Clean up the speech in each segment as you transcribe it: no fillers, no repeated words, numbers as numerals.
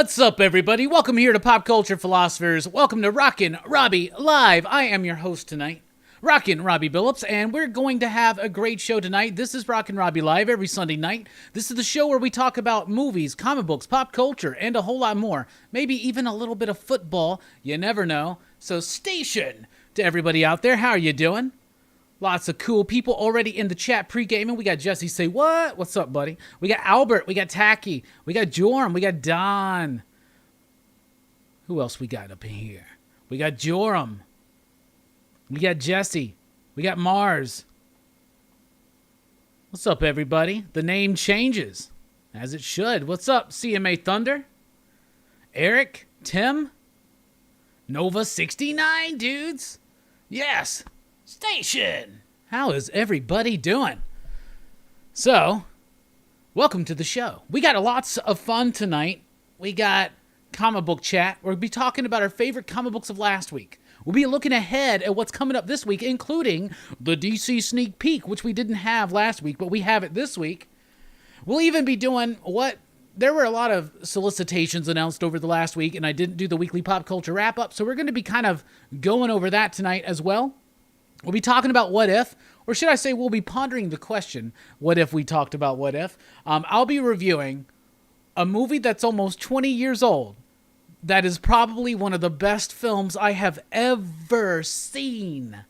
What's up, everybody? Welcome here to Pop Culture Philosophers. Welcome to Rockin Robbie Live. I am your host tonight, Rockin Robbie Billups, and we're going to have a great show tonight. This is Rockin Robbie Live every Sunday night. This is the show where we talk about movies, comic books, pop culture, and a whole lot more. Maybe even a little bit of football. You never know. So station to everybody out there. How are you doing? Lots of cool people already in the chat pre-gaming. We got Jesse say, what? What's up, buddy? We got Albert. We got Tacky. We got Joram. We got Don. Who else we got up in here? We got Joram. We got Jesse. We got Mars. What's up, everybody? The name changes, as it should. What's up, CMA Thunder? Eric? Tim? Nova 69, dudes. Yes. Station. How is everybody doing? So, welcome to the show. We got lots of fun tonight. We got comic book chat. We'll be talking about our favorite comic books of last week. We'll be looking ahead at what's coming up this week, including the DC sneak peek, which we didn't have last week, but we have it this week. We'll even be doing there were a lot of solicitations announced over the last week, and I didn't do the weekly pop culture wrap-up, so we're going to be kind of going over that tonight as well. We'll be talking about what if, or should I say we'll be pondering the question, what if we talked about what if? I'll be reviewing a movie that's almost 20 years old that is probably one of the best films I have ever seen.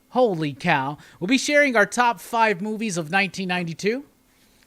Holy cow. We'll be sharing our top 5 movies of 1992.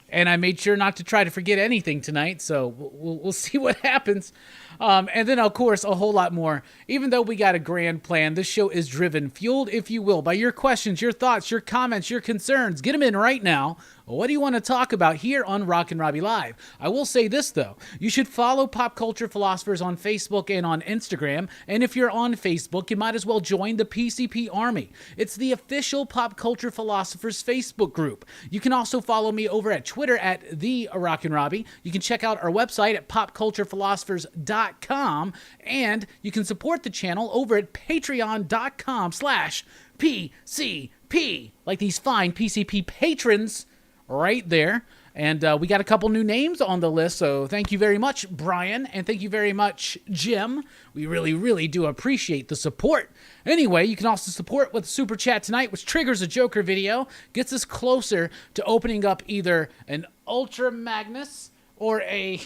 And I made sure not to try to forget anything tonight, so we'll see what happens. And then, of course, a whole lot more. Even though we got a grand plan, this show is driven, fueled, if you will, by your questions, your thoughts, your comments, your concerns. Get them in right now. What do you want to talk about here on Rockin Robbie Live? I will say this, though. You should follow Pop Culture Philosophers on Facebook and on Instagram. And if you're on Facebook, you might as well join the PCP Army. It's the official Pop Culture Philosophers Facebook group. You can also follow me over at Twitter at the Rockin Robbie. You can check out our website at popculturephilosophers.com. And you can support the channel over at patreon.com/PCP. Like these fine PCP patrons right there. And we got a couple new names on the list, so thank you very much, Brian, and thank you very much, Jim. We really, really do appreciate the support. Anyway, you can also support with Super Chat tonight, which triggers a Joker video, gets us closer to opening up either an Ultra Magnus or a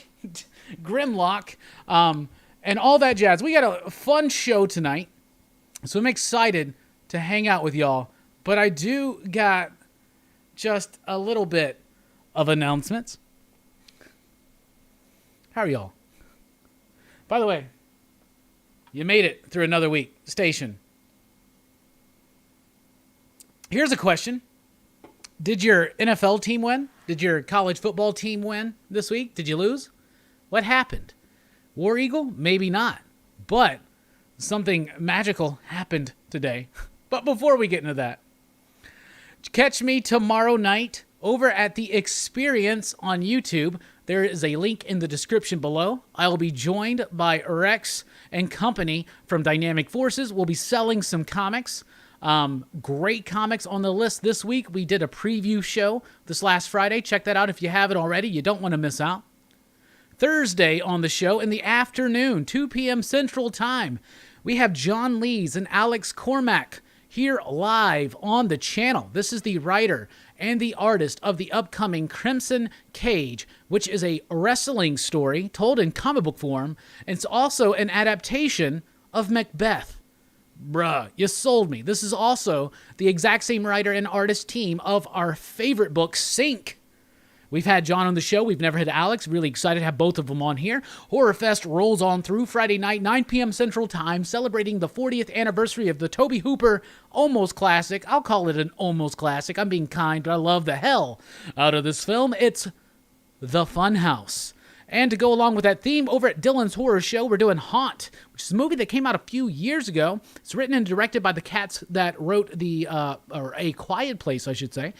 Grimlock, and all that jazz. We got a fun show tonight, so I'm excited to hang out with y'all, but I do got just a little bit of announcements. How are y'all? By the way, you made it through another week. Station. Here's a question. Did your NFL team win? Did your college football team win this week? Did you lose? What happened? War Eagle? Maybe not. But something magical happened today. But before we get into that, catch me tomorrow night over at The Experience on YouTube. There is a link in the description below. I will be joined by Rex and company from Dynamic Forces. We'll be selling some comics. Great comics on the list this week. We did a preview show this last Friday. Check that out if you haven't already. You don't want to miss out. Thursday on the show in the afternoon, 2 p.m. Central Time, we have John Lees and Alex Cormack here live on the channel. This is the writer and the artist of the upcoming Crimson Cage, which is a wrestling story told in comic book form. And it's also an adaptation of Macbeth. Bruh, you sold me. This is also the exact same writer and artist team of our favorite book, Sync. We've had John on the show. We've never had Alex. Really excited to have both of them on here. Horror Fest rolls on through Friday night, 9 p.m. Central Time, celebrating the 40th anniversary of the Tobe Hooper almost classic. I'll call it an almost classic. I'm being kind, but I love the hell out of this film. It's The Funhouse. And to go along with that theme, over at Dylan's Horror Show, we're doing Haunt, which is a movie that came out a few years ago. It's written and directed by the cats that wrote or A Quiet Place, I should say.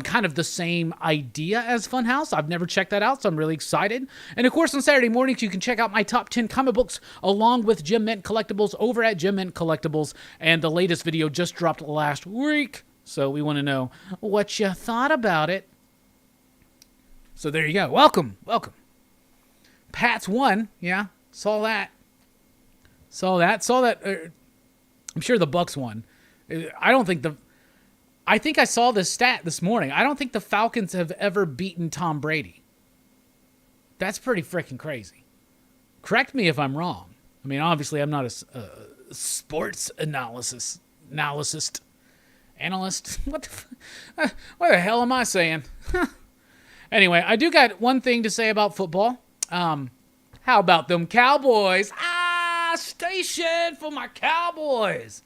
Kind of the same idea as Funhouse. I've never checked that out, so I'm really excited. And of course, on Saturday mornings, you can check out my top 10 comic books along with Jim Mint Collectibles over at Jim Mint Collectibles. And the latest video just dropped last week, so we want to know what you thought about it. So there you go. Welcome. Pat's won. Yeah, Saw that. I'm sure the Bucks won. I think I saw this stat this morning. I don't think the Falcons have ever beaten Tom Brady. That's pretty freaking crazy. Correct me if I'm wrong. I mean, obviously, I'm not a sports analyst. What the hell am I saying? Anyway, I do got one thing to say about football. How about them Cowboys? Station for my Cowboys.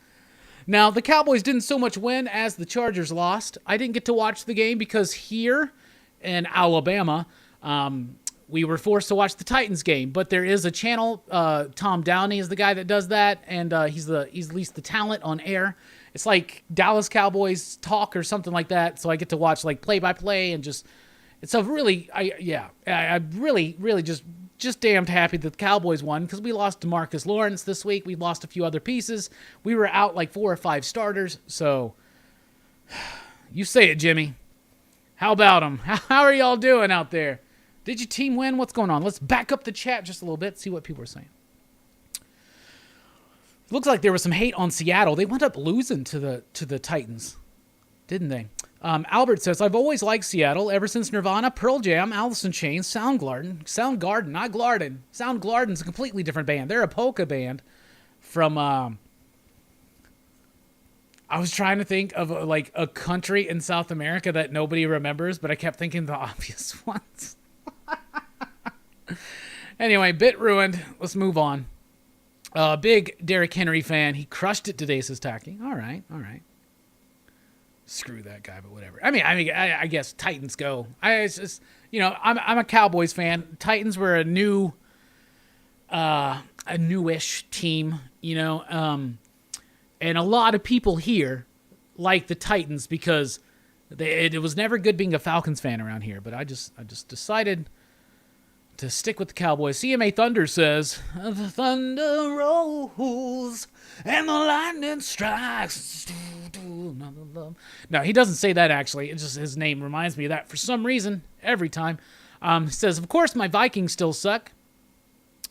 Now, the Cowboys didn't so much win as the Chargers lost. I didn't get to watch the game because here in Alabama, we were forced to watch the Titans game. But there is a channel. Tom Downey is the guy that does that, and he's at least the talent on air. It's like Dallas Cowboys Talk or something like that. So I get to watch like play-by-play and just it's a really I'm really just damned happy that the Cowboys won because we lost DeMarcus Lawrence this week. We lost a few other pieces. We were out like 4 or 5 starters. So you say it, Jimmy. How about them? How are y'all doing out there? Did your team win? What's going on? Let's back up the chat just a little bit, see what people are saying. It looks like there was some hate on Seattle. They wound up losing to the Titans, didn't they? Albert says, I've always liked Seattle ever since Nirvana, Pearl Jam, Alice in Chains, Soundgarden, not Glarden. Soundgarden's a completely different band. They're a polka band from, I was trying to think of like a country in South America that nobody remembers, but I kept thinking the obvious ones. Anyway, bit ruined. Let's move on. Big Derrick Henry fan. He crushed it today, says Tacky. All right. Screw that guy, but whatever. I guess Titans go. It's just, I'm a Cowboys fan. Titans were a newish team, and a lot of people here like the Titans because it was never good being a Falcons fan around here. But I just decided to stick with the Cowboys. CMA Thunder says, the thunder rolls and the lightning strikes. No, he doesn't say that actually. It's just his name reminds me of that for some reason every time. He says, of course my Vikings still suck.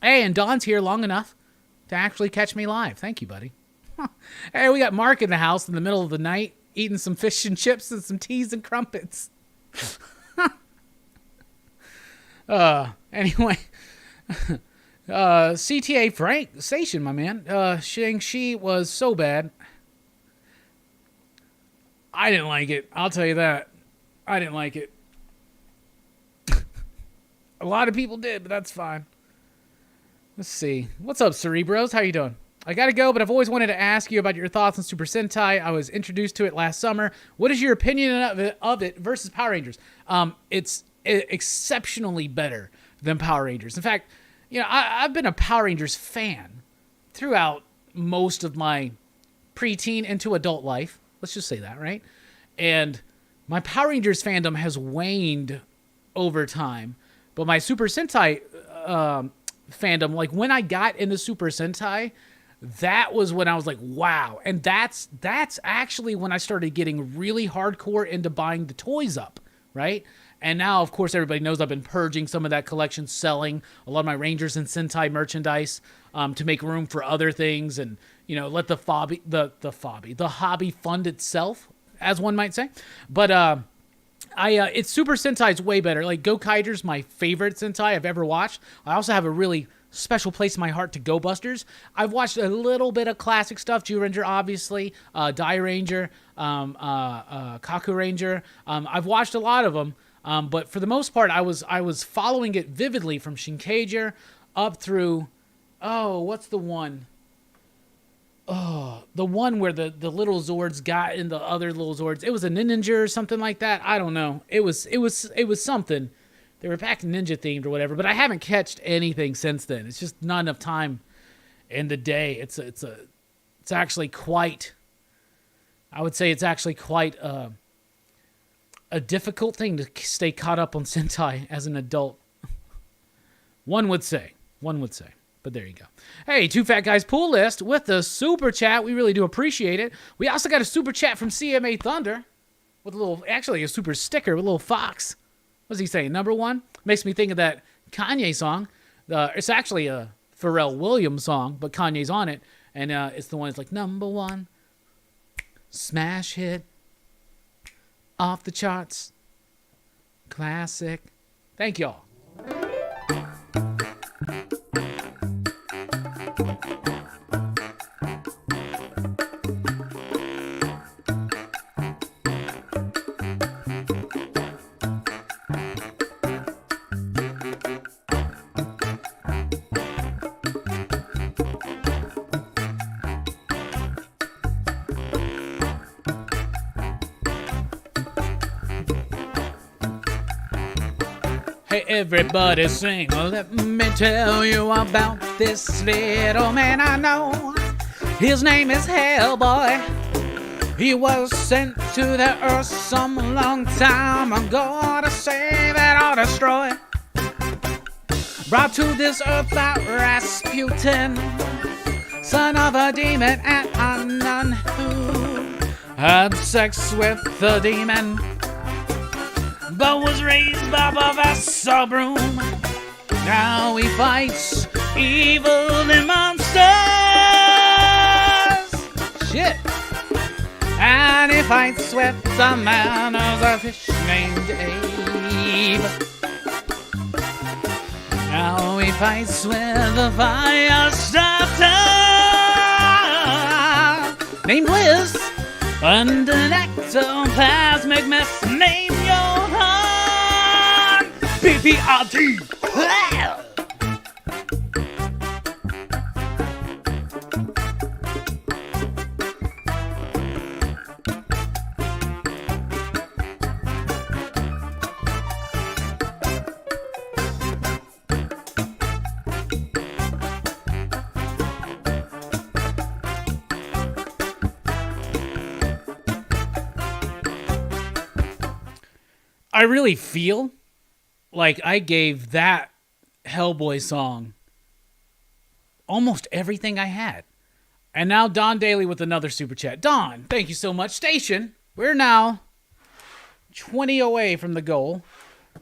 Hey, and Don's here long enough to actually catch me live. Thank you, buddy. Hey, we got Mark in the house in the middle of the night eating some fish and chips and some teas and crumpets. Anyway, CTA Frank Station, my man. Shang-Chi was so bad. I didn't like it. I'll tell you that. I didn't like it. A lot of people did, but that's fine. Let's see. What's up, Cerebros? How you doing? I gotta go, but I've always wanted to ask you about your thoughts on Super Sentai. I was introduced to it last summer. What is your opinion of it versus Power Rangers? It's exceptionally better than Power Rangers. In fact, I've been a Power Rangers fan throughout most of my preteen into adult life. Let's just say that, right? And my Power Rangers fandom has waned over time. But my Super Sentai fandom, like when I got into Super Sentai, that was when I was like, wow. And that's actually when I started getting really hardcore into buying the toys up, right? And now, of course, everybody knows I've been purging some of that collection, selling a lot of my Rangers and Sentai merchandise to make room for other things and, let the hobby fund itself, as one might say. But it's Super Sentai's way better. Like Gokaiger's my favorite Sentai I've ever watched. I also have a really special place in my heart to Go Busters. I've watched a little bit of classic stuff, Ranger, obviously, Dai Ranger, Kaku Ranger. I've watched a lot of them. But for the most part, I was following it vividly from Shinkager up through, what's the one? Oh, the one where the little Zords got in the other little Zords. It was a Ninja or something like that. I don't know. It was something. They were back Ninja themed or whatever. But I haven't catched anything since then. It's just not enough time in the day. It's actually quite. I would say it's actually quite a difficult thing to stay caught up on Sentai as an adult. One would say. But there you go. Hey, Two Fat Guys Pool List with the super chat. We really do appreciate it. We also got a super chat from CMA Thunder with a super sticker with a little fox. What's he saying? Number one? Makes me think of that Kanye song. It's actually a Pharrell Williams song, but Kanye's on it, and it's the one that's like #1 smash hit, off the charts, classic. Thank y'all. Hey, everybody sing. Let me tell you about this little man I know. His name is Hellboy. He was sent to the earth some long time ago to save and or destroy. Brought to this earth by Rasputin, son of a demon and a nun who had sex with the demon, but was raised by Professor Broom. Now he fights evil and monsters. Shit. And he fights with a man who's a fish named Abe. Now he fights with a fire starter named Liz, and an ectoplasmic mess named Johann. PPRT. I really feel like I gave that Hellboy song almost everything I had. And now Don Daly with another super chat. Don, thank you so much. Station, we're now 20 away from the goal.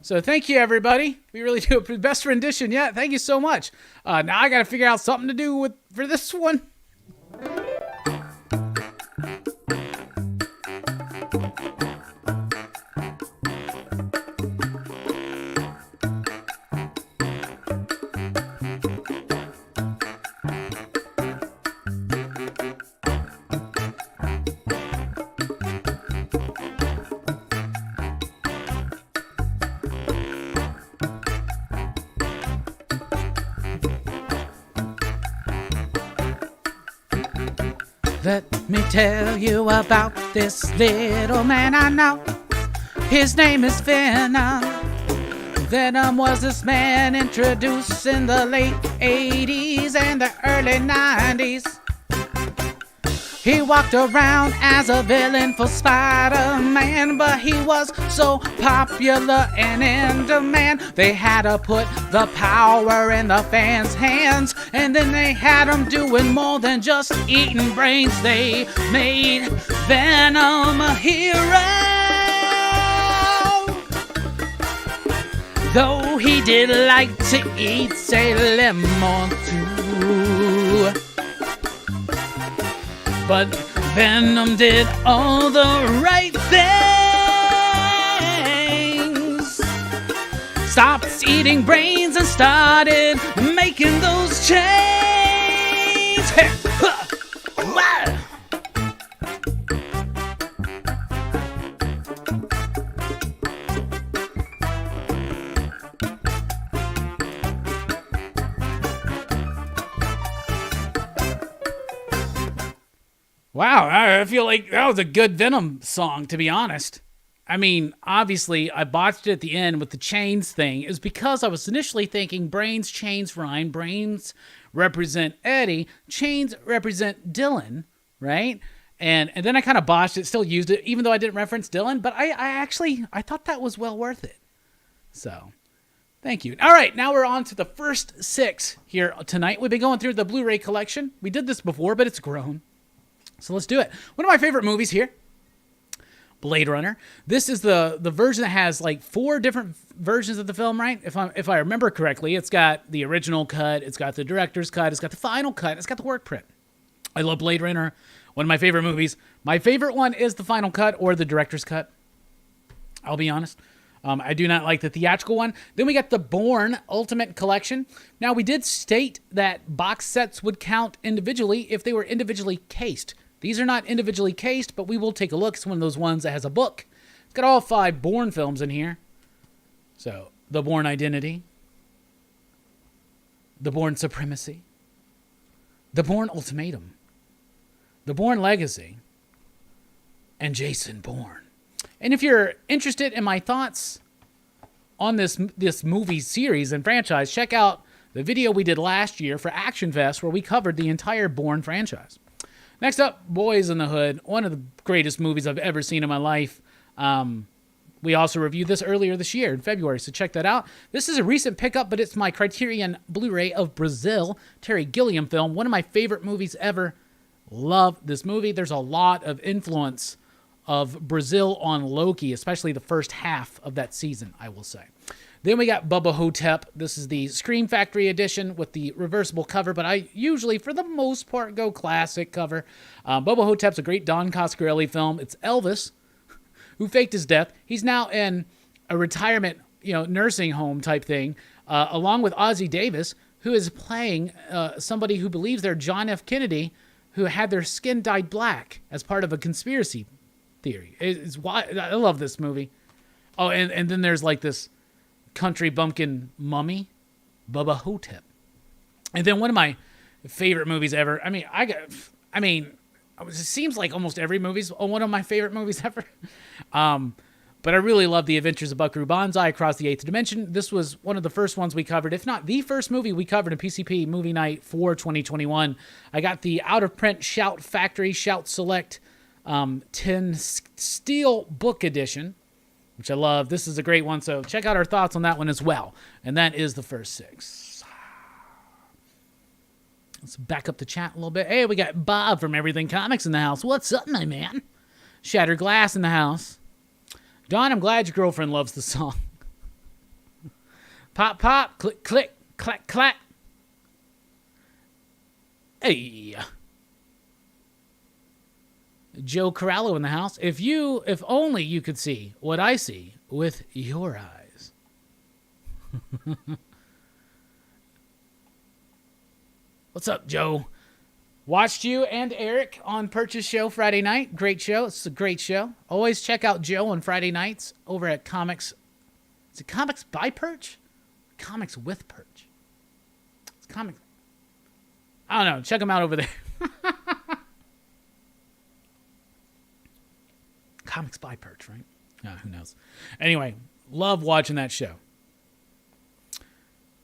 So thank you, everybody. We really do it. Best rendition yet. Thank you so much. Now I got to figure out something to do for this one. Let me tell you about this little man I know. His name is Venom. Venom was this man introduced in the late 80s and the early 90s. He walked around as a villain for Spider-Man, but he was so popular and in demand, they had to put the power in the fans' hands, and then they had him doing more than just eating brains. They made Venom a hero, though he did like to eat, say, lemon too. But Venom did all the right things. Stopped eating brains and started making those chains. Hey, huh, wow. Wow, I feel like that was a good Venom song, to be honest. I mean, obviously, I botched it at the end with the chains thing. It was because I was initially thinking brains, chains rhyme. Brains represent Eddie. Chains represent Dylan, right? And then I kind of botched it, still used it, even though I didn't reference Dylan. But I thought that was well worth it. So, thank you. All right, now we're on to the first 6 here tonight. We've been going through the Blu-ray collection. We did this before, but it's grown. So let's do it. One of my favorite movies here, Blade Runner. This is the version that has like 4 different versions of the film, right? If I remember correctly, it's got the original cut, it's got the director's cut, it's got the final cut, it's got the work print. I love Blade Runner, one of my favorite movies. My favorite one is the final cut or the director's cut. I'll be honest. I do not like the theatrical one. Then we got the Bourne Ultimate Collection. Now, we did state that box sets would count individually if they were individually cased. These are not individually cased, but we will take a look. It's one of those ones that has a book. It's got all 5 Bourne films in here. So, The Bourne Identity, The Bourne Supremacy, The Bourne Ultimatum, The Bourne Legacy, and Jason Bourne. And if you're interested in my thoughts on this movie series and franchise, check out the video we did last year for Action Fest where we covered the entire Bourne franchise. Next up, Boys in the Hood, one of the greatest movies I've ever seen in my life. We also reviewed this earlier this year in February, so check that out. This is a recent pickup, but it's my Criterion Blu-ray of Brazil, Terry Gilliam film, one of my favorite movies ever. Love this movie. There's a lot of influence of Brazil on Loki, especially the first half of that season, I will say. Then we got Bubba Hotep. This is the Scream Factory edition with the reversible cover, but I usually, for the most part, go classic cover. Bubba Hotep's a great Don Coscarelli film. It's Elvis, who faked his death. He's now in a retirement, nursing home type thing, along with Ozzie Davis, who is playing somebody who believes they're John F. Kennedy, who had their skin dyed black as part of a conspiracy theory. It's why I love this movie. Oh, and then there's like this country bumpkin mummy, Bubba Hotep. And then one of my favorite movies ever. It seems like almost every movie's one of my favorite movies ever. But I really love The Adventures of Buckaroo Banzai Across the Eighth Dimension. This was one of the first ones we covered, if not the first movie we covered in PCP Movie Night for 2021. I got the out-of-print Shout Factory, Shout Select 10 Steel Book Edition, which I love. This is a great one, so check out our thoughts on that one as well. And that is the first 6. Let's back up the chat a little bit. Hey, we got Bob from Everything Comics in the house. What's up, my man? Shattered Glass in the house. Don, I'm glad your girlfriend loves the song. Pop, pop, click, click, clack, clack. Hey. Joe Corallo in the house. If only you could see what I see with your eyes. What's up, Joe? Watched you and Eric on Purchase Show Friday night. Great show. It's a great show. Always check out Joe on Friday nights over at Comics. Is it Comics by Perch? Comics with Perch. It's Comics. I don't know. Check them out over there. Comics by Perch, right? Who knows? Anyway, love watching that show.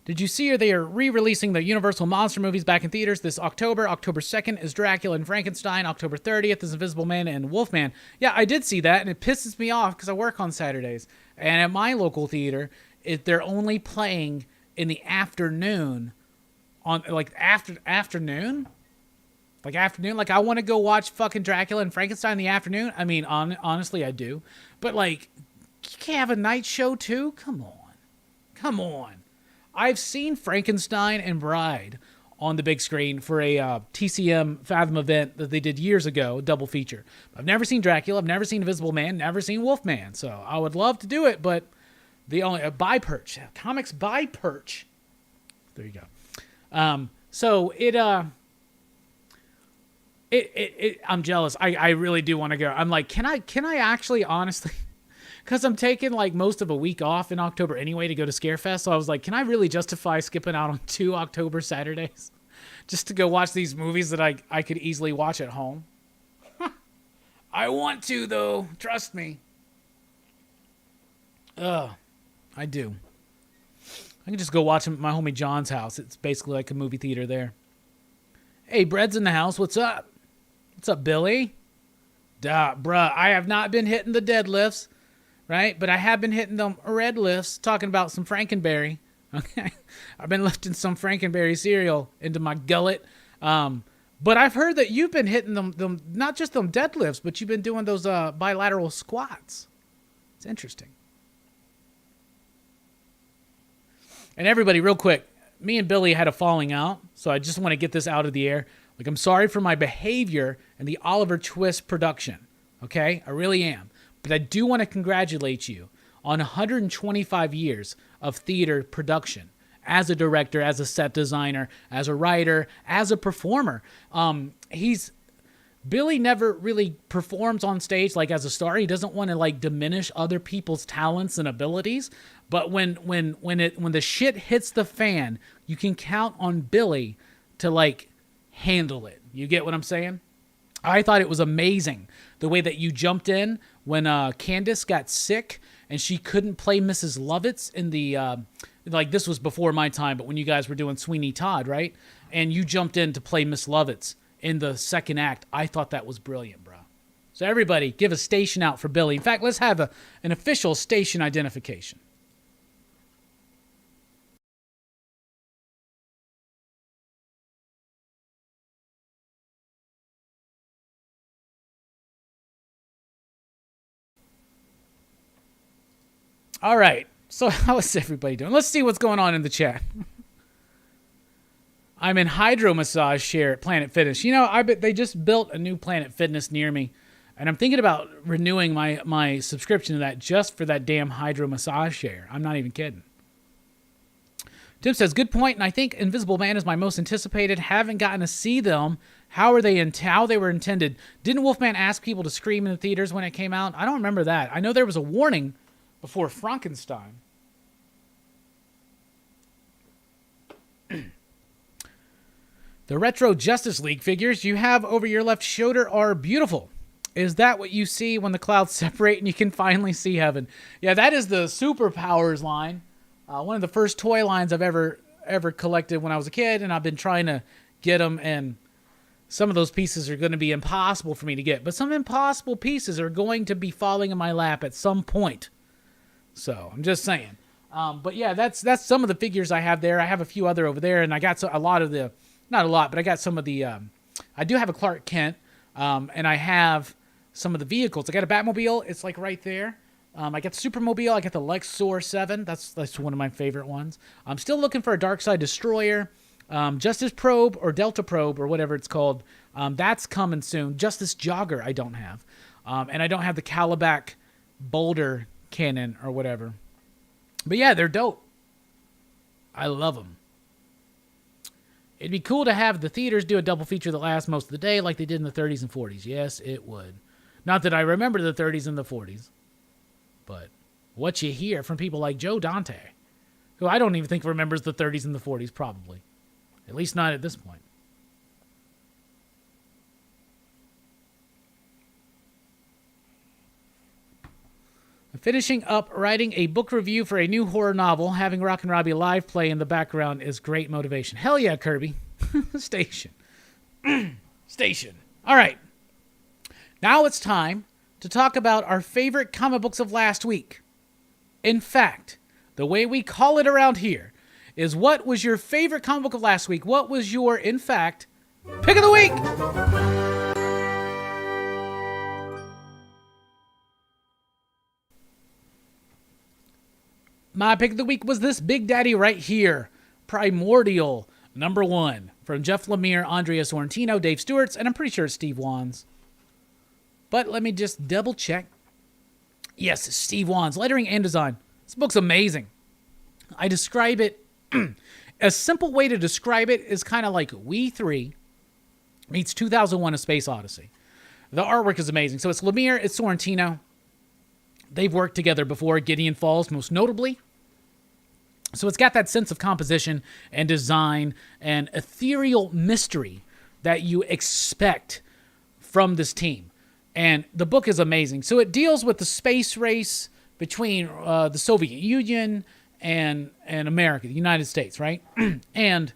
Did you see they are re-releasing the Universal Monster movies back in theaters this October? October 2nd is Dracula and Frankenstein. October 30th is Invisible Man and Wolfman. Yeah, I did see that, and it pisses me off because I work on Saturdays. And at my local theater, they're only playing in the afternoon. Afternoon? Like, I want to go watch fucking Dracula and Frankenstein in the afternoon. I mean, honestly, I do. But, you can't have a night show, too? Come on. I've seen Frankenstein and Bride on the big screen for a TCM Fathom event that they did years ago, double feature. I've never seen Dracula. I've never seen Invisible Man. Never seen Wolfman. So I would love to do it, but the only by Perch. Comics by Perch. There you go. So I'm jealous. I really do want to go. I'm like, can I actually honestly, because I'm taking most of a week off in October anyway to go to Scarefest. So I was like, can I really justify skipping out on 2 October Saturdays just to go watch these movies that I could easily watch at home? I want to, though. Trust me. I do. I can just go watch them at my homie John's house. It's basically like a movie theater there. Hey, Bread's in the house. What's up? What's up, Billy? Bruh, I have not been hitting the deadlifts, right? But I have been hitting them red lifts, talking about some Frankenberry. Okay? I've been lifting some Frankenberry cereal into my gullet. But I've heard that you've been hitting them not just them deadlifts, but you've been doing those bilateral squats. It's interesting. And everybody, real quick, me and Billy had a falling out, so I just want to get this out of the air. Like, I'm sorry for my behavior in the Oliver Twist production, okay? I really am. But I do want to congratulate you on 125 years of theater production as a director, as a set designer, as a writer, as a performer. Billy never really performs on stage like as a star. He doesn't want to like diminish other people's talents and abilities. But when the shit hits the fan, you can count on Billy to like handle it. You get what I'm saying? I thought it was amazing the way that you jumped in when Candace got sick and she couldn't play Mrs. Lovitz in the like this was before my time, but when you guys were doing Sweeney Todd, right? And you jumped in to play Miss Lovitz in the second act. I thought that was brilliant, bro. So everybody, give a station out for Billy. In fact, let's have an official station identification. All right. So how is everybody doing? Let's see what's going on in the chat. I'm in hydro massage chair at Planet Fitness. You know, I bet they just built a new Planet Fitness near me, and I'm thinking about renewing my subscription to that just for that damn hydro massage chair. I'm not even kidding. Tim says, good point, and I think Invisible Man is my most anticipated. Haven't gotten to see them. How they were intended. Didn't Wolfman ask people to scream in the theaters when it came out? I don't remember that. I know there was a warning before Frankenstein. The retro Justice League figures you have over your left shoulder are beautiful. Is that what you see when the clouds separate and you can finally see heaven? Yeah, that is the Superpowers line. One of the first toy lines I've ever collected when I was a kid, and I've been trying to get them, and some of those pieces are going to be impossible for me to get. But some impossible pieces are going to be falling in my lap at some point. So, I'm just saying. But yeah, that's some of the figures I have there. I have a few other over there, and I got a lot of the... Not a lot, but I got some of the... I do have a Clark Kent, and I have some of the vehicles. I got a Batmobile. It's like right there. I got the Supermobile. I got the Lexor 7. That's one of my favorite ones. I'm still looking for a Darkseid Destroyer. Justice Probe or Delta Probe or whatever it's called. That's coming soon. Justice Jogger I don't have. And I don't have the Calabac Boulder Cannon or whatever. But yeah, they're dope. I love them. It'd be cool to have the theaters do a double feature that lasts most of the day like they did in the 30s and 40s. Yes, it would. Not that I remember the 30s and the 40s. But what you hear from people like Joe Dante, who I don't even think remembers the 30s and the 40s, probably. At least not at this point. I'm finishing up writing a book review for a new horror novel. Having Rockin Robbie live play in the background is great motivation. Hell yeah, Kirby. Station. Station. All right. Now it's time to talk about our favorite comic books of last week. In fact, the way we call it around here is, what was your favorite comic book of last week? What was your, in fact, pick of the week? My pick of the week was this big daddy right here. Primordial, #1. From Jeff Lemire, Andrea Sorrentino, Dave Stewart's, and I'm pretty sure it's Steve Wan's. But let me just double check. Yes, it's Steve Wan's. Lettering and design. This book's amazing. I describe it... A simple way to describe it is kind of like We 3 meets 2001: A Space Odyssey. The artwork is amazing. So it's Lemire, it's Sorrentino. They've worked together before, Gideon Falls most notably. So it's got that sense of composition and design and ethereal mystery that you expect from this team. And the book is amazing. So it deals with the space race between the Soviet Union and America, the United States, right? And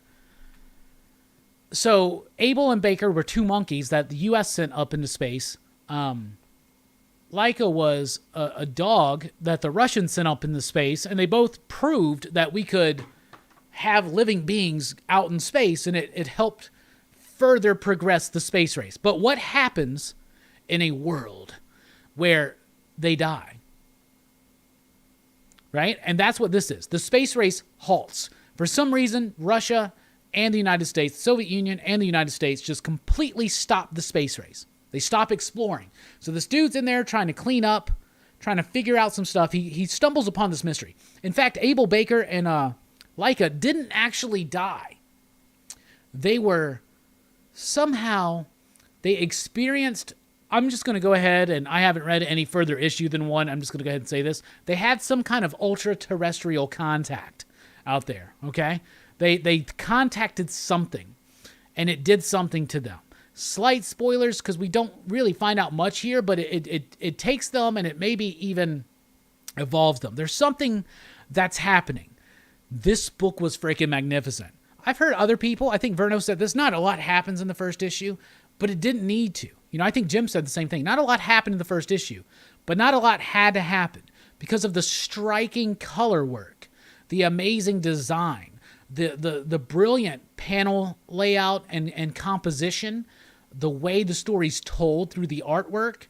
so Abel and Baker were two monkeys that the U.S. sent up into space. Laika was a dog that the Russians sent up into space, and they both proved that we could have living beings out in space, and it helped further progress the space race. But what happens in a world where they die? Right? And that's what this is. The space race halts. For some reason, Russia and the United States, the Soviet Union and the United States just completely stop the space race. They stop exploring. So this dude's in there trying to clean up, trying to figure out some stuff. He stumbles upon this mystery. In fact, Abel Baker and Laika didn't actually die. They were somehow, they experienced, I'm just going to go ahead, and I haven't read any further issue than one. I'm just going to go ahead and say this. They had some kind of ultra-terrestrial contact out there, okay? They contacted something, and it did something to them. Slight spoilers, because we don't really find out much here, but it takes them, and it maybe even evolves them. There's something that's happening. This book was freaking magnificent. I've heard other people, I think Verno said this, not a lot happens in the first issue, but it didn't need to. You know, I think Jim said the same thing. Not a lot happened in the first issue, but not a lot had to happen because of the striking color work, the amazing design, the brilliant panel layout and composition, the way the story's told through the artwork,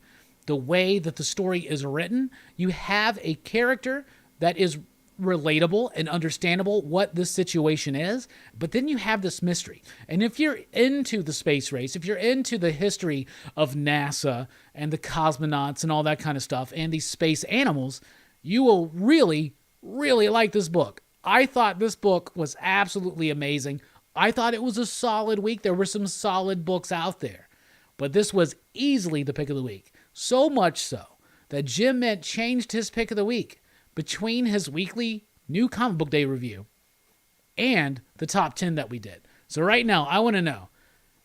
the way that the story is written. You have a character that is relatable and understandable what this situation is, but then you have this mystery. And if you're into the space race, if you're into the history of NASA and the cosmonauts and all that kind of stuff and these space animals, you will really, really like this book. I thought this book was absolutely amazing. I thought it was a solid week. There were some solid books out there, but this was easily the pick of the week. So much so that Jim Mint changed his pick of the week between his weekly New Comic Book Day review and the top 10 that we did. So right now, I want to know,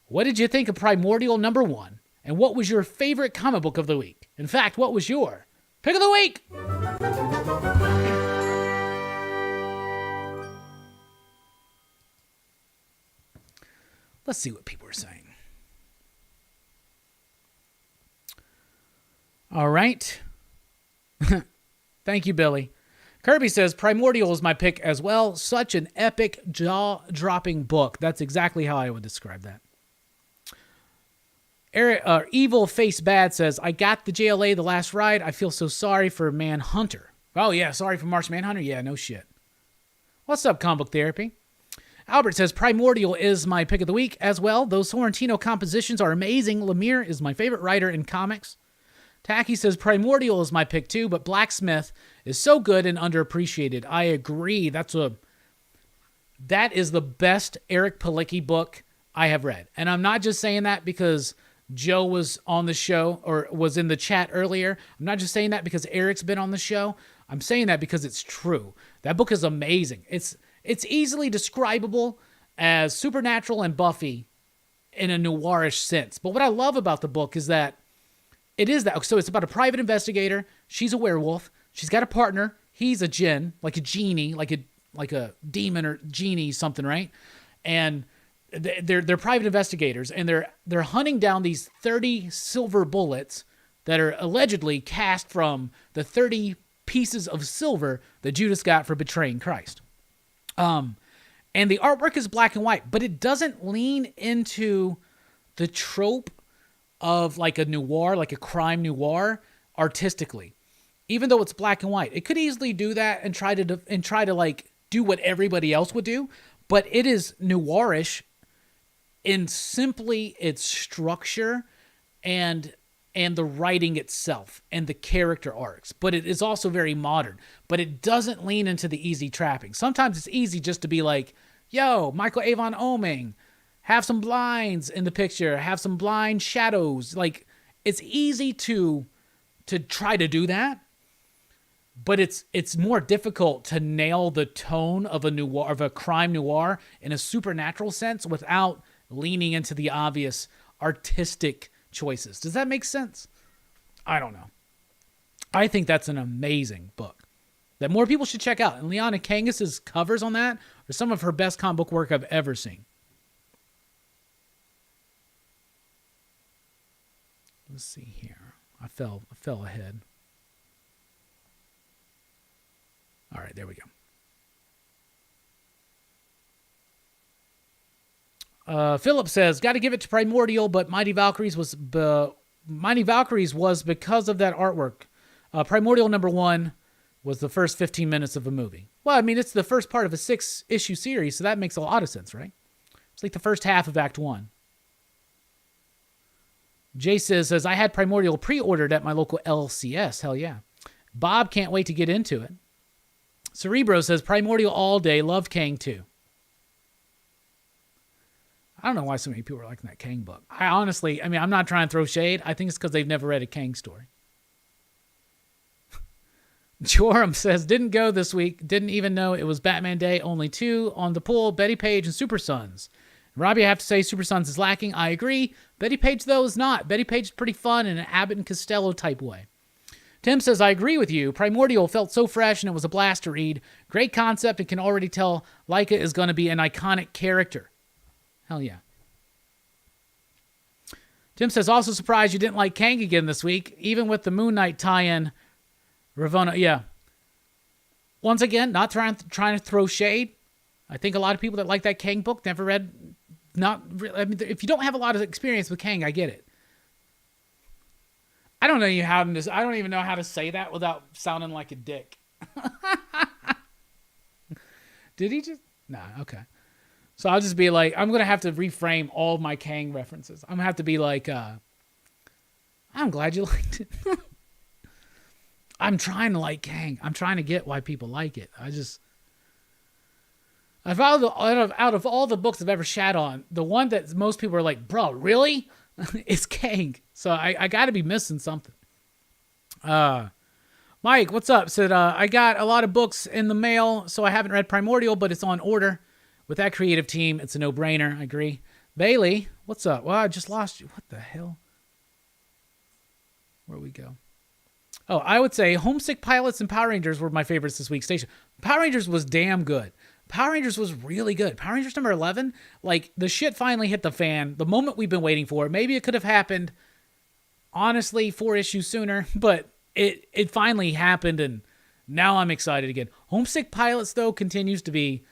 what did you think of Primordial #1? And what was your favorite comic book of the week? In fact, what was your pick of the week? Let's see what people are saying. All right. Thank you, Billy. Kirby says, Primordial is my pick as well. Such an epic, jaw-dropping book. That's exactly how I would describe that. Evil Face Bad says, I got the JLA The Last Ride. I feel so sorry for Manhunter. Oh, yeah, sorry for Martian Manhunter? Yeah, no shit. What's up, Comic Book Therapy? Albert says, Primordial is my pick of the week as well. Those Sorrentino compositions are amazing. Lemire is my favorite writer in comics. Tacky says, Primordial is my pick too, but Blacksmith is so good and underappreciated. I agree. That is the best Eric Palicki book I have read. And I'm not just saying that because Joe was on the show or was in the chat earlier. I'm not just saying that because Eric's been on the show. I'm saying that because it's true. That book is amazing. It's easily describable as Supernatural and Buffy in a noirish sense. But what I love about the book is that it is that. So it's about a private investigator. She's a werewolf. She's got a partner. He's a djinn, like a genie, like a demon or genie, something, right? And they're private investigators, and they're hunting down these 30 silver bullets that are allegedly cast from the 30 pieces of silver that Judas got for betraying Christ. And the artwork is black and white, but it doesn't lean into the trope of like a noir, like a crime noir, artistically. Even though it's black and white, it could easily do that and try to like do what everybody else would do, but it is noirish in simply its structure and the writing itself and the character arcs. But it is also very modern, but it doesn't lean into the easy trapping. Sometimes it's easy just to be like, yo, Michael Avon Oeming, have some blinds in the picture, have some blind shadows. Like, it's easy to try to do that, but it's more difficult to nail the tone of a noir, of a crime noir in a supernatural sense without leaning into the obvious artistic choices. Does that make sense? I don't know. I think that's an amazing book that more people should check out. And Liana Kangus's covers on that are some of her best comic book work I've ever seen. Let's see here. I fell ahead. All right, there we Philip says, got to give it to Primordial, but Mighty Valkyries was because of that artwork. Primordial #1 was the first 15 minutes of a movie. Well, I mean, it's the first part of a 6-issue series, so that makes a lot of sense, right? It's like the first half of Act 1. Jay says, I had Primordial pre-ordered at my local LCS. Hell yeah. Bob can't wait to get into it. Cerebro says, Primordial all day. Love Kang too. I don't know why so many people are liking that Kang book. I'm not trying to throw shade. I think it's because they've never read a Kang story. Joram says, didn't go this week. Didn't even know it was Batman Day. Only 2 on the pool, Betty Page and Super Sons. Robbie, I have to say Super Sons is lacking. I agree. Betty Page, though, is not. Betty Page is pretty fun in an Abbott and Costello type way. Tim says, I agree with you. Primordial felt so fresh and it was a blast to read. Great concept and can already tell Laika is going to be an iconic character. Hell yeah. Tim says, also surprised you didn't like Kang again this week, even with the Moon Knight tie-in. Ravonna, yeah. Once again, not trying to throw shade. I think a lot of people that like that Kang book never read. If you don't have a lot of experience with Kang, I get it. I don't even know how to say that without sounding like a dick. Did he just? Nah, okay. So I'll just be like, I'm going to have to reframe all of my Kang references. I'm going to have to be like, I'm glad you liked it. I'm trying to like Kang. I'm trying to get why people like it. Out of all the books I've ever shat on, the one that most people are like, bro, really? It's Kang. So I got to be missing something. Mike, what's up? Said, I got a lot of books in the mail, so I haven't read Primordial, but it's on order. With that creative team, it's a no-brainer. I agree. Bailey, what's up? Well, I just lost you. What the hell? Where'd we go? Oh, I would say Homesick Pilots and Power Rangers were my favorites this week. Station. Power Rangers was damn good. Power Rangers was really good. Power Rangers number 11, like, the shit finally hit the fan. The moment we've been waiting for. Maybe it could have happened, honestly, 4 issues sooner, but it finally happened, and now I'm excited again. Homesick Pilots, though, continues to be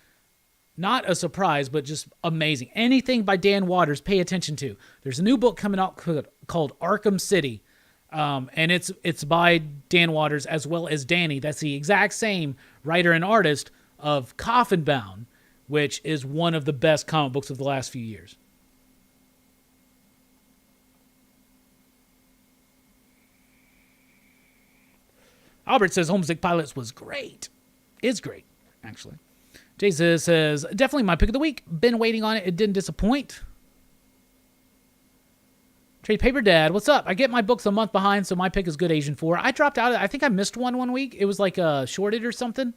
not a surprise, but just amazing. Anything by Dan Waters, pay attention to. There's a new book coming out called Arkham City, and it's by Dan Waters as well as Danny. That's the exact same writer and artist of Coffin Bound, which is one of the best comic books of the last few years. Albert says Homesick Pilots was great. Is great, actually. Jason says, definitely my pick of the week. Been waiting on it. It didn't disappoint. Trade Paper Dad, what's up? I get my books a month behind, so my pick is Good Asian 4. I dropped out. I think I missed one week. It was like shorted or something.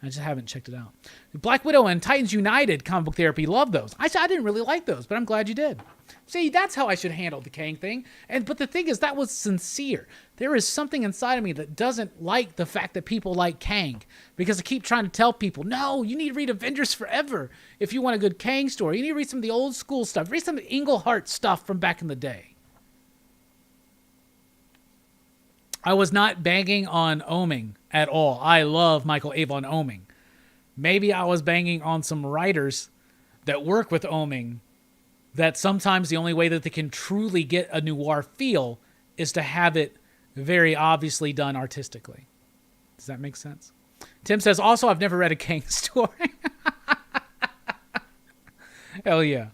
I just haven't checked it out. Black Widow and Titans United Comic Book Therapy. Love those. I didn't really like those, but I'm glad you did. See, that's how I should handle the Kang thing. But the thing is, that was sincere. There is something inside of me that doesn't like the fact that people like Kang. Because I keep trying to tell people, no, you need to read Avengers Forever if you want a good Kang story. You need to read some of the old school stuff. Read some of the Englehart stuff from back in the day. I was not banging on Oeming at all. I love Michael Avon Oeming. Maybe I was banging on some writers that work with Oeming that sometimes the only way that they can truly get a noir feel is to have it very obviously done artistically. Does that make sense? Tim says, also, I've never read a Kang story. Hell yeah.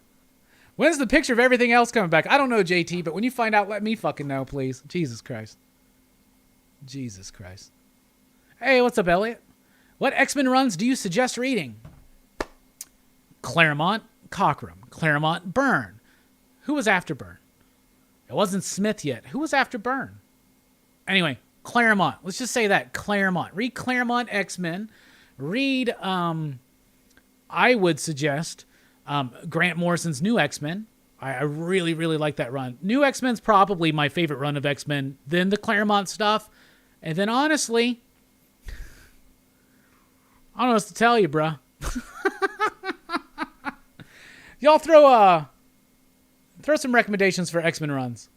When's the picture of everything else coming back? I don't know, JT, but when you find out, let me fucking know, please. Jesus Christ. Jesus Christ. Hey, what's up, Elliot? What X-Men runs do you suggest reading? Claremont, Cockrum. Claremont, Byrne. Who was after Byrne? It wasn't Smith yet. Who was after Byrne? Anyway, Claremont. Let's just say that. Claremont. Read Claremont X-Men. Read, I would suggest, Grant Morrison's New X-Men. I really, really like that run. New X-Men's probably my favorite run of X-Men. Then the Claremont stuff. And then, honestly, I don't know what to tell you, bruh. Y'all throw some recommendations for X-Men runs.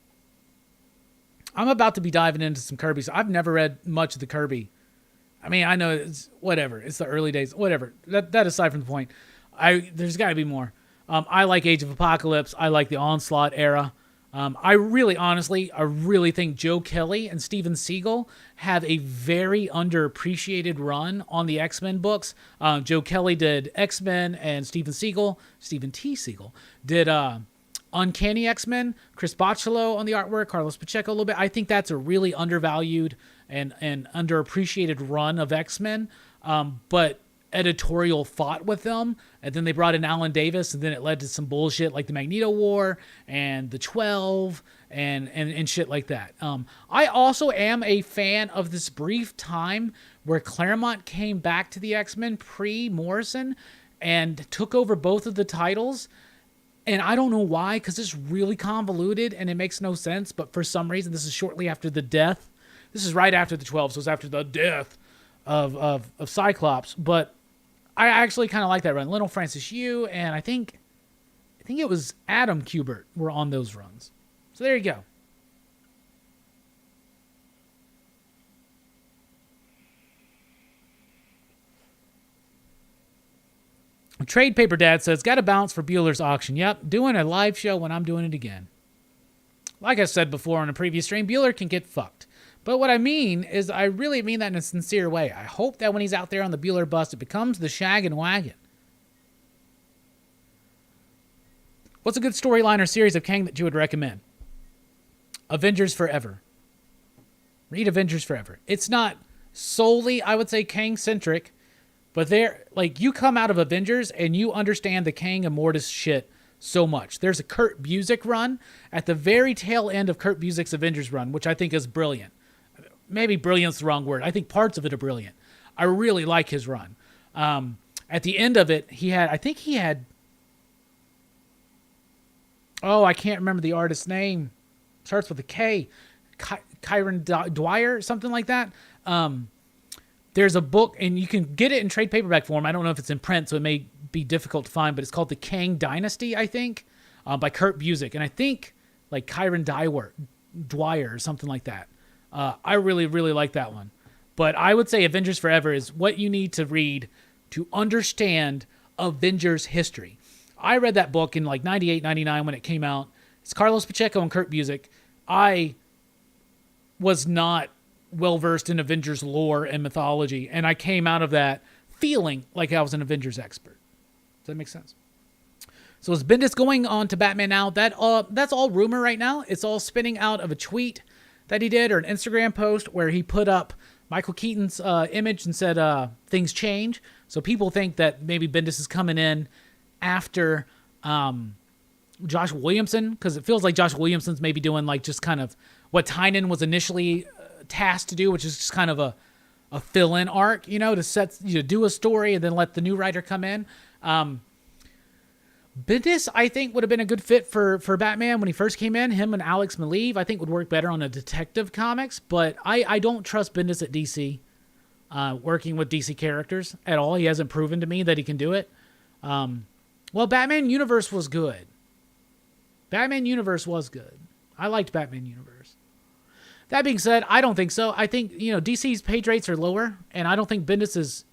I'm about to be diving into some Kirby. So I've never read much of the Kirby. I mean, I know it's whatever. It's the early days. Whatever. That aside from the point. There's got to be more. I like Age of Apocalypse. I like the Onslaught era. I really think Joe Kelly and Steven Seagal have a very underappreciated run on the X-Men books. Joe Kelly did X-Men, and Steven T. Seagal, did Uncanny X-Men. Chris Bocciolo on the artwork, Carlos Pacheco a little bit. I think that's a really undervalued and underappreciated run of X-Men. But editorial fought with them, and then they brought in Alan Davis, and then it led to some bullshit like the Magneto War and the 12 and shit like that. I also am a fan of this brief time where Claremont came back to the X-Men pre-Morrison and took over both of the titles. And I don't know why, because it's really convoluted and it makes no sense, but for some reason, this is shortly after the death. This is right after the 12, so it's after the death of Cyclops. But I actually kind of like that run. Lionel Francis Yu, and I think it was Adam Kubert were on those runs. So there you go. Trade Paper Dad says, got to bounce for Bueller's auction. Yep, doing a live show when I'm doing it again. Like I said before on a previous stream, Bueller can get fucked. But what I mean is, I really mean that in a sincere way. I hope that when he's out there on the Bueller bus, it becomes the Shaggin' Wagon. What's a good storyline or series of Kang that you would recommend? Avengers Forever. Read Avengers Forever. It's not solely, I would say, Kang-centric, but you come out of Avengers and you understand the Kang and Mortis shit so much. There's a Kurt Busiek run at the very tail end of Kurt Busiek's Avengers run, which I think is brilliant. Maybe brilliant's the wrong word. I think parts of it are brilliant. I really like his run. At the end of it, I can't remember the artist's name. Starts with a K. Kyron Dwyer, something like that. There's a book, and you can get it in trade paperback form. I don't know if it's in print, so it may be difficult to find, but it's called The Kang Dynasty, I think, by Kurt Busiek. And I think like Kyron Dwyer or something like that. I really, really like that one. But I would say Avengers Forever is what you need to read to understand Avengers history. I read that book in like 98, 99 when it came out. It's Carlos Pacheco and Kurt Busiek. I was not well-versed in Avengers lore and mythology, and I came out of that feeling like I was an Avengers expert. Does that make sense? So is Bendis going on to Batman now? That's all rumor right now. It's all spinning out of a tweet that he did or an Instagram post where he put up Michael Keaton's image and said things change. So people think that maybe Bendis is coming in after Josh Williamson, because it feels like Josh Williamson's maybe doing like just kind of what Tynion was initially tasked to do, which is just kind of a fill-in arc, to do a story and then let the new writer come in. Bendis, I think, would have been a good fit for Batman when he first came in. Him and Alex Maleev, I think, would work better on a detective comics, but I don't trust Bendis at DC, working with DC characters at all. He hasn't proven to me that he can do it. Well, Batman Universe was good. I liked Batman Universe. That being said, I don't think so. I think, DC's page rates are lower, and I don't think Bendis is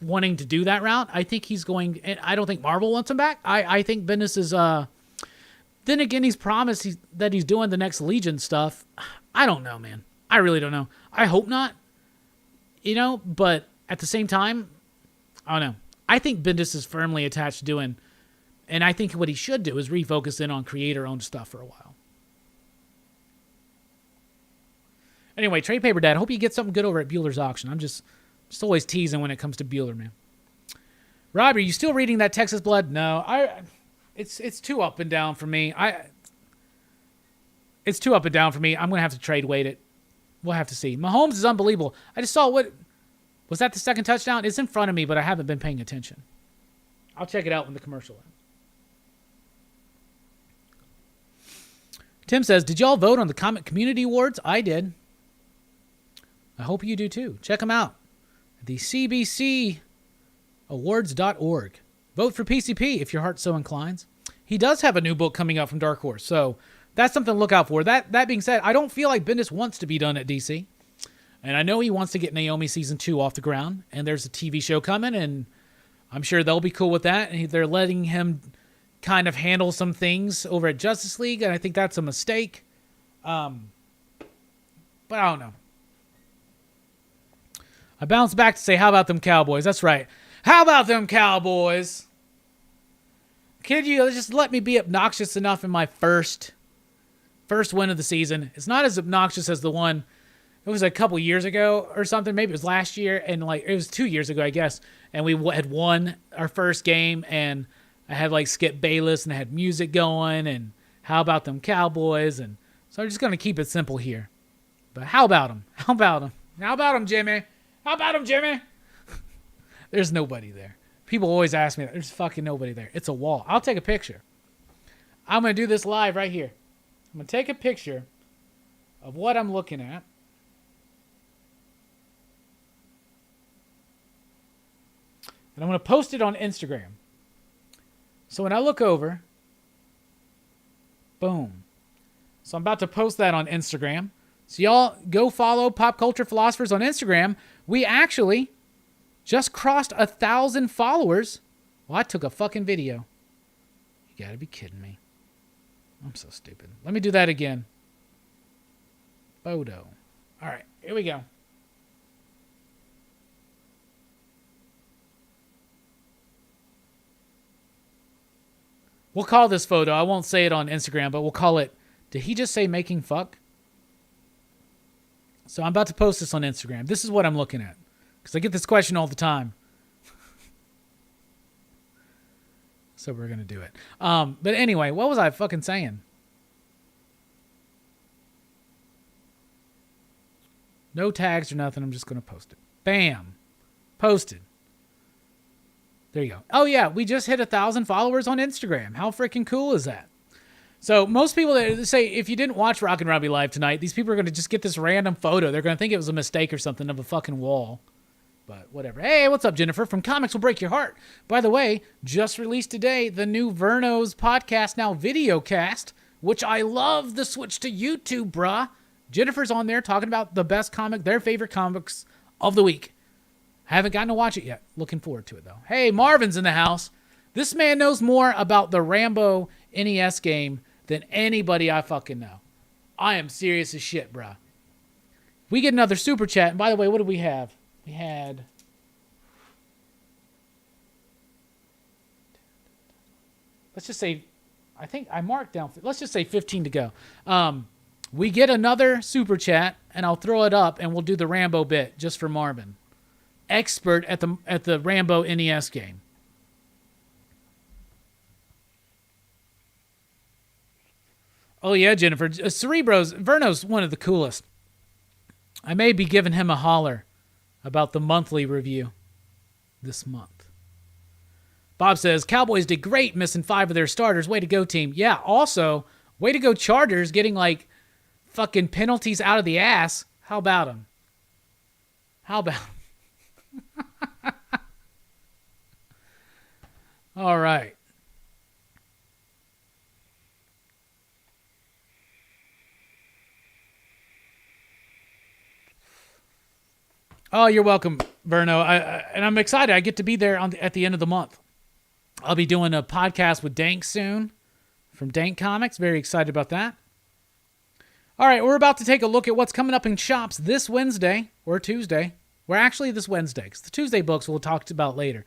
wanting to do that route. I think he's going, and I don't think Marvel wants him back. I think Bendis is, then again, he's promised that he's doing the next Legion stuff. I don't know, man. I really don't know. I hope not, but at the same time, I don't know. I think Bendis is firmly attached to doing, and I think what he should do is refocus in on creator-owned stuff for a while. Anyway, Trade Paper Dad, hope you get something good over at Bueller's auction. I'm just always teasing when it comes to Bueller, man. Rob, are you still reading that Texas Blood? No, it's too up and down for me. It's too up and down for me. I'm going to have to trade weight it. We'll have to see. Mahomes is unbelievable. I just saw was that the second touchdown? It's in front of me, but I haven't been paying attention. I'll check it out when the commercial ends. Tim says, did y'all vote on the Comic Community Awards? I did. I hope you do too. Check them out. The CBCawards.org. Vote for PCP if your heart so inclines. He does have a new book coming out from Dark Horse, so that's something to look out for. That being said, I don't feel like Bendis wants to be done at DC. And I know he wants to get Naomi Season 2 off the ground, and there's a TV show coming, and I'm sure they'll be cool with that. And they're letting him kind of handle some things over at Justice League, and I think that's a mistake. But I don't know. I bounce back to say, how about them Cowboys? That's right. How about them Cowboys? Could you just let me be obnoxious enough in my first win of the season? It's not as obnoxious as the one, it was a couple years ago or something. Maybe it was last year, and like it was 2 years ago, I guess. And we had won our first game, and I had like Skip Bayless, and I had music going, and how about them Cowboys? And so I'm just going to keep it simple here. But how about them? How about them? How about them, Jimmy? How about them, Jimmy? There's nobody there. People always ask me that. There's fucking nobody there. It's a wall. I'll take a picture. I'm going to do this live right here. I'm going to take a picture of what I'm looking at. And I'm going to post it on Instagram. So when I look over, boom. So I'm about to post that on Instagram. So y'all go follow Pop Culture Philosophers on Instagram. We actually just crossed 1,000 followers. Well, I took a fucking video. You gotta be kidding me. I'm so stupid. Let me do that again. Photo. All right, here we go. We'll call this photo, I won't say it on Instagram, but we'll call it, did he just say making fuck? So I'm about to post this on Instagram. This is what I'm looking at. Because I get this question all the time. So we're going to do it. But anyway, what was I fucking saying? No tags or nothing. I'm just going to post it. Bam. Posted. There you go. Oh, yeah. We just hit 1,000 followers on Instagram. How freaking cool is that? So most people that say, if you didn't watch Rockin Robbie live tonight, these people are going to just get this random photo. They're going to think it was a mistake or something of a fucking wall. But whatever. Hey, what's up, Jennifer? From Comics Will Break Your Heart. By the way, just released today, the new Verno's podcast, now videocast, which I love the switch to YouTube, bruh. Jennifer's on there talking about the best comic, their favorite comics of the week. Haven't gotten to watch it yet. Looking forward to it, though. Hey, Marvin's in the house. This man knows more about the Rambo NES game than anybody I fucking know. I am serious as shit, bruh. We get another super chat. And by the way, what do we have? We had... Let's just say... I think I marked down... Let's just say 15 to go. We get another super chat, and I'll throw it up, and we'll do the Rambo bit just for Marvin. Expert at the Rambo NES game. Oh, yeah, Jennifer. Verno's one of the coolest. I may be giving him a holler about the monthly review this month. Bob says, Cowboys did great missing 5 of their starters. Way to go, team. Yeah, also, way to go, Chargers, getting, like, fucking penalties out of the ass. How about them? How about them? All right. Oh, you're welcome, Verno. And I'm excited. I get to be there at the end of the month. I'll be doing a podcast with Dank soon from Dank Comics. Very excited about that. All right, we're about to take a look at what's coming up in shops this Wednesday or Tuesday. We're actually this Wednesday because the Tuesday books we'll talk about later.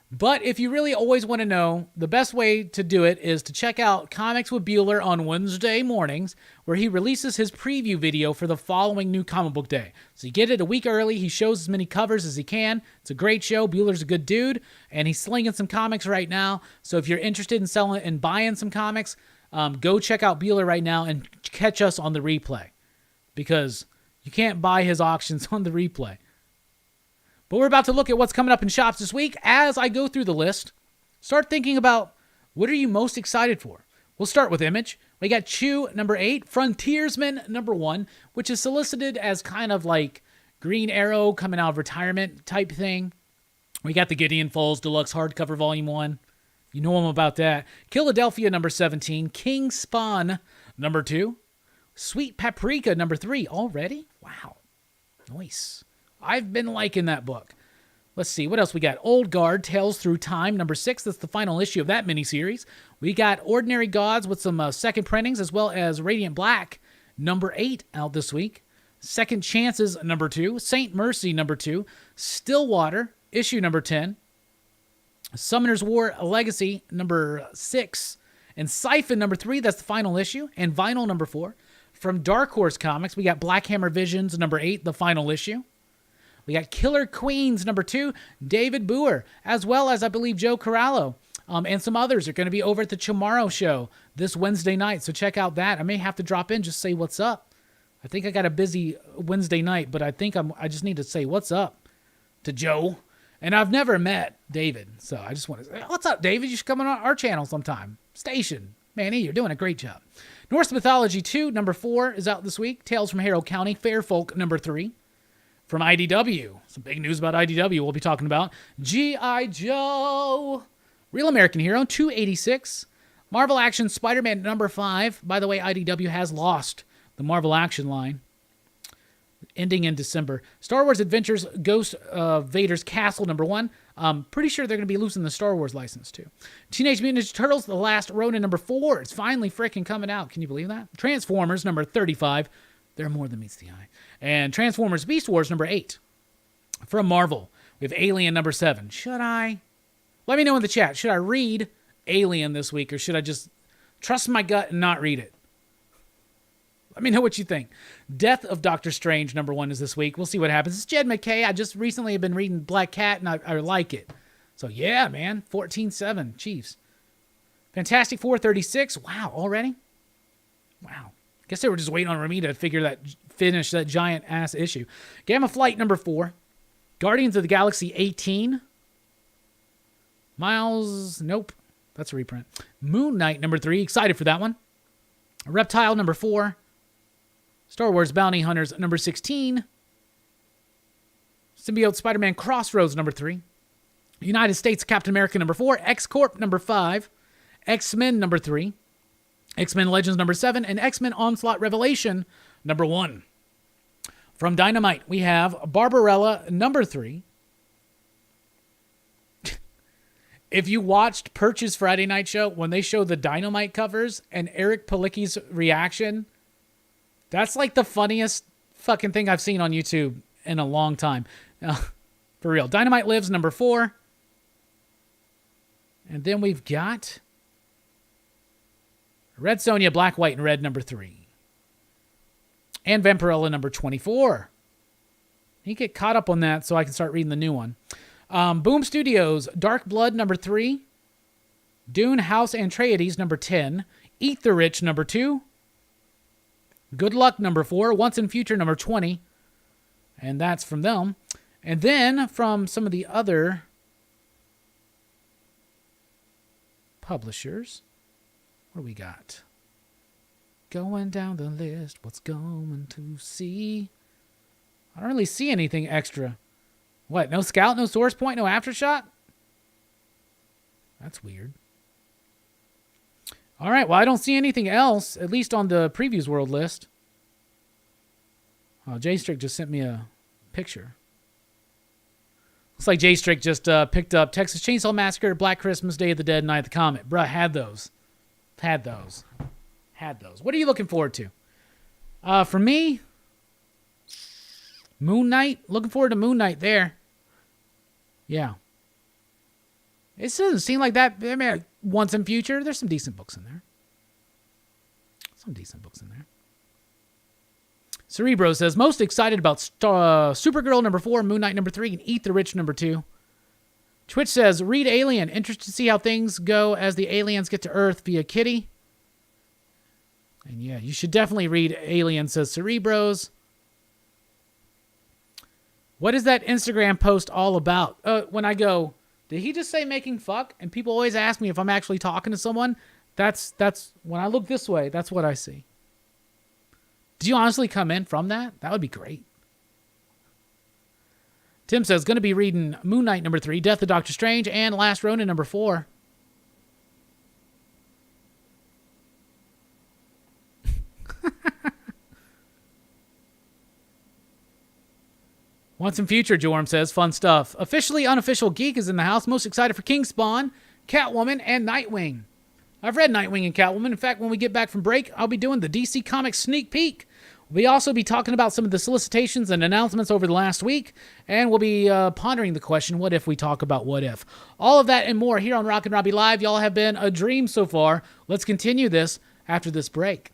But if you really always want to know, the best way to do it is to check out Comics with Bueller on Wednesday mornings, where he releases his preview video for the following new comic book day. So you get it a week early. He shows as many covers as he can. It's a great show. Bueller's a good dude, and he's slinging some comics right now. So if you're interested in selling and buying some comics, go check out Bueller right now and catch us on the replay, because you can't buy his auctions on the replay. But we're about to look at what's coming up in shops this week. As I go through the list, start thinking about what are you most excited for. We'll start with Image. We got Chew number 8, Frontiersman number 1, which is solicited as kind of like Green Arrow coming out of retirement type thing. We got the Gideon Falls Deluxe Hardcover Volume 1. You know all about that. Philadelphia number 17, King Spawn number 2, Sweet Paprika number 3. Already? Wow. Nice. I've been liking that book. Let's see, what else we got? Old Guard, Tales Through Time, number 6. That's the final issue of that miniseries. We got Ordinary Gods with some second printings, as well as Radiant Black, number 8, out this week. Second Chances, number 2. Saint Mercy, number 2. Stillwater, issue number 10. Summoner's War Legacy, number 6. And Siphon, number 3. That's the final issue. And Vinyl, number 4. From Dark Horse Comics, we got Black Hammer Visions, number 8, the final issue. We got Killer Queens, number 2, David Boer, as well as, I believe, Joe Corallo, and some others are going to be over at the Tomorrow Show this Wednesday night, so check out that. I may have to drop in, just say what's up. I think I got a busy Wednesday night, but I think I just need to say what's up to Joe. And I've never met David, so I just want to say, what's up, David? You should come on our channel sometime. Station. Manny, you're doing a great job. Norse Mythology 2, number 4, is out this week. Tales from Harrow County, Fairfolk, number 3. From IDW, some big news about IDW we'll be talking about. G.I. Joe, Real American Hero, 286. Marvel Action Spider-Man, number 5. By the way, IDW has lost the Marvel Action line, ending in December. Star Wars Adventures, Ghost of Vader's Castle, number 1. Pretty sure they're going to be losing the Star Wars license, too. Teenage Mutant Ninja Turtles, The Last Ronin, number 4. It's finally freaking coming out. Can you believe that? Transformers, number 35. They're more than meets the eye. And Transformers Beast Wars, number 8. From Marvel, we have Alien, number 7. Should I? Let me know in the chat. Should I read Alien this week, or should I just trust my gut and not read it? Let me know what you think. Death of Doctor Strange, number 1, is this week. We'll see what happens. It's Jed McKay. I just recently have been reading Black Cat, and I like it. So, yeah, man. 14-7. Chiefs. Fantastic Four, 36. Wow, already? Wow. Guess they were just waiting on Ramita to finish that giant-ass issue. Gamma Flight, number 4. Guardians of the Galaxy, 18. Miles, nope. That's a reprint. Moon Knight, number 3. Excited for that one. Reptile, number 4. Star Wars Bounty Hunters, number 16. Symbiote Spider-Man Crossroads, number 3. United States Captain America, number 4. X-Corp, number 5. X-Men, number 3. X-Men Legends, number 7. And X-Men Onslaught Revelation, number 1. From Dynamite, we have Barbarella, number 3. If you watched Perch's Friday Night Show, when they show the Dynamite covers and Eric Palicki's reaction, that's like the funniest fucking thing I've seen on YouTube in a long time. For real. Dynamite Lives, number 4. And then we've got Red Sonja, Black, White, and Red, number 3. And Vampirella, number 24. You get caught up on that so I can start reading the new one. Boom Studios, Dark Blood, number 3. Dune, House Atreides, number 10. Eat the Rich, number 2. Good Luck, number 4. Once and Future, number 20. And that's from them. And then from some of the other publishers, what do we got? Going down the list, what's going to see? I don't really see anything extra. What, no Scout, no Source Point, no Aftershock? That's weird. All right, well, I don't see anything else, at least on the Previews World list. Oh, J-Strick just sent me a picture. Looks like J-Strick just picked up Texas Chainsaw Massacre, Black Christmas, Day of the Dead, Night of the Comet. Bruh, had those. Had those. What are you looking forward to? For me, Moon Knight. Looking forward to Moon Knight there. Yeah. It doesn't seem like that. I mean, Once and Future, there's some decent books in there. Cerebro says, most excited about Supergirl number 4, Moon Knight number 3, and Eat the Rich number 2. Twitch says, read Alien. Interested to see how things go as the aliens get to Earth via Kitty. And yeah, you should definitely read Alien, says Cerebros. What is that Instagram post all about? When I go, did he just say making fuck? And people always ask me if I'm actually talking to someone. That's when I look this way, that's what I see. Did you honestly come in from that? That would be great. Tim says, going to be reading Moon Knight number 3, Death of Doctor Strange, and Last Ronin number 4. Want some future, Jorm says. Fun stuff. Officially Unofficial Geek is in the house. Most excited for King Spawn, Catwoman, and Nightwing. I've read Nightwing and Catwoman. In fact, when we get back from break, I'll be doing the DC Comics sneak peek. We'll also be talking about some of the solicitations and announcements over the last week, and we'll be pondering the question, what if we talk about what if? All of that and more here on Rockin Robbie Live. Y'all have been a dream so far. Let's continue this after this break.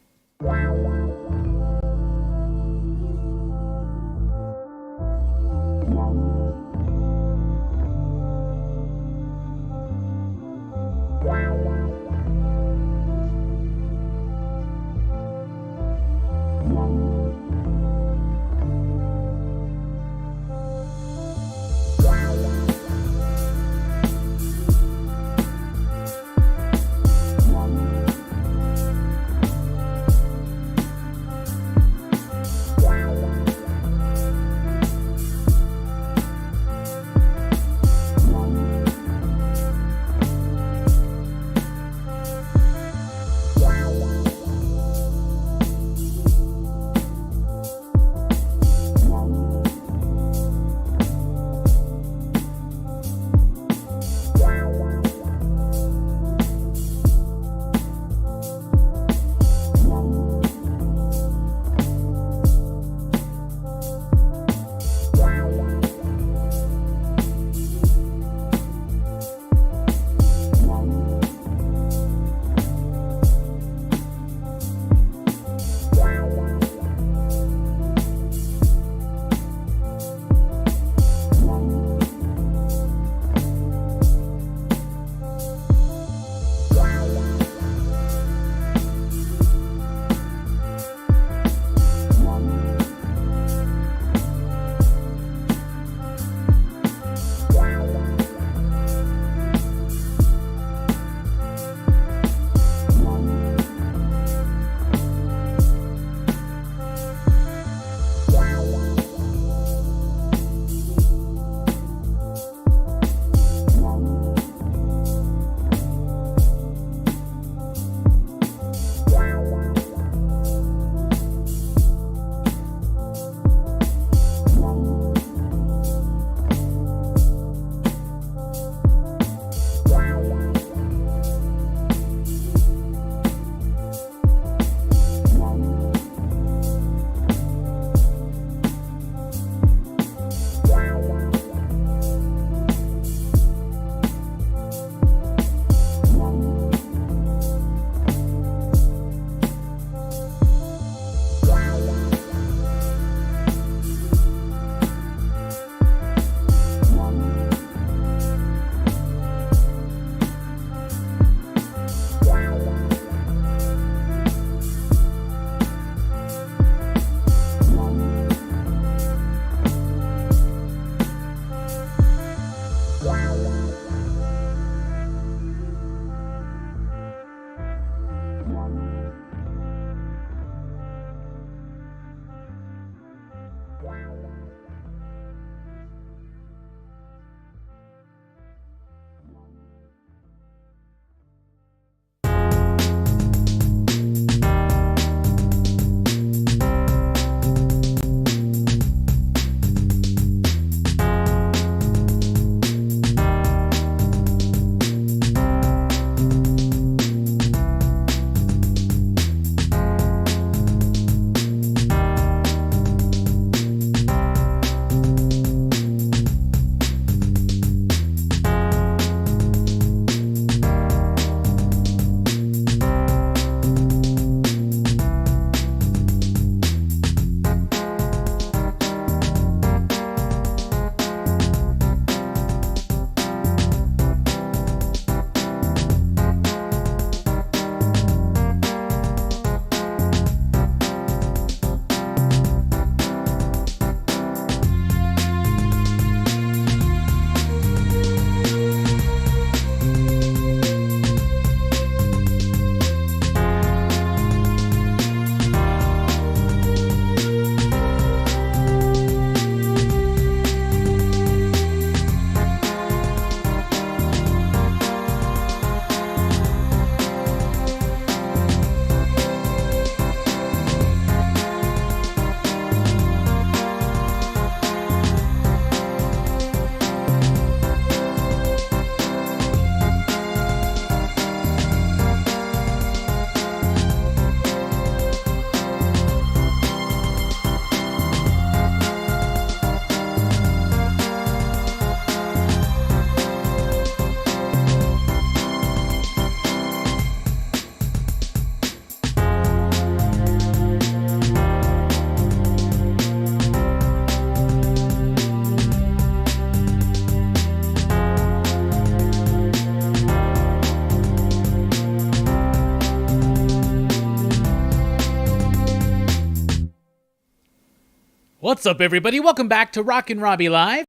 What's up, everybody? Welcome back to Rockin Robbie Live.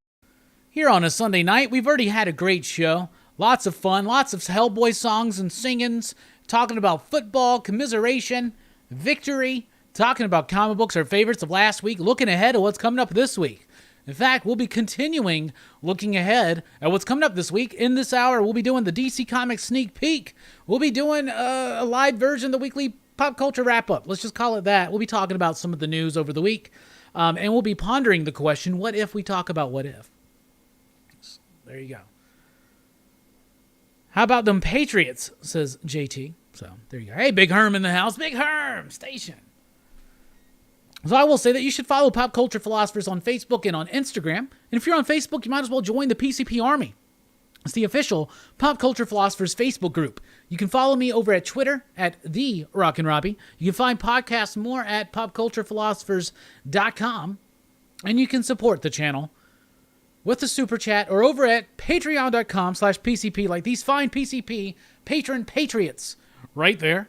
Here on a Sunday night, we've already had a great show. Lots of fun, lots of Hellboy songs and singings, talking about football, commiseration, victory, talking about comic books, our favorites of last week, looking ahead at what's coming up this week. In fact, we'll be continuing looking ahead at what's coming up this week. In this hour, we'll be doing the DC Comics sneak peek. We'll be doing a live version of the weekly pop culture wrap-up. Let's just call it that. We'll be talking about some of the news over the week. And we'll be pondering the question, what if we talk about what if? So, there you go. How about them Patriots, says JT. So, there you go. Hey, Big Herm in the house. Big Herm Station. So I will say that you should follow Pop Culture Philosophers on Facebook and on Instagram. And if you're on Facebook, you might as well join the PCP Army. It's the official Pop Culture Philosophers Facebook group. You can follow me over at Twitter at the Rockin Robbie. You can find podcasts more at popculturephilosophers.com. And you can support the channel with a super chat or over at patreon.com/PCP, like these fine PCP patron patriots right there.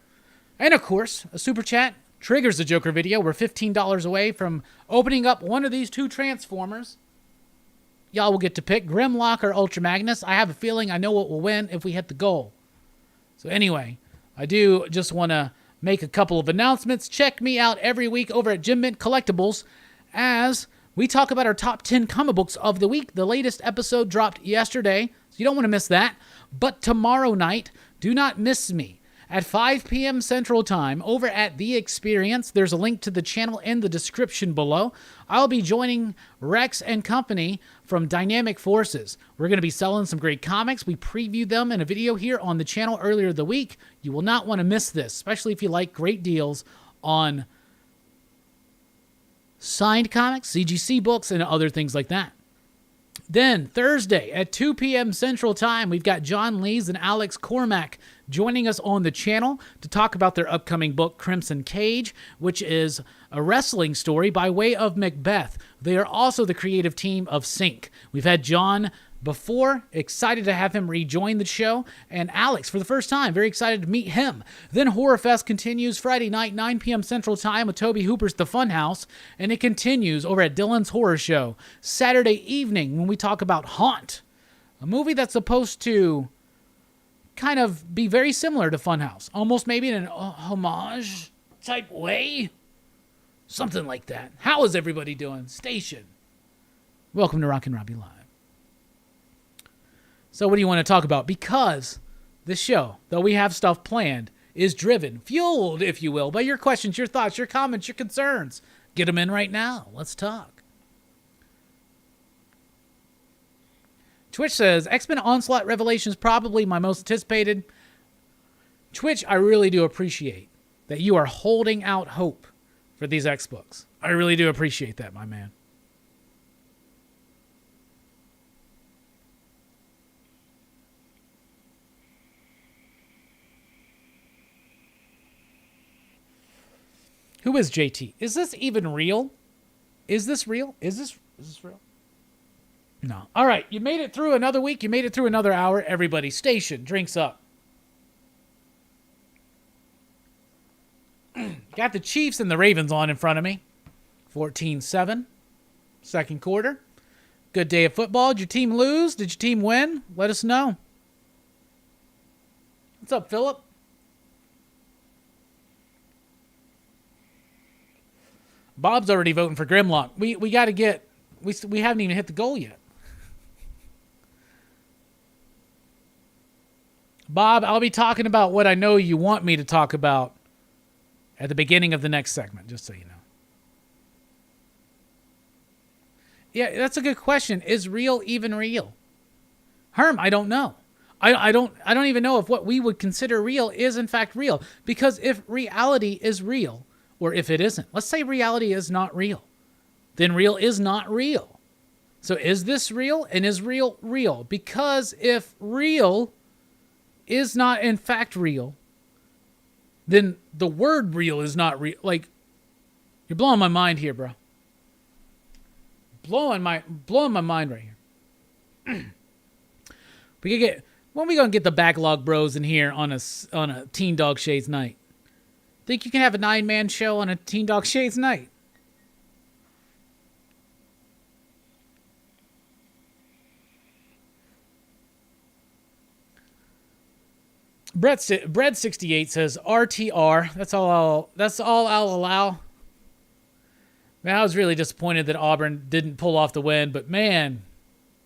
And of course, a super chat triggers a Joker video. We're $15 away from opening up one of these two Transformers. Y'all will get to pick Grimlock or Ultra Magnus. I have a feeling I know what will win if we hit the goal. So anyway, I do just want to make a couple of announcements. Check me out every week over at Jim Mint Collectibles as we talk about our top 10 comic books of the week. The latest episode dropped yesterday, so you don't want to miss that. But tomorrow night, do not miss me at 5 p.m. Central Time over at The Experience. There's a link to the channel in the description below. I'll be joining Rex and company from Dynamic Forces. We're going to be selling some great comics. We previewed them in a video here on the channel earlier the week. You will not want to miss this, especially if you like great deals on signed comics, CGC books, and other things like that. Then, Thursday at 2 p.m. Central Time, we've got John Lees and Alex Cormack joining us on the channel to talk about their upcoming book, Crimson Cage, which is a wrestling story by way of Macbeth. They are also the creative team of Sync. We've had John before, excited to have him rejoin the show, and Alex for the first time, very excited to meet him. Then Horror Fest continues Friday night, 9 p.m. Central Time with Toby Hooper's The Funhouse, and it continues over at Dylan's Horror Show Saturday evening when we talk about Haunt, a movie that's supposed to kind of be very similar to Funhouse, almost maybe in an homage type way, something like that. How is everybody doing? Station. Welcome to Rockin' Robbie Live. So what do you want to talk about? Because this show, though we have stuff planned, is driven, fueled, if you will, by your questions, your thoughts, your comments, your concerns. Get them in right now. Let's talk. Twitch says, X-Men Onslaught Revelations probably my most anticipated. Twitch, I really do appreciate that you are holding out hope for these X books. I really do appreciate that, my man. Who is JT? Is this even real? Is this real? Is this real? No. All right, you made it through another week. You made it through another hour. Everybody, station, drinks up. Got the Chiefs and the Ravens on in front of me. 14-7, second quarter. Good day of football. Did your team lose? Did your team win? Let us know. What's up, Philip? Bob's already voting for Grimlock. We got to get... We haven't even hit the goal yet. Bob, I'll be talking about what I know you want me to talk about at the beginning of the next segment, just so you know. Yeah, that's a good question. Is real even real? Herm, I don't know. I don't even know if what we would consider real is in fact real. Because if reality is real, or if it isn't, let's say reality is not real, then real is not real. So is this real? And is real real? Because if real is not in fact real, then the word real is not real. Like, you're blowing my mind here, bro. Blowing my mind right here. When we gonna get the backlog bros in here on a Teen Dog Shades night? Think you can have a 9-man show on a Teen Dog Shades night? Bread68 says RTR. That's all I'll allow. Man, I was really disappointed that Auburn didn't pull off the win, but man,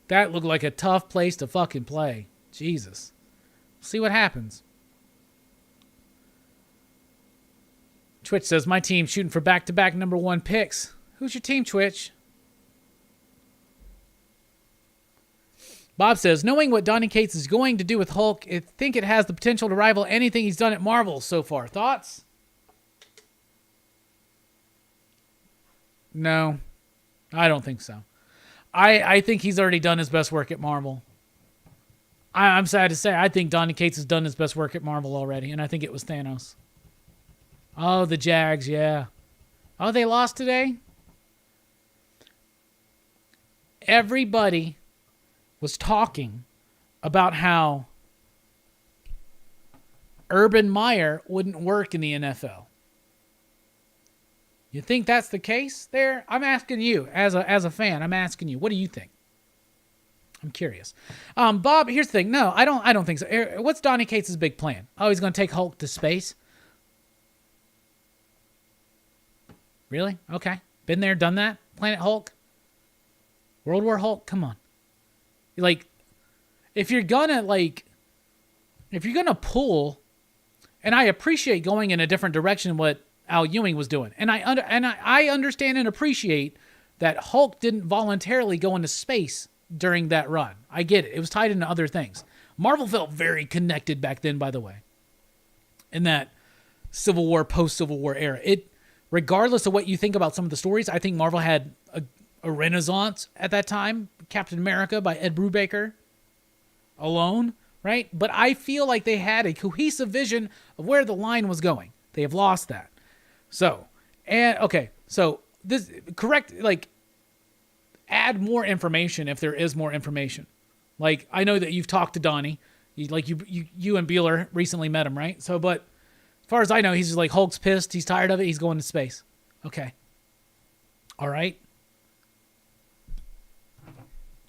that looked like a tough place to fucking play. Jesus. See what happens. Twitch says, my team's shooting for back-to-back number 1 picks. Who's your team, Twitch? Bob says, knowing what Donny Cates is going to do with Hulk, I think it has the potential to rival anything he's done at Marvel so far. Thoughts? No, I don't think so. I think he's already done his best work at Marvel. I'm sad to say, I think Donny Cates has done his best work at Marvel already, and I think it was Thanos. Oh, the Jags, yeah. Oh, they lost today? Everybody was talking about how Urban Meyer wouldn't work in the NFL. You think that's the case there? I'm asking you, as a fan, I'm asking you, what do you think? I'm curious. Bob, here's the thing. No, I don't think so. What's Donny Cates' big plan? Oh, he's going to take Hulk to space? Really? Okay. Been there, done that? Planet Hulk? World War Hulk? Come on. Like, if you're gonna pull, and I appreciate going in a different direction what Al Ewing was doing. And I understand and appreciate that Hulk didn't voluntarily go into space during that run. I get it. It was tied into other things. Marvel felt very connected back then, by the way, in that Civil War, post-Civil War era. Regardless of what you think about some of the stories, I think Marvel had a renaissance at that time. Captain America by Ed Brubaker alone, right? But I feel like they had a cohesive vision of where the line was going. They have lost that. So this correct, like, add more information if there is more information. Like, I know that you've talked to Donnie, you and Bueller recently met him, right? So, but as far as I know, he's just like, Hulk's pissed, he's tired of it, he's going to space. Okay. All right.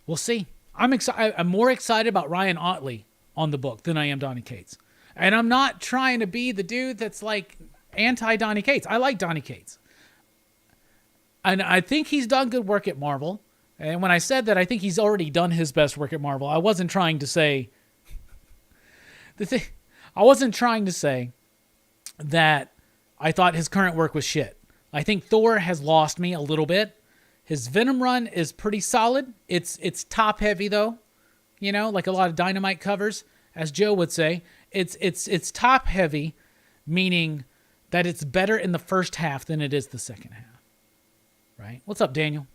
We'll see. I'm more excited about Ryan Otley on the book than I am Donny Cates. And I'm not trying to be the dude that's like anti-Donny Cates. I like Donny Cates. And I think he's done good work at Marvel. And when I said that, I think he's already done his best work at Marvel. I wasn't trying to say that I thought his current work was shit. I think Thor has lost me a little bit. His Venom run is pretty solid. It's top heavy though, you know, like a lot of Dynamite covers, as Joe would say. It's top heavy, meaning that it's better in the first half than it is the second half. Right? What's up, Daniel?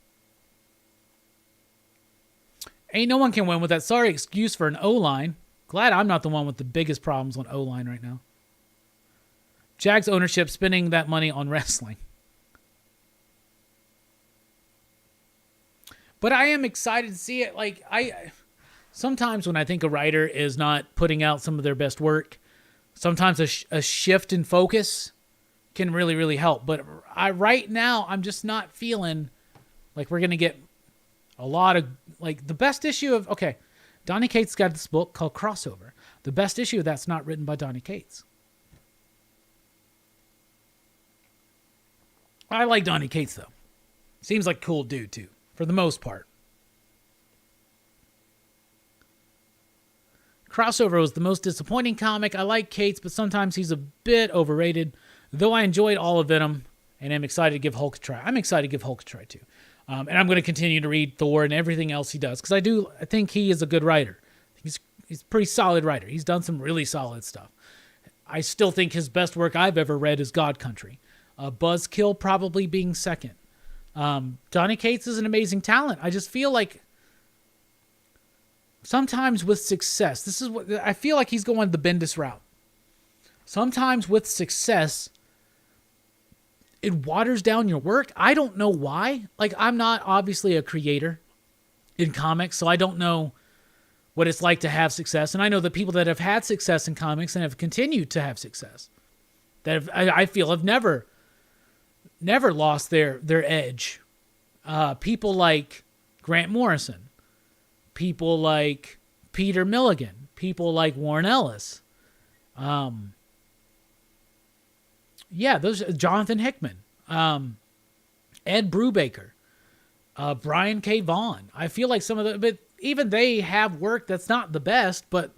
Ain't no one can win with that sorry excuse for an O-line. Glad I'm not the one with the biggest problems on O-line right now. Jags ownership spending that money on wrestling. But I am excited to see it. Like, sometimes when I think a writer is not putting out some of their best work, sometimes a shift in focus can really, really help. But right now, I'm just not feeling like we're going to get a lot of, like, the best issue of, okay, Donny Cates got this book called Crossover. The best issue of that's not written by Donny Cates. I like Donny Cates, though. Seems like a cool dude, too, for the most part. Crossover was the most disappointing comic. I like Cates, but sometimes he's a bit overrated. Though I enjoyed all of Venom, and I'm excited to give Hulk a try. I'm excited to give Hulk a try, too. And I'm going to continue to read Thor and everything else he does, because I think he is a good writer. He's a pretty solid writer. He's done some really solid stuff. I still think his best work I've ever read is God Country. Buzzkill probably being second. Donny Cates is an amazing talent. I just feel like sometimes with success, this is what I feel like he's going the Bendis route. Sometimes with success, it waters down your work. I don't know why. Like, I'm not obviously a creator in comics, so I don't know what it's like to have success. And I know that people that have had success in comics and have continued to have success, I feel have never lost their edge. People like Grant Morrison, people like Peter Milligan, people like Warren Ellis, Yeah, those Jonathan Hickman, Ed Brubaker, Brian K. Vaughan. I feel like some of the, but even they have work that's not the best, but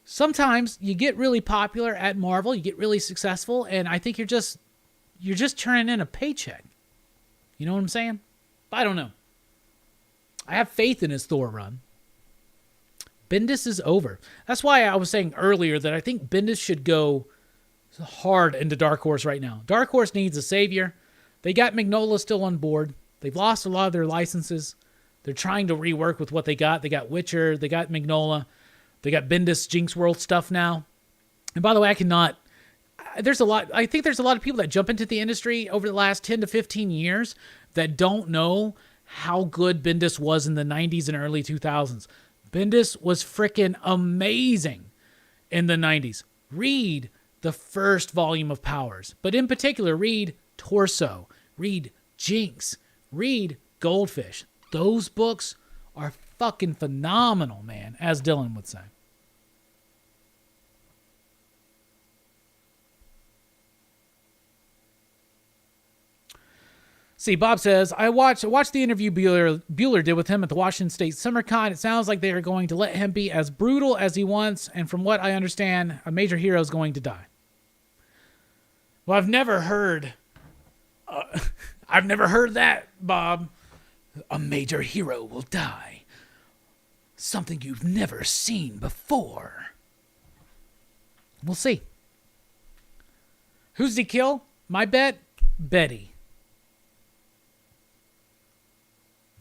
sometimes you get really popular at Marvel, you get really successful, and I think you're just turning in a paycheck. You know what I'm saying? I don't know. I have faith in his Thor run. Bendis is over. That's why I was saying earlier that I think Bendis should go hard into Dark Horse right now. Dark Horse needs a savior. They got Mignola still on board. They've lost a lot of their licenses. They're trying to rework with what they got. They got Witcher. They got Mignola. They got Bendis Jinx World stuff now. And by the way, I think there's a lot of people that jump into the industry over the last 10 to 15 years that don't know how good Bendis was in the 90s and early 2000s. Bendis was freaking amazing in the 90s. Read the first volume of Powers, but in particular, read Torso, read Jinx, read Goldfish. Those books are fucking phenomenal, man, as Dylan would say. See, Bob says, I watched the interview Bueller did with him at the Washington State SummerCon. It sounds like they are going to let him be as brutal as he wants, and from what I understand, a major hero is going to die. Well, I've never heard that, Bob. A major hero will die. Something you've never seen before. We'll see. Who's he kill? My bet, Betty.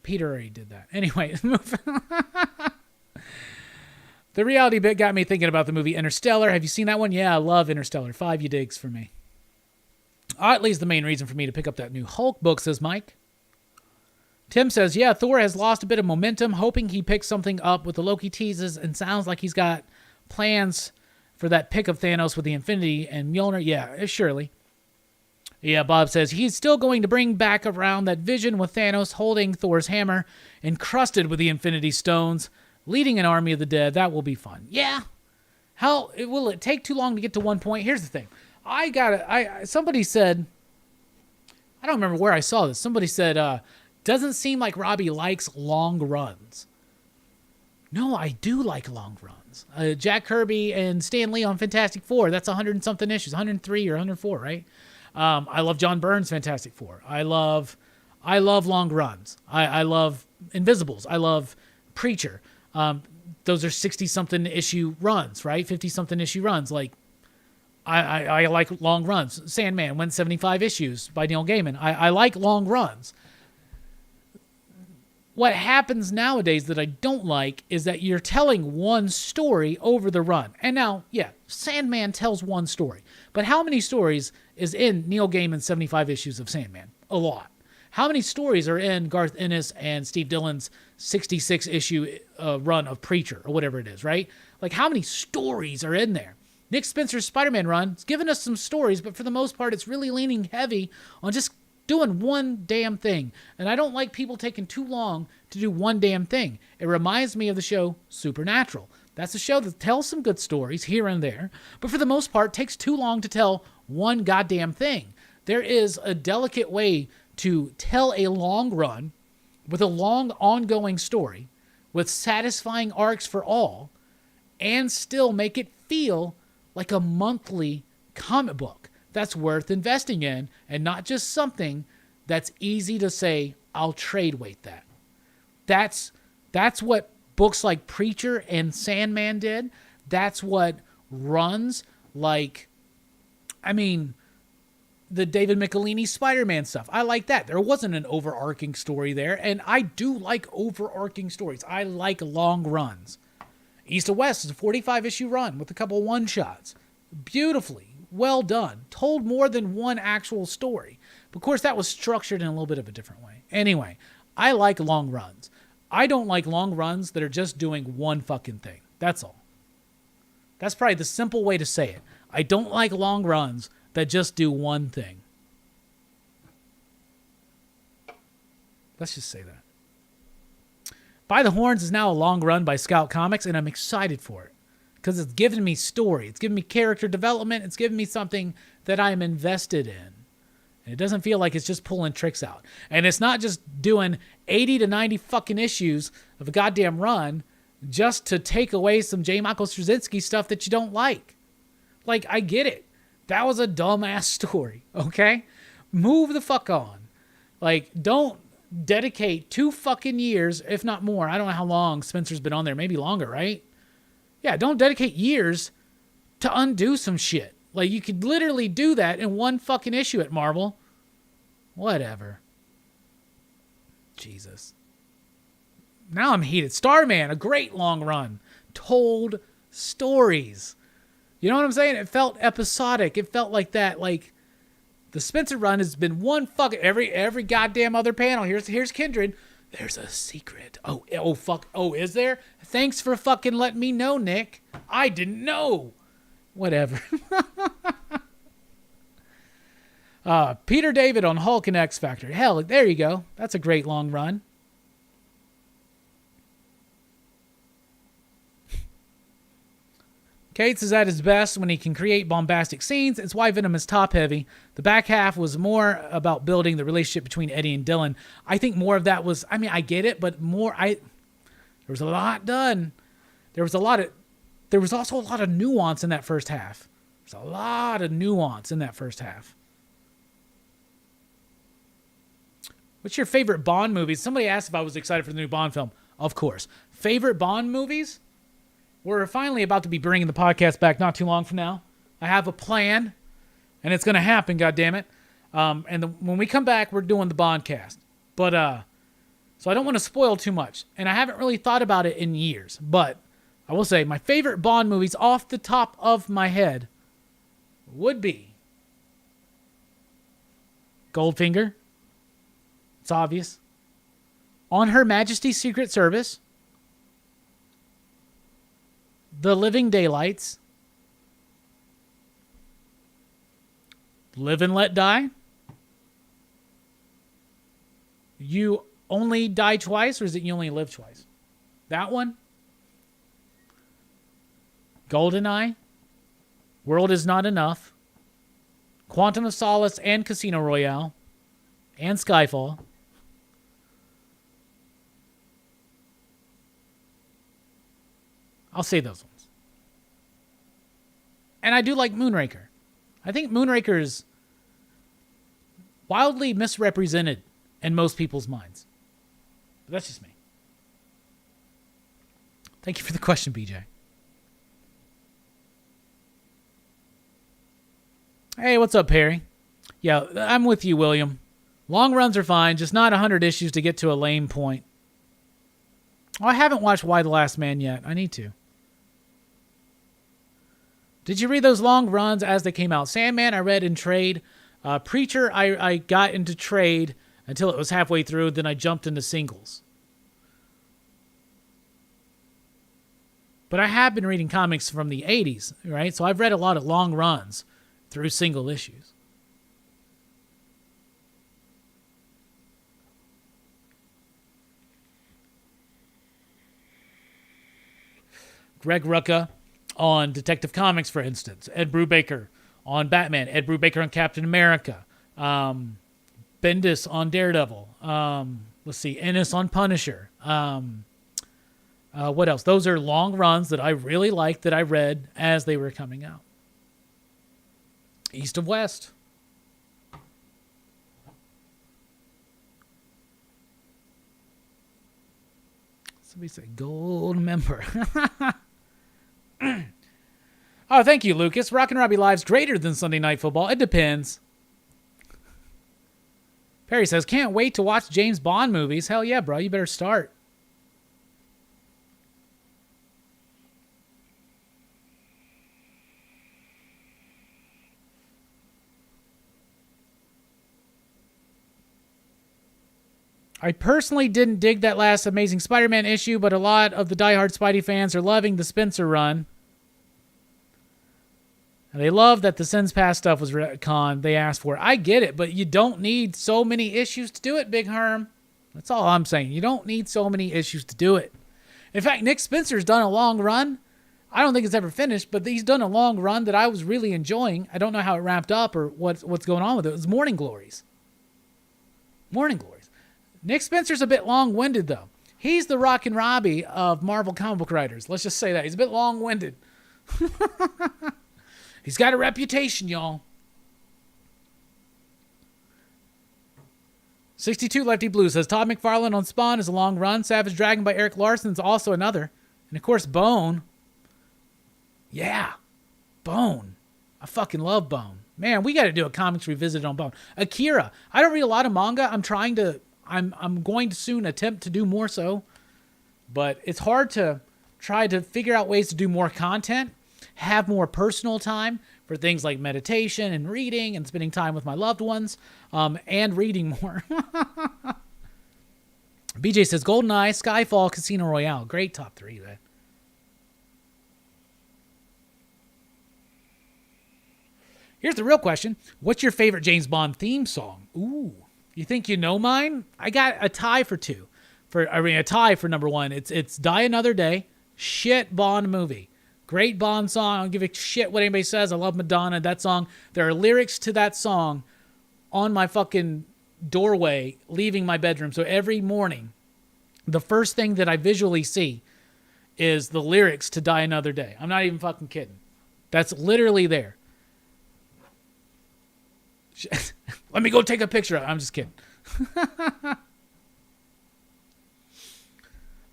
Peter already did that. Anyway, the reality bit got me thinking about the movie Interstellar. Have you seen that one? Yeah, I love Interstellar. 5 you digs for me. Oddly is the main reason for me to pick up that new Hulk book, says Mike. Tim says, yeah, Thor has lost a bit of momentum, hoping he picks something up with the Loki teases, and sounds like he's got plans for that pick of Thanos with the Infinity and Mjolnir. Yeah, surely. Yeah, Bob says he's still going to bring back around that vision with Thanos holding Thor's hammer, encrusted with the Infinity Stones, leading an army of the dead. That will be fun. Yeah. How will it take too long to get to one point? Here's the thing. Somebody said, I don't remember where I saw this. Somebody said, doesn't seem like Robbie likes long runs. No, I do like long runs. Jack Kirby and Stan Lee on Fantastic Four. That's 100 and something issues, 103 or 104, right? I love John Byrne's Fantastic Four. I love long runs. I love Invisibles. I love Preacher. Those are 60-something issue runs, right? 50-something issue runs. Like, I like long runs. Sandman went 75 issues by Neil Gaiman. I like long runs. What happens nowadays that I don't like is that you're telling one story over the run. And now, yeah, Sandman tells one story. But how many stories is in Neil Gaiman's 75 issues of Sandman? A lot. How many stories are in Garth Ennis and Steve Dillon's 66-issue run of Preacher, or whatever it is, right? Like, how many stories are in there? Nick Spencer's Spider-Man run has given us some stories, but for the most part, it's really leaning heavy on just doing one damn thing. And I don't like people taking too long to do one damn thing. It reminds me of the show Supernatural. That's a show that tells some good stories here and there, but for the most part takes too long to tell one goddamn thing. There is a delicate way to tell a long run with a long ongoing story with satisfying arcs for all and still make it feel like a monthly comic book that's worth investing in, and not just something that's easy to say, I'll trade weight that. That's what books like Preacher and Sandman did. That's what runs like, the David Michelini Spider-Man stuff. I like that. There wasn't an overarching story there, and I do like overarching stories. I like long runs. East of West is a 45-issue run with a couple one-shots. Beautifully well done. Told more than one actual story. But of course, that was structured in a little bit of a different way. Anyway, I like long runs. I don't like long runs that are just doing one fucking thing. That's all. That's probably the simple way to say it. I don't like long runs that just do one thing. Let's just say that. By the Horns is now a long run by Scout Comics, and I'm excited for it. because it's giving me story. It's giving me character development. It's giving me something that I'm invested in. And it doesn't feel like it's just pulling tricks out. And it's not just doing 80 to 90 fucking issues of a goddamn run just to take away some J. Michael Straczynski stuff that you don't like. Like, I get it. That was a dumbass story, okay? Move the fuck on. Like, don't dedicate 2 fucking years, if not more. I don't know how long Spencer's been on there. Maybe longer, right? Yeah, don't dedicate years to undo some shit. Like, you could literally do that in 1 fucking issue at Marvel. Whatever. Jesus. Now I'm heated. Starman, a great long run. Told stories. You know what I'm saying? It felt episodic. It felt like that. Like, the Spencer run has been 1 fucking... Every goddamn other panel. Here's Kindred. There's a secret. Oh, fuck. Oh, is there? Thanks for fucking letting me know, Nick. I didn't know. Whatever. Peter David on Hulk and X Factor. Hell, there you go. That's a great long run. Cates is at his best when he can create bombastic scenes. It's why Venom is top-heavy. The back half was more about building the relationship between Eddie and Dylan. I think more of that was... I mean, I get it, but more... There was a lot done. There was also a lot of nuance in that first half. There's a lot of nuance in that first half. What's your favorite Bond movies? Somebody asked if I was excited for the new Bond film. Of course. Favorite Bond movies? We're finally about to be bringing the podcast back not too long from now. I have a plan, and it's going to happen, goddammit. When we come back, we're doing the Bond cast. But, so I don't want to spoil too much. And I haven't really thought about it in years. But I will say my favorite Bond movies off the top of my head would be Goldfinger. It's obvious. On Her Majesty's Secret Service. The Living Daylights. Live and Let Die. You Only Die Twice, or is it You Only Live Twice? That one. GoldenEye. World Is Not Enough. Quantum of Solace and Casino Royale. And Skyfall. I'll say those ones. And I do like Moonraker. I think Moonraker is wildly misrepresented in most people's minds. But that's just me. Thank you for the question, BJ. Hey, what's up, Perry? Yeah, I'm with you, William. Long runs are fine, just not 100 issues to get to a lame point. Oh, I haven't watched Why the Last Man yet. I need to. Did you read those long runs as they came out? Sandman, I read in trade. Preacher, I got into trade until it was halfway through. Then I jumped into singles. But I have been reading comics from the 80s, right? So I've read a lot of long runs through single issues. Greg Rucka on Detective Comics, for instance. Ed Brubaker on Batman. Ed Brubaker on Captain America. Bendis on Daredevil. Let's see. Ennis on Punisher. What else? Those are long runs that I really liked that I read as they were coming out. East of West. Somebody said gold member. Oh, thank you, Lucas. Rockin Robbie Live's greater than Sunday Night Football. It depends. Perry says, can't wait to watch James Bond movies. Hell yeah, bro. You better start. I personally didn't dig that last Amazing Spider-Man issue, but a lot of the diehard Spidey fans are loving the Spencer run. And they love that the Sins Past stuff was retconned. They asked for it. I get it, but you don't need so many issues to do it, Big Herm. That's all I'm saying. You don't need so many issues to do it. In fact, Nick Spencer's done a long run I don't think it's ever finished, but he's done a long run that I was really enjoying. I don't know how it wrapped up or what's going on with it. It was Morning Glories. Morning Glories. Nick Spencer's a bit long-winded, though. He's the Rockin Robbie of Marvel comic book writers. Let's just say that. He's a bit long-winded. He's got a reputation, y'all. 62 Lefty Blue says, Todd McFarlane on Spawn is a long run. Savage Dragon by Eric Larson is also another. And, of course, Bone. Yeah. Bone. I fucking love Bone. Man, we got to do a comics revisited on Bone. Akira. I don't read a lot of manga. I'm going to soon attempt to do more so. But it's hard to try to figure out ways to do more content, have more personal time for things like meditation and reading and spending time with my loved ones, and reading more. BJ says, GoldenEye, Skyfall, Casino Royale. Great top 3 there. Here's the real question. What's your favorite James Bond theme song? Ooh. You think you know mine? I got a tie for 2. A tie for number 1. It's Die Another Day. Shit Bond movie. Great Bond song. I don't give a shit what anybody says. I love Madonna. That song. There are lyrics to that song on my fucking doorway leaving my bedroom. So every morning, the first thing that I visually see is the lyrics to Die Another Day. I'm not even fucking kidding. That's literally there. Let me go take a picture of it. I'm just kidding.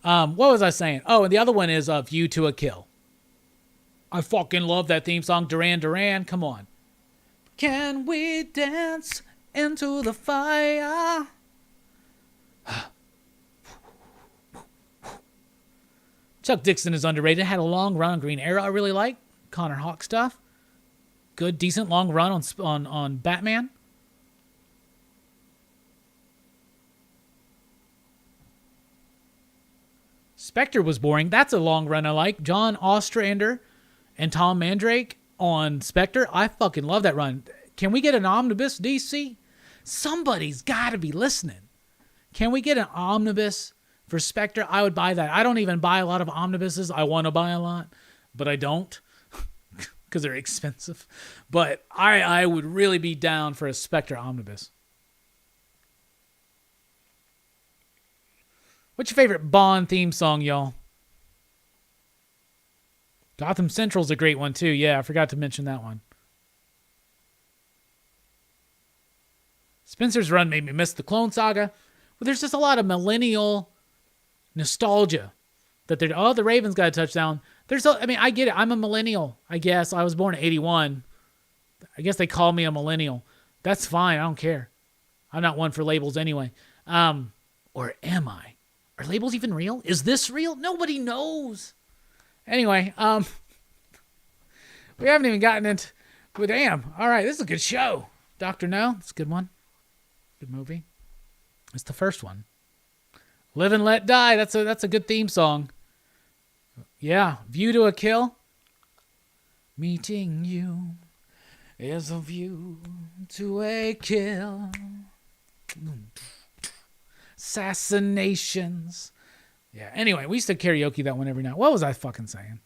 What was I saying? Oh, and the other one is View to a Kill. I fucking love that theme song. Duran Duran. Come on. Can we dance into the fire? Chuck Dixon is underrated. Had a long run on Green Arrow I really like. Connor Hawke stuff. Good, decent long run on Batman. Spectre was boring. That's a long run I like. John Ostrander and Tom Mandrake on Spectre. I fucking love that run. Can we get an omnibus, DC? Somebody's got to be listening. Can we get an omnibus for Spectre? I would buy that. I don't even buy a lot of omnibuses. I want to buy a lot, but I don't because they're expensive. But I would really be down for a Spectre omnibus. What's your favorite Bond theme song, y'all? Gotham Central's a great one, too. Yeah, I forgot to mention that one. Spencer's run made me miss the Clone Saga. Well, there's just a lot of millennial nostalgia that they're, the Ravens got a touchdown. I get it. I'm a millennial, I guess. I was born in 81. I guess they call me a millennial. That's fine. I don't care. I'm not one for labels anyway. Or am I? Are labels even real? Is this real? Nobody knows. Anyway, we haven't even gotten into... Well, damn. All right, this is a good show. Dr. No, it's a good one. Good movie. It's the first one. Live and Let Die. That's a good theme song. Yeah. View to a Kill. Meeting you is a view to a kill. Assassinations. Yeah. Anyway, we used to karaoke that one every night. What was I fucking saying?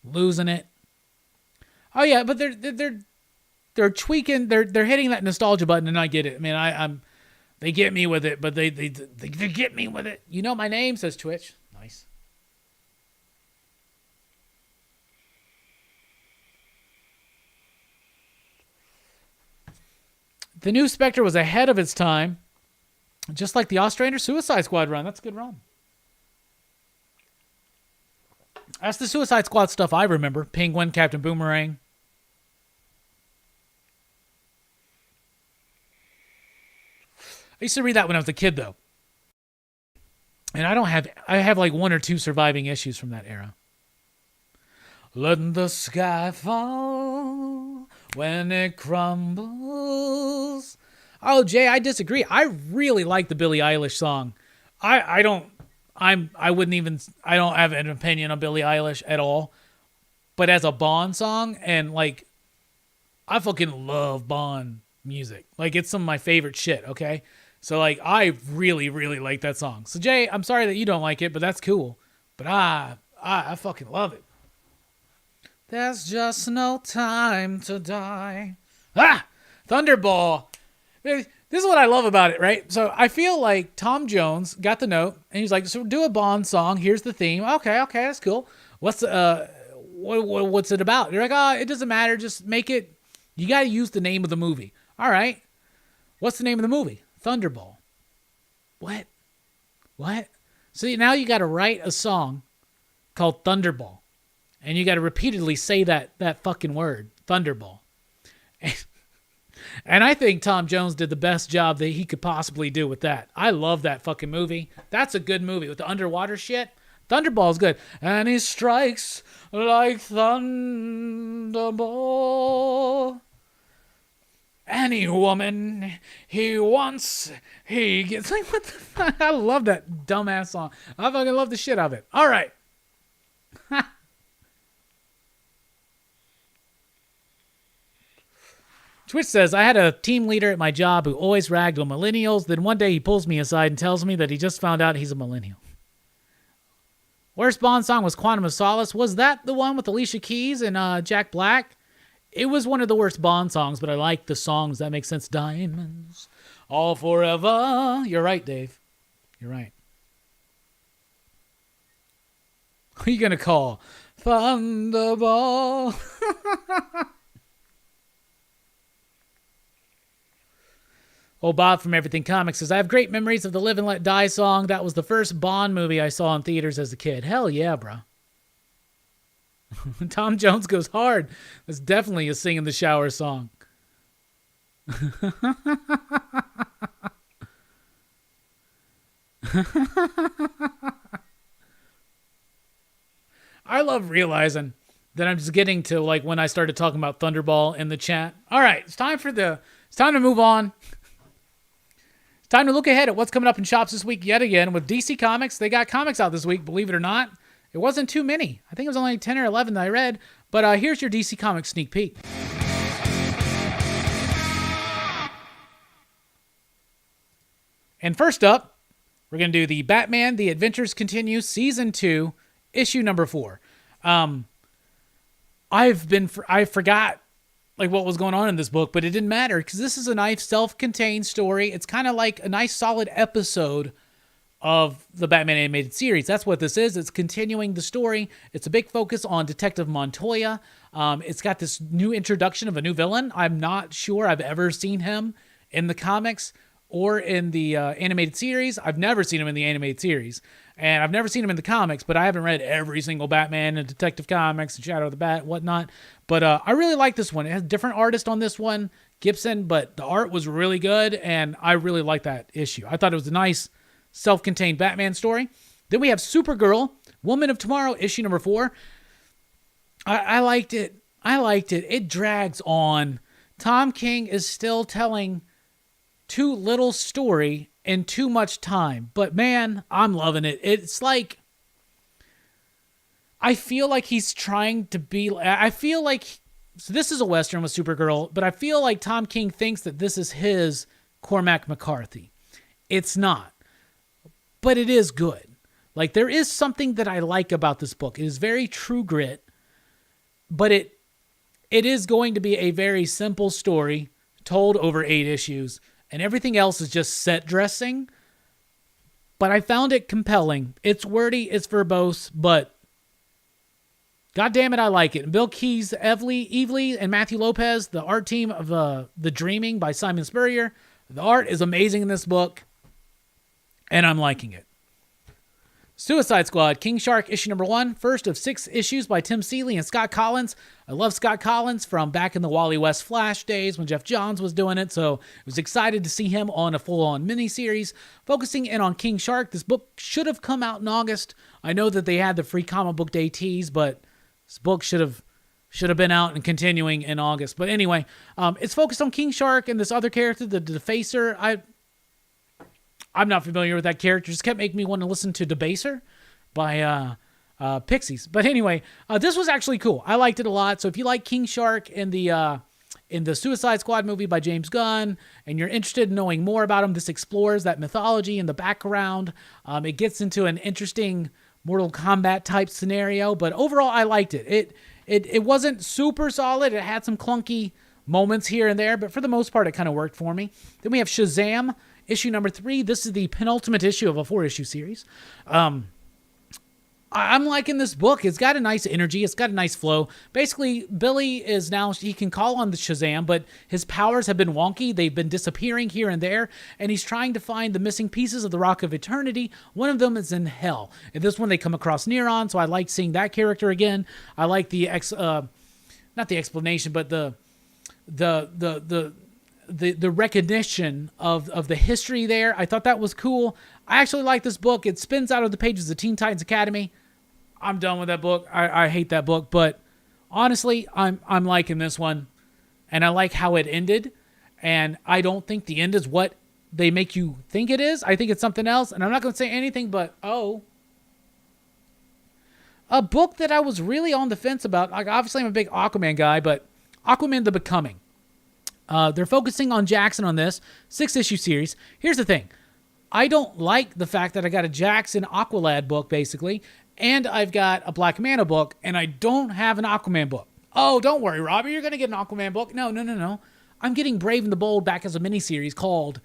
Losing it. Oh yeah, but they're tweaking. They're hitting that nostalgia button, and I get it. I mean, they get me with it, but they get me with it. You know my name, says Twitch. Nice. The new Spectre was ahead of its time, just like the Ostrander Suicide Squad run. That's a good run. That's the Suicide Squad stuff I remember. Penguin, Captain Boomerang. I used to read that when I was a kid, though. And I have like 1 or 2 surviving issues from that era. Let the sky fall when it crumbles. Oh, Jay, I disagree. I really like the Billie Eilish song. I don't have an opinion on Billie Eilish at all. But as a Bond song, and like, I fucking love Bond music. Like, it's some of my favorite shit, okay? So like, I really, really like that song. So Jay, I'm sorry that you don't like it, but that's cool. But I fucking love it. There's just no time to die. Ah! Thunderball. This is what I love about it, right? So I feel like Tom Jones got the note, and he's like, so do a Bond song. Here's the theme. Okay, that's cool. What's it about? You're like, oh, it doesn't matter. Just make it. You got to use the name of the movie. All right. What's the name of the movie? Thunderball. What? So now you got to write a song called Thunderball. And you got to repeatedly say that fucking word, Thunderball. And I think Tom Jones did the best job that he could possibly do with that. I love that fucking movie. That's a good movie with the underwater shit. Thunderball's good. And he strikes like thunderball. Any woman he wants, he gets. Like, what the fuck? I love that dumbass song. I fucking love the shit out of it. All right. Twitch says, I had a team leader at my job who always ragged on millennials. Then one day he pulls me aside and tells me that he just found out he's a millennial. Worst Bond song was Quantum of Solace. Was that the one with Alicia Keys and Jack Black? It was one of the worst Bond songs, but I like the songs. That makes sense. Diamonds, all forever. You're right, Dave. You're right. Who are you going to call? Thunderball. Oh, Bob from Everything Comics says, I have great memories of the Live and Let Die song. That was the first Bond movie I saw in theaters as a kid. Hell yeah, bro. Tom Jones goes hard. That's definitely a sing in the shower song. I love realizing that I'm just getting to like when I started talking about Thunderball in the chat. All right, it's time to move on. It's time to look ahead at what's coming up in shops this week yet again with DC Comics. They got comics out this week, believe it or not. It wasn't too many. I think it was only 10 or 11 that I read. But here's your DC Comics sneak peek. And first up, we're going to do the Batman The Adventures Continue Season 2, Issue number 4. I forgot like what was going on in this book, but it didn't matter because this is a nice self-contained story. It's kind of like a nice solid episode of the Batman animated series. That's what this is. It's continuing the story. It's a big focus on Detective Montoya. It's got this new introduction of a new villain. I'm not sure I've ever seen him in the comics or in the animated series. I've never seen him in the animated series. And I've never seen him in the comics, but I haven't read every single Batman and Detective Comics and Shadow of the Bat, whatnot. But I really like this one. It has a different artist on this one, Gibson, but the art was really good, and I really like that issue. I thought it was a nice self-contained Batman story. Then we have Supergirl, Woman of Tomorrow, issue number 4. I liked it. It drags on. Tom King is still telling too little story in too much time. But man, I'm loving it. It's like, I feel like he's trying to be, so this is a Western with Supergirl, but I feel like Tom King thinks that this is his Cormac McCarthy. It's not. But it is good. Like, there is something that I like about this book. It is very true grit, but it is going to be a very simple story told over 8 issues, and everything else is just set dressing. But I found it compelling. It's wordy, it's verbose, but God damn it, I like it. And Bill Keyes, Evely, and Matthew Lopez, the art team of The Dreaming by Simon Spurrier. The art is amazing in this book, and I'm liking it. Suicide Squad, King Shark, issue number 1, first of 6 issues by Tim Seeley and Scott Collins. I love Scott Collins from back in the Wally West Flash days when Jeff Johns was doing it, so I was excited to see him on a full-on miniseries. Focusing in on King Shark, this book should have come out in August. I know that they had the free comic book day tease, but this book should have been out and continuing in August. But anyway, it's focused on King Shark and this other character, the Defacer. I'm not familiar with that character. Just kept making me want to listen to Debaser by Pixies. But anyway, this was actually cool. I liked it a lot. So if you like King Shark in the Suicide Squad movie by James Gunn, and you're interested in knowing more about him, this explores that mythology in the background. It gets into an interesting Mortal Kombat type scenario. But overall, I liked it. It wasn't super solid. It had some clunky moments here and there, but for the most part, it kind of worked for me. Then we have Shazam, issue number 3. This is the penultimate issue of a 4-issue series. I'm liking this book. It's got a nice energy. It's got a nice flow. Basically, Billy is now, he can call on the Shazam, but his powers have been wonky. They've been disappearing here and there, and he's trying to find the missing pieces of the Rock of Eternity. One of them is in Hell. In this one, they come across Neron, so I like seeing that character again. I like the, not the explanation, but the recognition of the history there. I thought that was cool. I actually like this book. It spins out of the pages of Teen Titans Academy. I'm done with that book. I hate that book, but honestly, I'm liking this one, and I like how it ended. And I don't think the end is what they make you think it is. I think it's something else, and I'm not going to say anything but a book that I was really on the fence about. Like, obviously, I'm a big Aquaman guy, but Aquaman: The Becoming. They're focusing on Jackson on this 6-issue series. Here's the thing. I don't like the fact that I got a Jackson Aqualad book, basically, and I've got a Black Manta book, and I don't have an Aquaman book. Oh, don't worry, Robbie, you're going to get an Aquaman book. No. I'm getting Brave and the Bold back as a miniseries called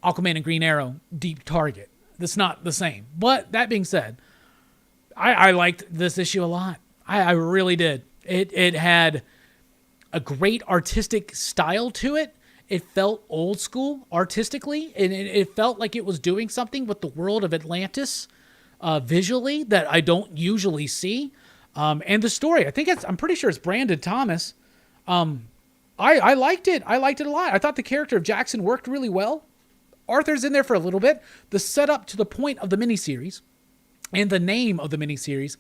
Aquaman and Green Arrow Deep Target. That's not the same. But that being said, I liked this issue a lot. I really did. It had a great artistic style to it. It felt old school artistically, and it felt like it was doing something with the world of Atlantis visually that I don't usually see. And the story, I'm pretty sure it's Brandon Thomas. I liked it. I liked it a lot. I thought the character of Jackson worked really well. Arthur's in there for a little bit. The setup to the point of the miniseries and the name of the miniseries,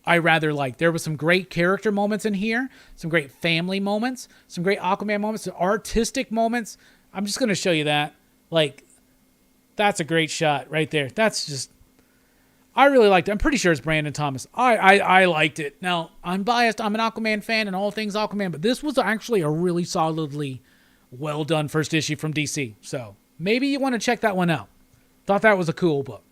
I rather like. There was some great character moments in here, some great family moments, some great Aquaman moments, some artistic moments. I'm just going to show you that. Like, that's a great shot right there. That's just, I really liked it. I'm pretty sure it's Brandon Thomas. I liked it. Now, I'm biased. I'm an Aquaman fan and all things Aquaman, but this was actually a really solidly well done first issue from DC. So maybe you want to check that one out. Thought that was a cool book.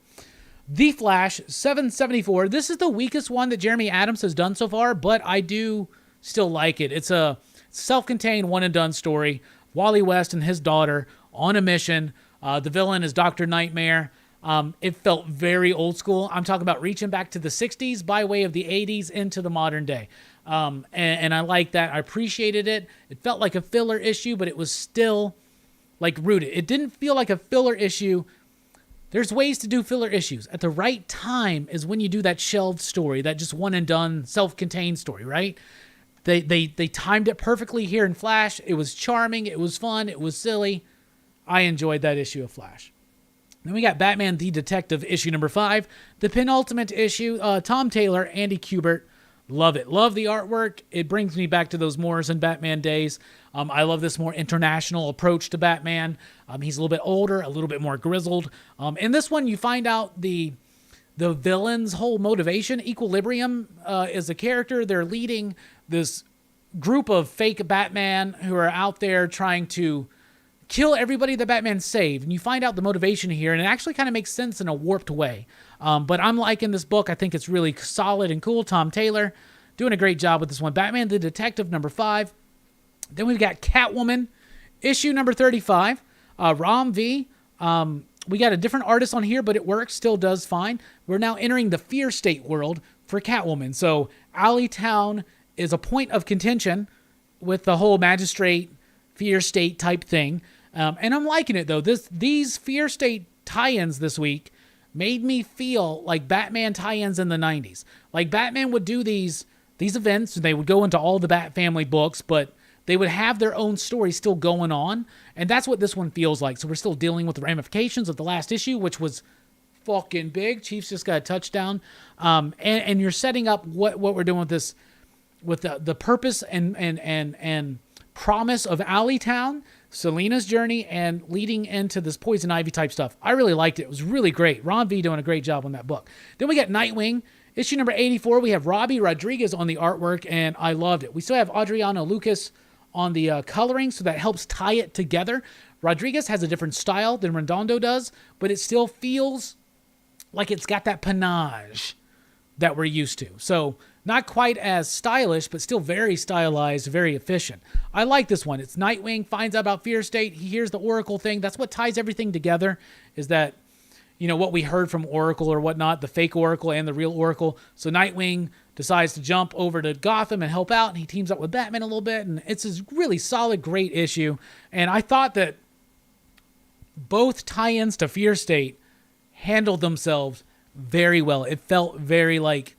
The Flash, 774. This is the weakest one that Jeremy Adams has done so far, but I do still like it. It's a self-contained one-and-done story. Wally West and his daughter on a mission. The villain is Dr. Nightmare. It felt very old school. I'm talking about reaching back to the 60s by way of the 80s into the modern day. And I like that. I appreciated it. It felt like a filler issue, but it was still like rooted. It didn't feel like a filler issue. There's ways to do filler issues. At the right time is when you do that shelved story, that just one and done self-contained story, right? They timed it perfectly here in Flash. It was charming. It was fun. It was silly. I enjoyed that issue of Flash. Then we got Batman the Detective, issue number 5. The penultimate issue, Tom Taylor, Andy Kubert. Love it. Love the artwork. It brings me back to those Morrison Batman days. I love this more international approach to Batman. He's a little bit older, a little bit more grizzled. In this one, you find out the villain's whole motivation. Equilibrium is a character. They're leading this group of fake Batman who are out there trying to kill everybody that Batman saved. And you find out the motivation here, and it actually kind of makes sense in a warped way. But I'm liking this book. I think it's really solid and cool. Tom Taylor doing a great job with this one. Batman the Detective, number 5. Then we've got Catwoman, issue number 35. Rom V. We got a different artist on here, but it works, still does fine. We're now entering the Fear State world for Catwoman. So Alleytown is a point of contention with the whole magistrate Fear State type thing. And I'm liking it, though. These Fear State tie-ins this week made me feel like Batman tie-ins in the 90s. Like Batman would do these events, and they would go into all the Bat family books, but they would have their own story still going on, and that's what this one feels like. So we're still dealing with the ramifications of the last issue, which was fucking big. Chiefs just got a touchdown. And you're setting up what we're doing with this, with the purpose and promise of Alleytown, Selina's journey, and leading into this Poison Ivy type stuff. I really liked it. It was really great. Ron V doing a great job on that book. Then we got Nightwing, issue number 84. We have Robbie Rodriguez on the artwork, and I loved it. We still have Adriano Lucas on the coloring, so that helps tie it together. Rodriguez has a different style than Redondo does, but it still feels like it's got that panache that we're used to. So not quite as stylish, but still very stylized, very efficient. I like this one. It's Nightwing finds out about Fear State. He hears the Oracle thing. That's what ties everything together, is that, what we heard from Oracle or whatnot, the fake Oracle and the real Oracle. So Nightwing decides to jump over to Gotham and help out, and he teams up with Batman a little bit, and it's a really solid, great issue. And I thought that both tie-ins to Fear State handled themselves very well. It felt very like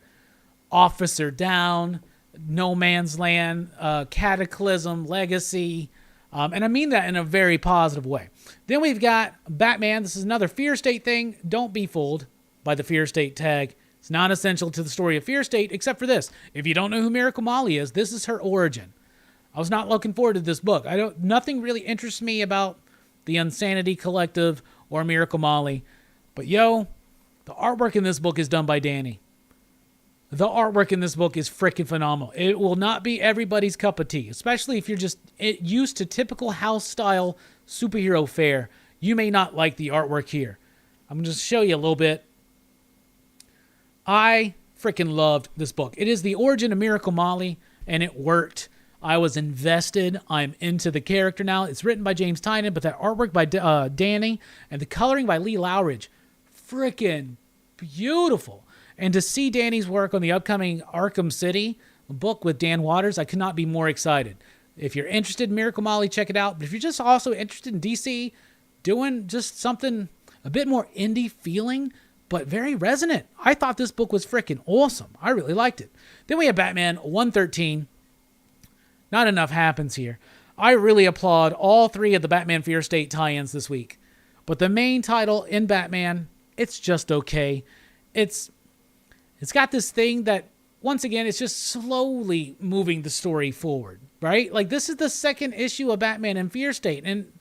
Officer Down, No Man's Land, Cataclysm, Legacy, and I mean that in a very positive way. Then we've got Batman. This is another Fear State thing. Don't be fooled by the Fear State tag. It's not essential to the story of Fear State, except for this. If you don't know who Miracle Molly is, this is her origin. I was not looking forward to this book. Nothing really interests me about the Insanity Collective or Miracle Molly. But the artwork in this book is done by Danny. The artwork in this book is freaking phenomenal. It will not be everybody's cup of tea, especially if you're just used to typical house-style superhero fare. You may not like the artwork here. I'm going to just show you a little bit. I freaking loved this book. It is the origin of Miracle Molly, and it worked. I was invested. I'm into the character now. It's written by James Tynion, but that artwork by Danny and the coloring by Lee Lowridge, freaking beautiful. And to see Danny's work on the upcoming Arkham City book with Dan Waters, I could not be more excited. If you're interested in Miracle Molly, check it out. But if you're just also interested in DC doing just something a bit more indie feeling, but very resonant, I thought this book was freaking awesome. I really liked it. Then we have Batman 113. Not enough happens here. I really applaud all three of the Batman Fear State tie-ins this week. But the main title in Batman, it's just okay. It's got this thing that, once again, it's just slowly moving the story forward, right? Like, this is the second issue of Batman in Fear State, and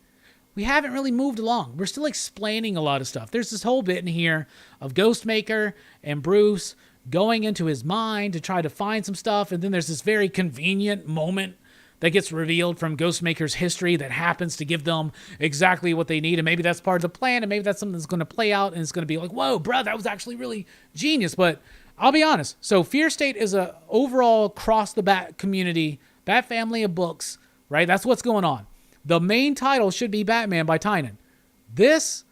we haven't really moved along. We're still explaining a lot of stuff. There's this whole bit in here of Ghostmaker and Bruce going into his mind to try to find some stuff, and then there's this very convenient moment that gets revealed from Ghostmaker's history that happens to give them exactly what they need, and maybe that's part of the plan, and maybe that's something that's going to play out, and it's going to be like, whoa, bro, that was actually really genius. But I'll be honest. So Fear State is a overall across the Bat community, Bat family of books, right? That's what's going on. The main title should be Batman by Tynion. This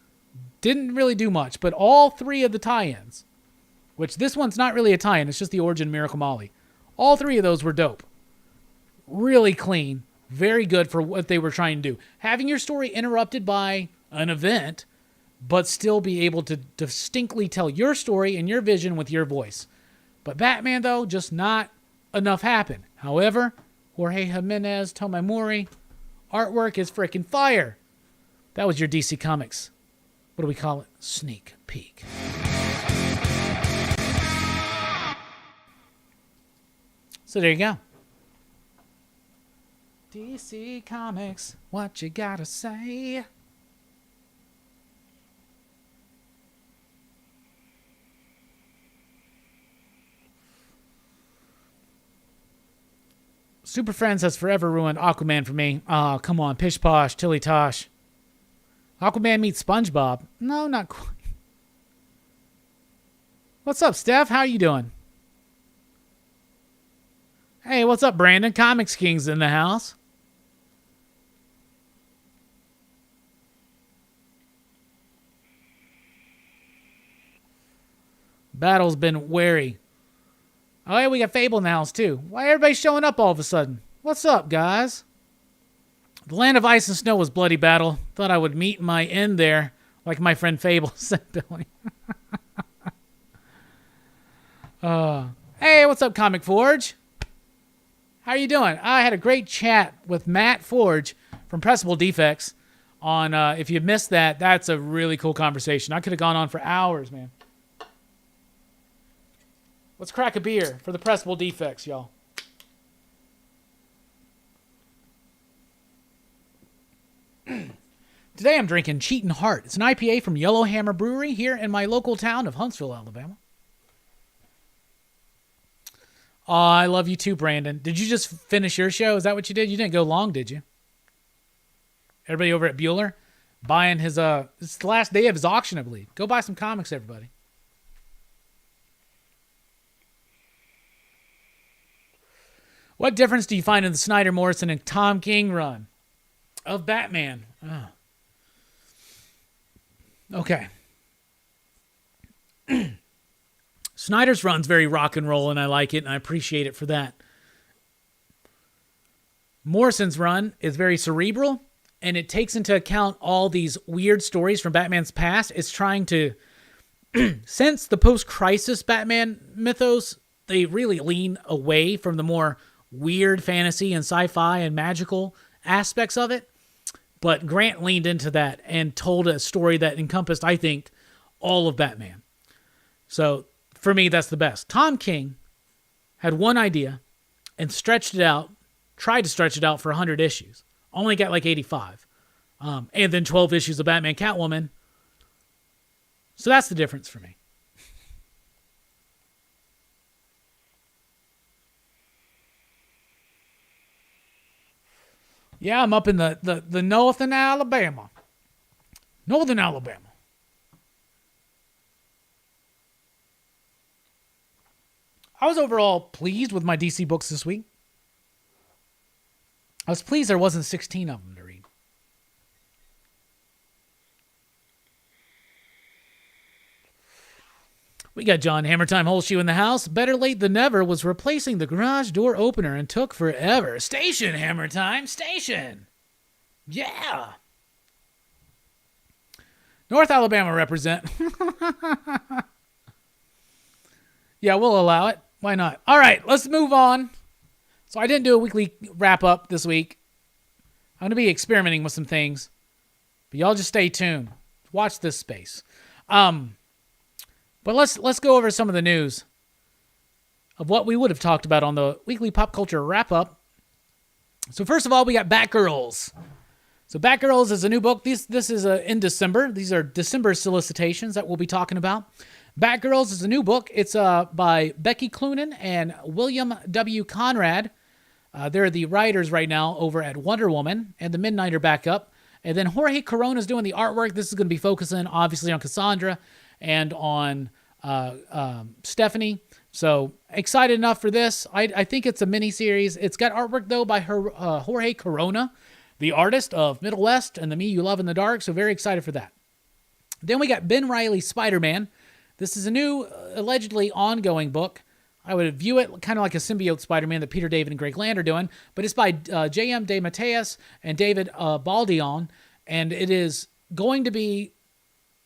didn't really do much, but all three of the tie-ins, which this one's not really a tie-in, it's just the origin of Miracle Molly. All three of those were dope. Really clean. Very good for what they were trying to do. Having your story interrupted by an event, but still be able to distinctly tell your story and your vision with your voice. But Batman, though, just not enough happened. However, Jorge Jimenez, Tomamori, artwork is freaking fire. That was your DC Comics. What do we call it? Sneak peek. So there you go. DC Comics, what you gotta say? Super Friends has forever ruined Aquaman for me. Oh, come on. Pish posh, tilly tosh. Aquaman meets SpongeBob. No, not quite. What's up, Steph? How you doing? Hey, what's up, Brandon? Comics King's in the house. Battle's been wary. Oh, yeah, we got Fable in the house, too. Why everybody showing up all of a sudden? What's up, guys? The land of ice and snow was bloody battle. Thought I would meet my end there, like my friend Fable said, Billy. Hey, what's up, Comic Forge? How are you doing? I had a great chat with Matt Forge from Pressable Defects on, if you missed that, that's a really cool conversation. I could have gone on for hours, man. Let's crack a beer for the Pressable Defects, y'all. Today I'm drinking Cheatin' Heart. It's an IPA from Yellowhammer Brewery here in my local town of Huntsville, Alabama. Oh, I love you too, Brandon. Did you just finish your show? Is that what you did? You didn't go long, did you? Everybody over at Bueller buying his, it's the last day of his auction, I believe. Go buy some comics, everybody. What difference do you find in the Snyder, Morrison, and Tom King run of Batman? Oh. Okay. Snyder's run's very rock and roll, and I like it, and I appreciate it for that. Morrison's run is very cerebral, and it takes into account all these weird stories from Batman's past. It's trying to, since the post-crisis Batman mythos, they really lean away from the more weird fantasy and sci-fi and magical aspects of it. But Grant leaned into that and told a story that encompassed, I think, all of Batman. So, for me, that's the best. Tom King had one idea and stretched it out, tried to stretch it out for 100 issues. Only got like 85. And then 12 issues of Batman Catwoman. So that's the difference for me. Yeah, I'm up in the northern Alabama. Northern Alabama. I was overall pleased with my DC books this week. I was pleased there wasn't 16 of them to read. We got John Hammertime Holshoe in the house. Better late than never was replacing the garage door opener and took forever. Station, Hammertime, station. Yeah. North Alabama represent. Yeah, we'll allow it. Why not? All right, let's move on. So I didn't do a weekly wrap-up this week. I'm going to be experimenting with some things. But y'all just stay tuned. Watch this space. But let's go over some of the news of what we would have talked about on the weekly pop culture wrap-up. So first of all, we got Batgirls. So Batgirls is a new book. This is in December. These are December solicitations that we'll be talking about. Batgirls is a new book. It's by Becky Cloonan and William W. Conrad. They're the writers right now over at Wonder Woman and the Midnighter backup. And then Jorge Corona is doing the artwork. This is going to be focusing obviously on Cassandra and on Stephanie. So excited enough for this. I think it's a mini-series. It's got artwork, though, by Jorge Corona, the artist of Middle West and The Me You Love in the Dark. So very excited for that. Then we got Ben Reilly's Spider-Man. This is a new, allegedly ongoing book. I would view it kind of like a symbiote Spider-Man that Peter David and Greg Land are doing, but it's by J.M. DeMatteis and David Baldion, and it is going to be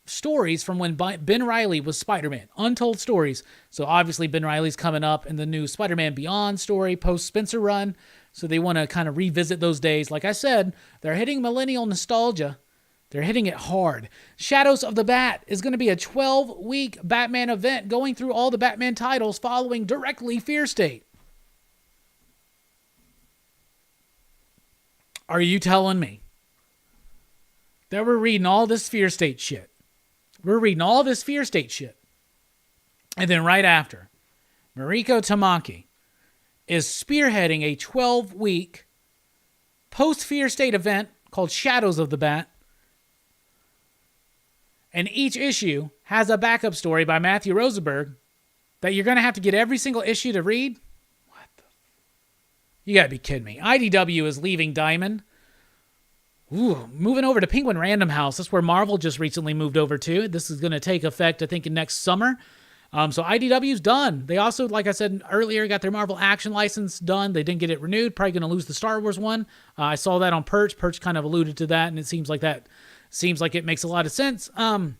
stories from when Ben Reilly was Spider-Man, untold stories. So obviously Ben Reilly's coming up in the new Spider-Man Beyond story, post-Spencer run, so they want to kind of revisit those days. Like I said, they're hitting millennial nostalgia. They're hitting it hard. Shadows of the Bat is going to be a 12-week Batman event going through all the Batman titles following directly Fear State. Are you telling me that we're reading all this Fear State shit? We're reading all this Fear State shit. And then right after, Mariko Tamaki is spearheading a 12-week post-Fear State event called Shadows of the Bat. And each issue has a backup story by Matthew Rosenberg that you're going to have to get every single issue to read. What the? You got to be kidding me. IDW is leaving Diamond. Ooh, moving over to Penguin Random House. That's where Marvel just recently moved over to. This is going to take effect, I think, in next summer. So IDW's done. They also, like I said earlier, got their Marvel Action license done. They didn't get it renewed. Probably going to lose the Star Wars one. I saw that on Perch. Perch kind of alluded to that, and it seems like it makes a lot of sense. I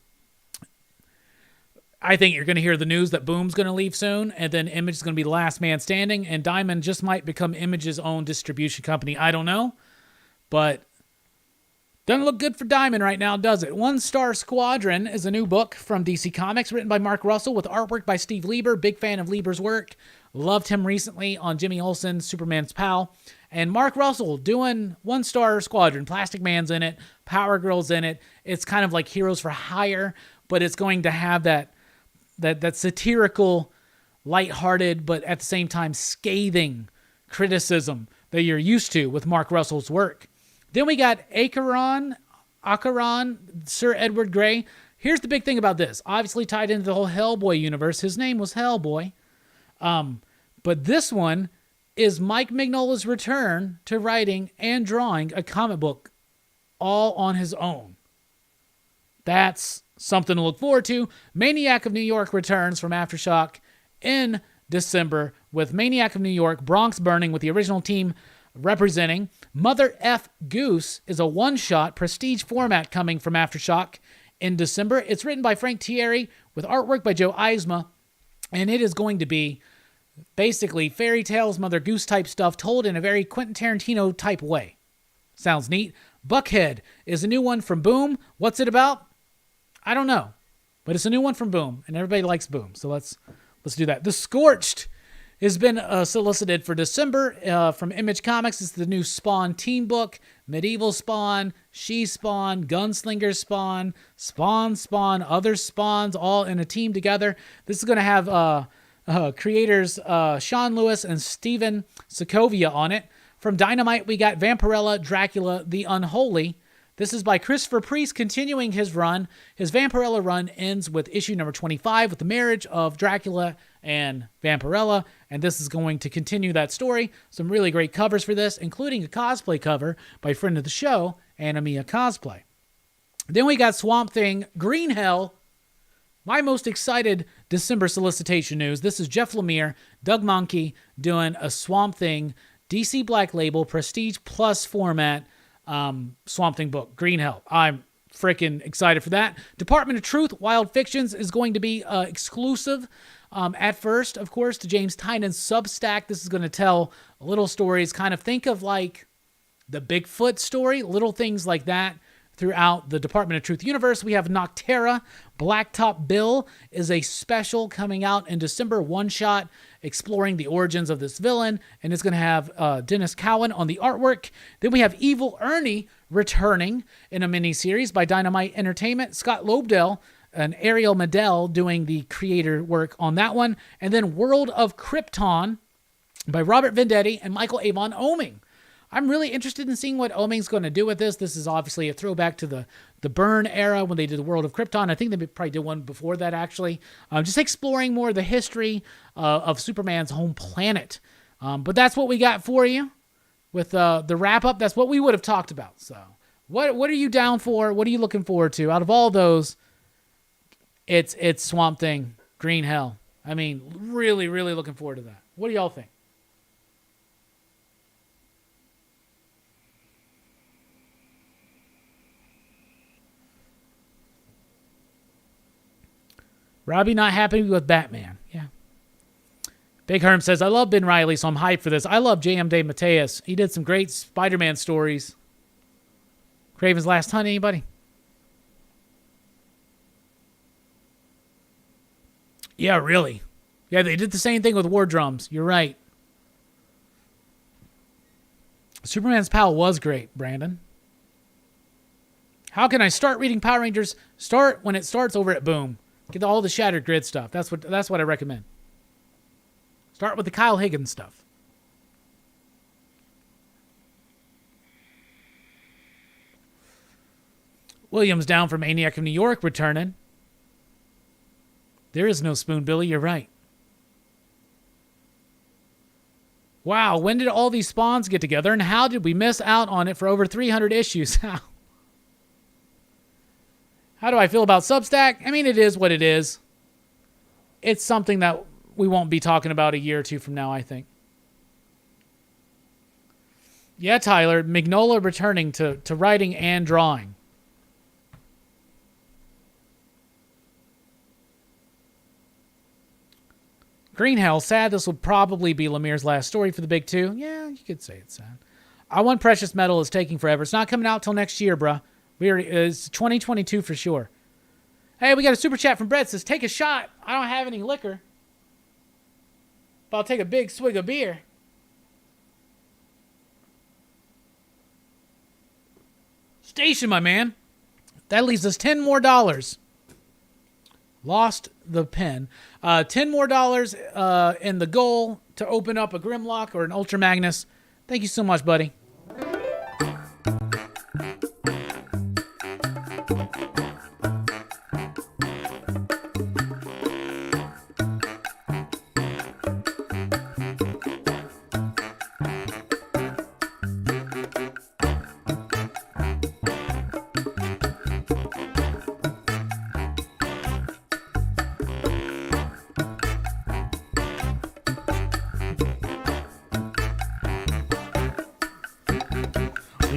think you're going to hear the news that Boom's going to leave soon, and then Image is going to be the last man standing, and Diamond just might become Image's own distribution company. I don't know, but doesn't look good for Diamond right now, does it? One Star Squadron is a new book from DC Comics written by Mark Russell with artwork by Steve Lieber. Big fan of Lieber's work. Loved him recently on Jimmy Olsen's Superman's Pal. And Mark Russell doing One Star Squadron. Plastic Man's in it. Power Girl's in it. It's kind of like Heroes for Hire, but it's going to have that satirical, lighthearted, but at the same time scathing criticism that you're used to with Mark Russell's work. Then we got Acheron, Sir Edward Grey. Here's the big thing about this. Obviously tied into the whole Hellboy universe. His name was Hellboy. But this one is Mike Mignola's return to writing and drawing a comic book all on his own. That's something to look forward to. Maniac of New York returns from Aftershock in December with Maniac of New York, Bronx Burning with the original team representing. Mother F. Goose is a one-shot prestige format coming from Aftershock in December. It's written by Frank Thierry with artwork by Joe Eisma, and it is going to be basically fairy tales, Mother Goose type stuff told in a very Quentin Tarantino type way. Sounds neat. Buckhead is a new one from Boom. What's it about? I don't know, but it's a new one from Boom, and everybody likes Boom, so let's do that. The Scorched has been solicited for December from Image Comics. It's the new Spawn team book. Medieval Spawn, She Spawn, Gunslinger Spawn, Spawn, other Spawns, all in a team together. This is going to have creators Sean Lewis and Steven Sokovia on it. From Dynamite, we got Vampirella, Dracula, The Unholy. This is by Christopher Priest continuing his run. His Vampirella run ends with issue number 25 with the marriage of Dracula and Vampirella, and this is going to continue that story. Some really great covers for this, including a cosplay cover by friend of the show, Anamia Cosplay. Then we got Swamp Thing, Green Hell, my most excited December solicitation news. This is Jeff Lemire, Doug Mahnke doing a Swamp Thing DC Black Label Prestige Plus format Swamp Thing book, Green Hell. I'm freaking excited for that. Department of Truth, Wild Fictions is going to be exclusive at first, of course, to James Tynan's Substack. This is going to tell little stories, kind of think of like the Bigfoot story, little things like that throughout the Department of Truth universe. We have Noctera. Blacktop Bill is a special coming out in December, one-shot, exploring the origins of this villain, and it's going to have Dennis Cowan on the artwork. Then we have Evil Ernie returning in a miniseries by Dynamite Entertainment. Scott Lobdell and Ariel Medell doing the creator work on that one. And then World of Krypton by Robert Vendetti and Michael Avon Oeming. I'm really interested in seeing what Oeming's going to do with this. This is obviously a throwback to the Byrne era when they did the World of Krypton. I think they probably did one before that, actually. Just exploring more of the history of Superman's home planet. But that's what we got for you with the wrap-up. That's what we would have talked about. So what are you down for? What are you looking forward to? Out of all those, it's Swamp Thing, Green Hell. I mean, really, really looking forward to that. What do y'all think? Robbie not happy with Batman. Yeah. Big Herm says, I love Ben Reilly, so I'm hyped for this. I love J.M. DeMatteis. He did some great Spider-Man stories. Craven's Last Hunt, anybody? Yeah, really. Yeah, they did the same thing with War Drums. You're right. Superman's Pal was great, Brandon. How can I start reading Power Rangers? Start when it starts over at Boom. Get all the Shattered Grid stuff. That's what I recommend. Start with the Kyle Higgins stuff. Williams down for Maniac of New York returning. There is no Spoon, Billy. You're right. Wow, when did all these spawns get together, and how did we miss out on it for over 300 issues? How do I feel about Substack? I mean, it is what it is. It's something that we won't be talking about a year or two from now, I think. Yeah, Tyler, Mignola returning to writing and drawing. Green Hell, sad this will probably be Lemire's last story for the big two. Yeah, you could say it's sad. I Want Precious Metal is taking forever. It's not coming out till next year, bruh. It's 2022 for sure. Hey, we got a super chat from Brett. Says, take a shot. I don't have any liquor, but I'll take a big swig of beer. Station, my man. That leaves us $10 more. Lost the pen. $10 more in the goal to open up a Grimlock or an Ultra Magnus. Thank you so much, buddy.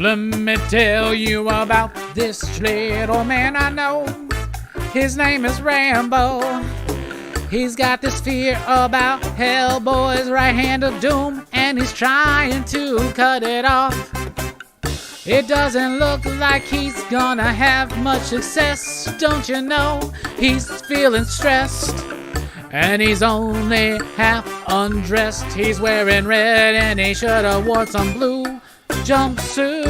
Let me tell you about this little man I know. His name is Rambo. He's got this fear about Hellboy's right hand of doom, and he's trying to cut it off. It doesn't look like he's gonna have much success, don't you know? He's feeling stressed, and he's only half undressed. He's wearing red, and he should have worn some blue jumpsuit.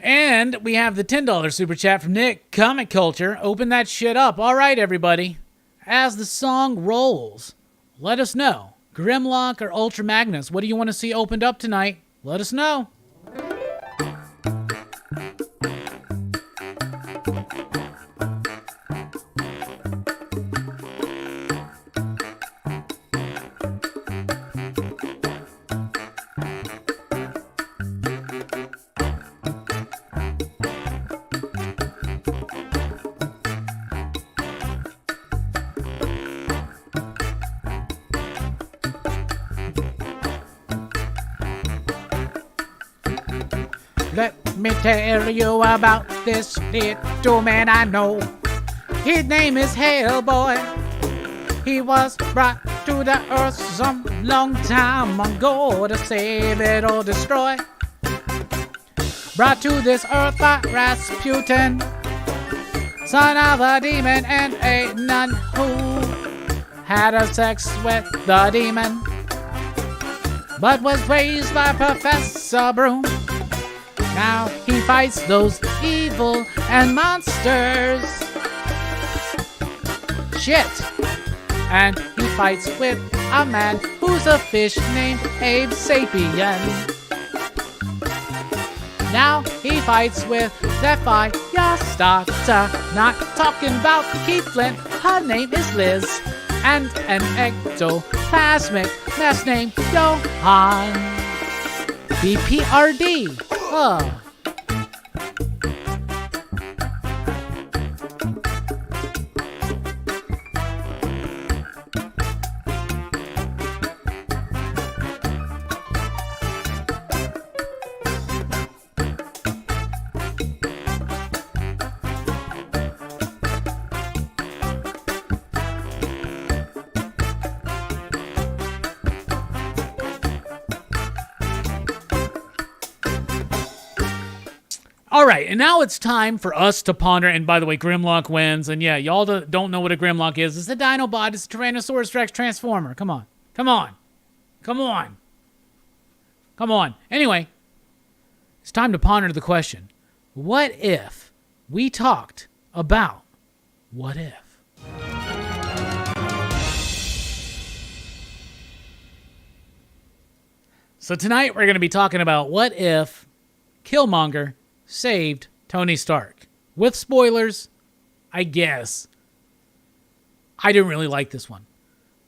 And we have the $10 super chat from Nick. Comic Culture. Open that shit up. All right, everybody. As the song rolls, let us know. Grimlock or Ultra Magnus, what do you want to see opened up tonight? Let us know. Let me tell you about this little man I know. His name is Hellboy. He was brought to the earth some long time ago to save it or destroy. Brought to this earth by Rasputin, son of a demon and a nun who had a sex with the demon, but was raised by Professor Broom. Now he fights those evil and monsters. Shit. And he fights with a man who's a fish named Abe Sapien. Now he fights with Sapphire Starter. Not talking about Keith Flint, her name is Liz. And an ectoplasmic mess named Johan. BPRD. Oh. All right, and now it's time for us to ponder. And by the way, Grimlock wins. And yeah, y'all don't know what a Grimlock is. It's a Dinobot. It's a Tyrannosaurus Rex Transformer. Come on. Come on. Come on. Come on. Anyway, it's time to ponder the question. What if we talked about what if? So tonight we're going to be talking about what if Killmonger saved Tony Stark. With spoilers, I guess. I didn't really like this one.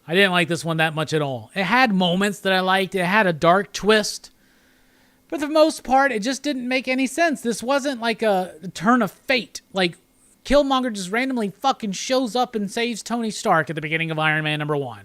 I didn't like this one that much at all. It had moments that I liked. It had a dark twist. But for the most part, it just didn't make any sense. This wasn't like a turn of fate. Like, Killmonger just randomly fucking shows up and saves Tony Stark at the beginning of Iron Man #1.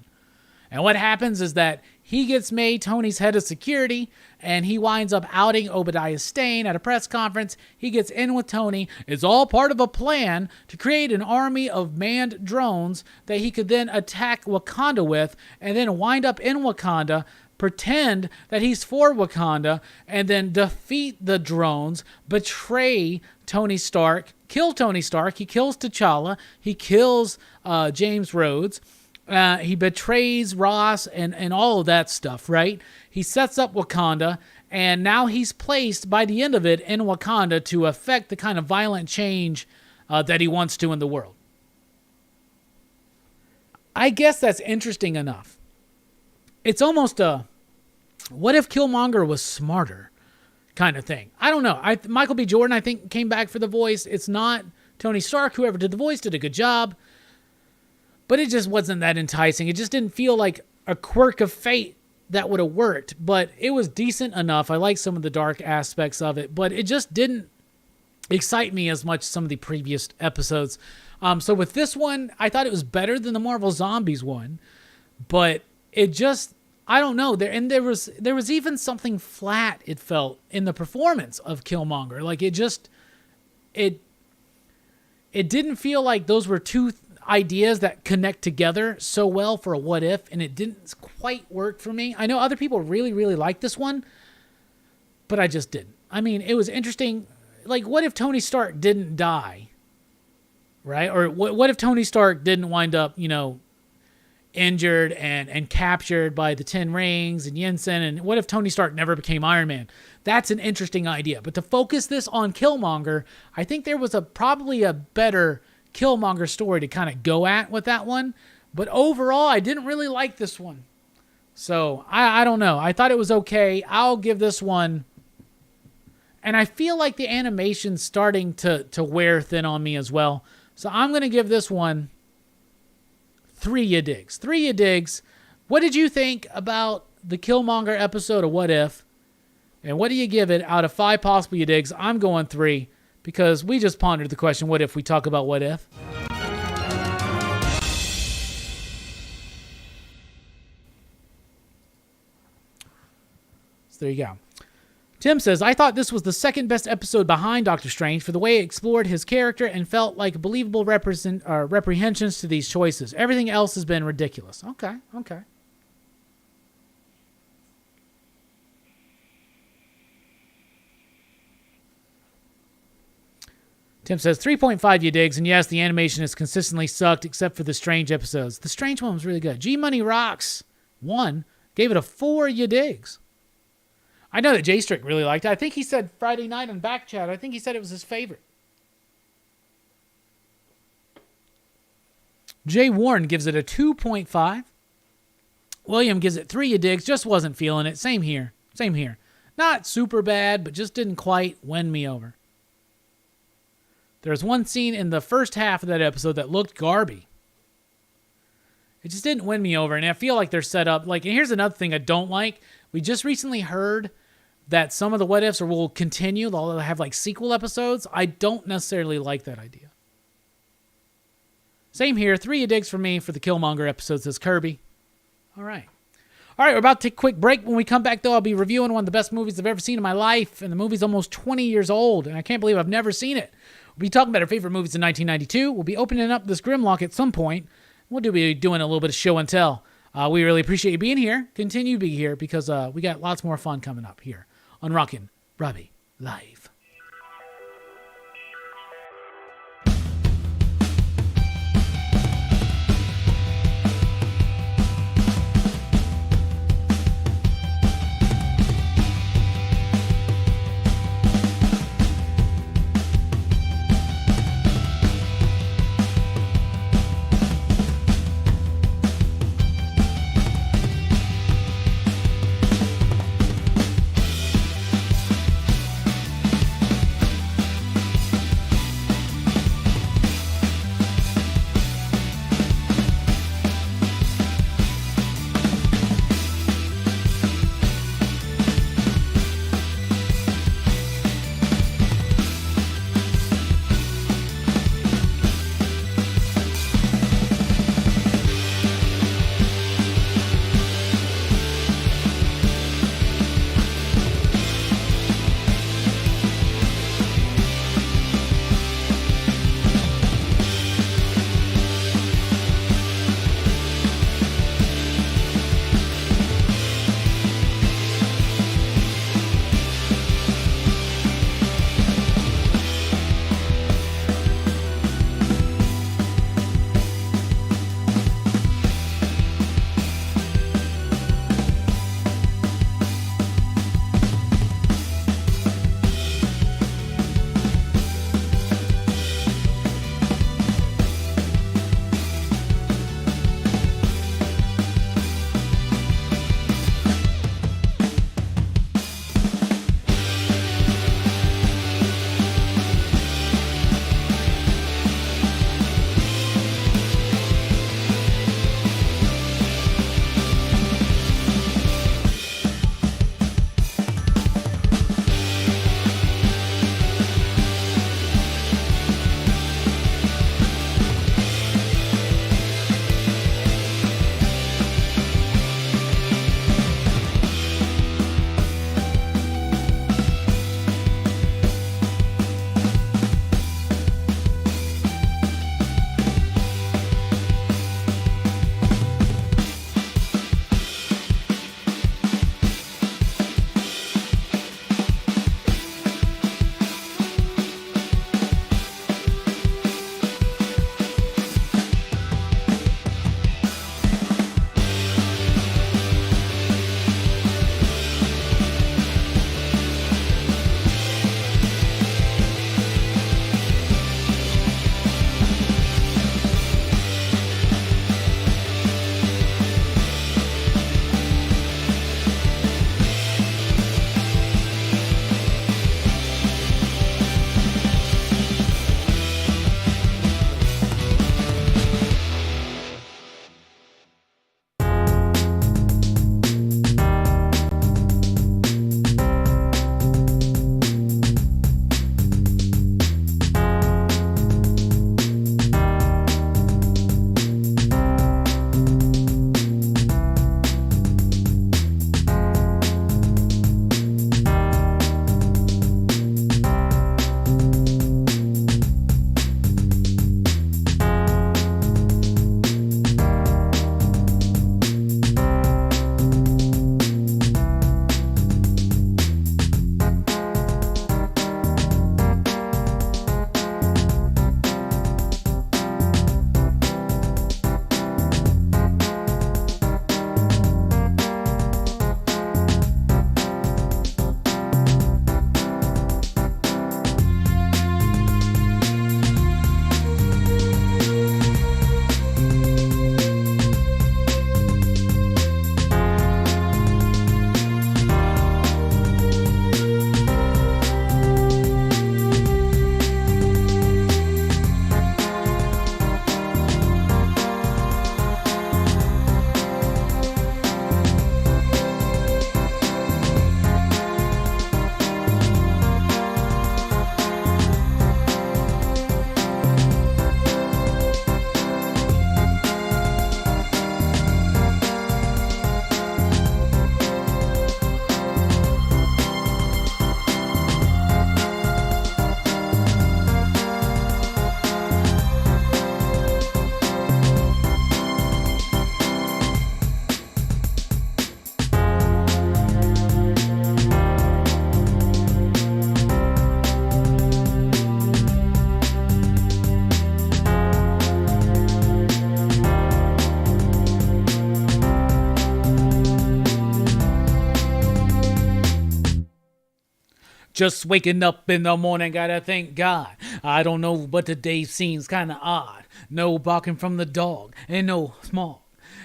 And what happens is that he gets made Tony's head of security, and he winds up outing Obadiah Stane at a press conference. He gets in with Tony. It's all part of a plan to create an army of manned drones that he could then attack Wakanda with, and then wind up in Wakanda, pretend that he's for Wakanda, and then defeat the drones, betray Tony Stark, kill Tony Stark. He kills T'Challa. He kills James Rhodes. He betrays Ross and all of that stuff, right? He sets up Wakanda, and now he's placed, by the end of it, in Wakanda to affect the kind of violent change that he wants to in the world. I guess that's interesting enough. It's almost a, what if Killmonger was smarter kind of thing. I don't know. Michael B. Jordan, I think, came back for the voice. It's not Tony Stark, whoever did the voice, did a good job. But it just wasn't that enticing. It just didn't feel like a quirk of fate that would have worked. But it was decent enough. I like some of the dark aspects of it. But it just didn't excite me as much as some of the previous episodes. So with this one, I thought it was better than the Marvel Zombies one. But it just, I don't know. There was even something flat, it felt, in the performance of Killmonger. Like it didn't feel like those were two ideas that connect together so well for a what if, and it didn't quite work for me. I know other people really, really like this one, but I just didn't. I mean, it was interesting. Like, what if Tony Stark didn't die? Right? Or what if Tony Stark didn't wind up, injured and captured by the Ten Rings and Yinsen? And what if Tony Stark never became Iron Man? That's an interesting idea. But to focus this on Killmonger, I think there was probably a better Killmonger story to kind of go at with that one. But overall, I didn't really like this one. So, I don't know. I thought it was okay. I'll give this one... And I feel like the animation's starting to wear thin on me as well. So I'm going to give this one 3 ya digs. 3 ya digs. What did you think about the Killmonger episode of What If? And what do you give it out of 5 possible ya digs? I'm going 3 because we just pondered the question, what if we talk about what if? So there you go. Tim says, I thought this was the second best episode behind Doctor Strange for the way it explored his character and felt like believable reprehensions to these choices. Everything else has been ridiculous. Okay. Tim says, 3.5 ya digs, and yes, the animation has consistently sucked except for the Strange episodes. The Strange one was really good. G-Money Rocks 1 gave it a 4 ya digs. I know that J-Strick really liked it. I think he said Friday night on Backchat, I think he said it was his favorite. Jay Warren gives it a 2.5. William gives it 3 ya digs. Just wasn't feeling it. Same here. Not super bad, but just didn't quite win me over. There's one scene in the first half of that episode that looked garby. It just didn't win me over, and I feel like they're set up. And here's another thing I don't like. We just recently heard that some of the what ifs will continue. They'll have sequel episodes. I don't necessarily like that idea. Same here. 3 ya digs for me for the Killmonger episode, says Kirby. All right, we're about to take a quick break. When we come back, though, I'll be reviewing one of the best movies I've ever seen in my life, and the movie's almost 20 years old, and I can't believe I've never seen it. We'll be talking about our favorite movies in 1992. We'll be opening up this Grimlock at some point. We'll be doing a little bit of show and tell. We really appreciate you being here. Continue to be here because we got lots more fun coming up here on Rockin Robbie Live. Just waking up in the morning, gotta thank God. I don't know, but today seems kinda odd. No barking from the dog, and no smog.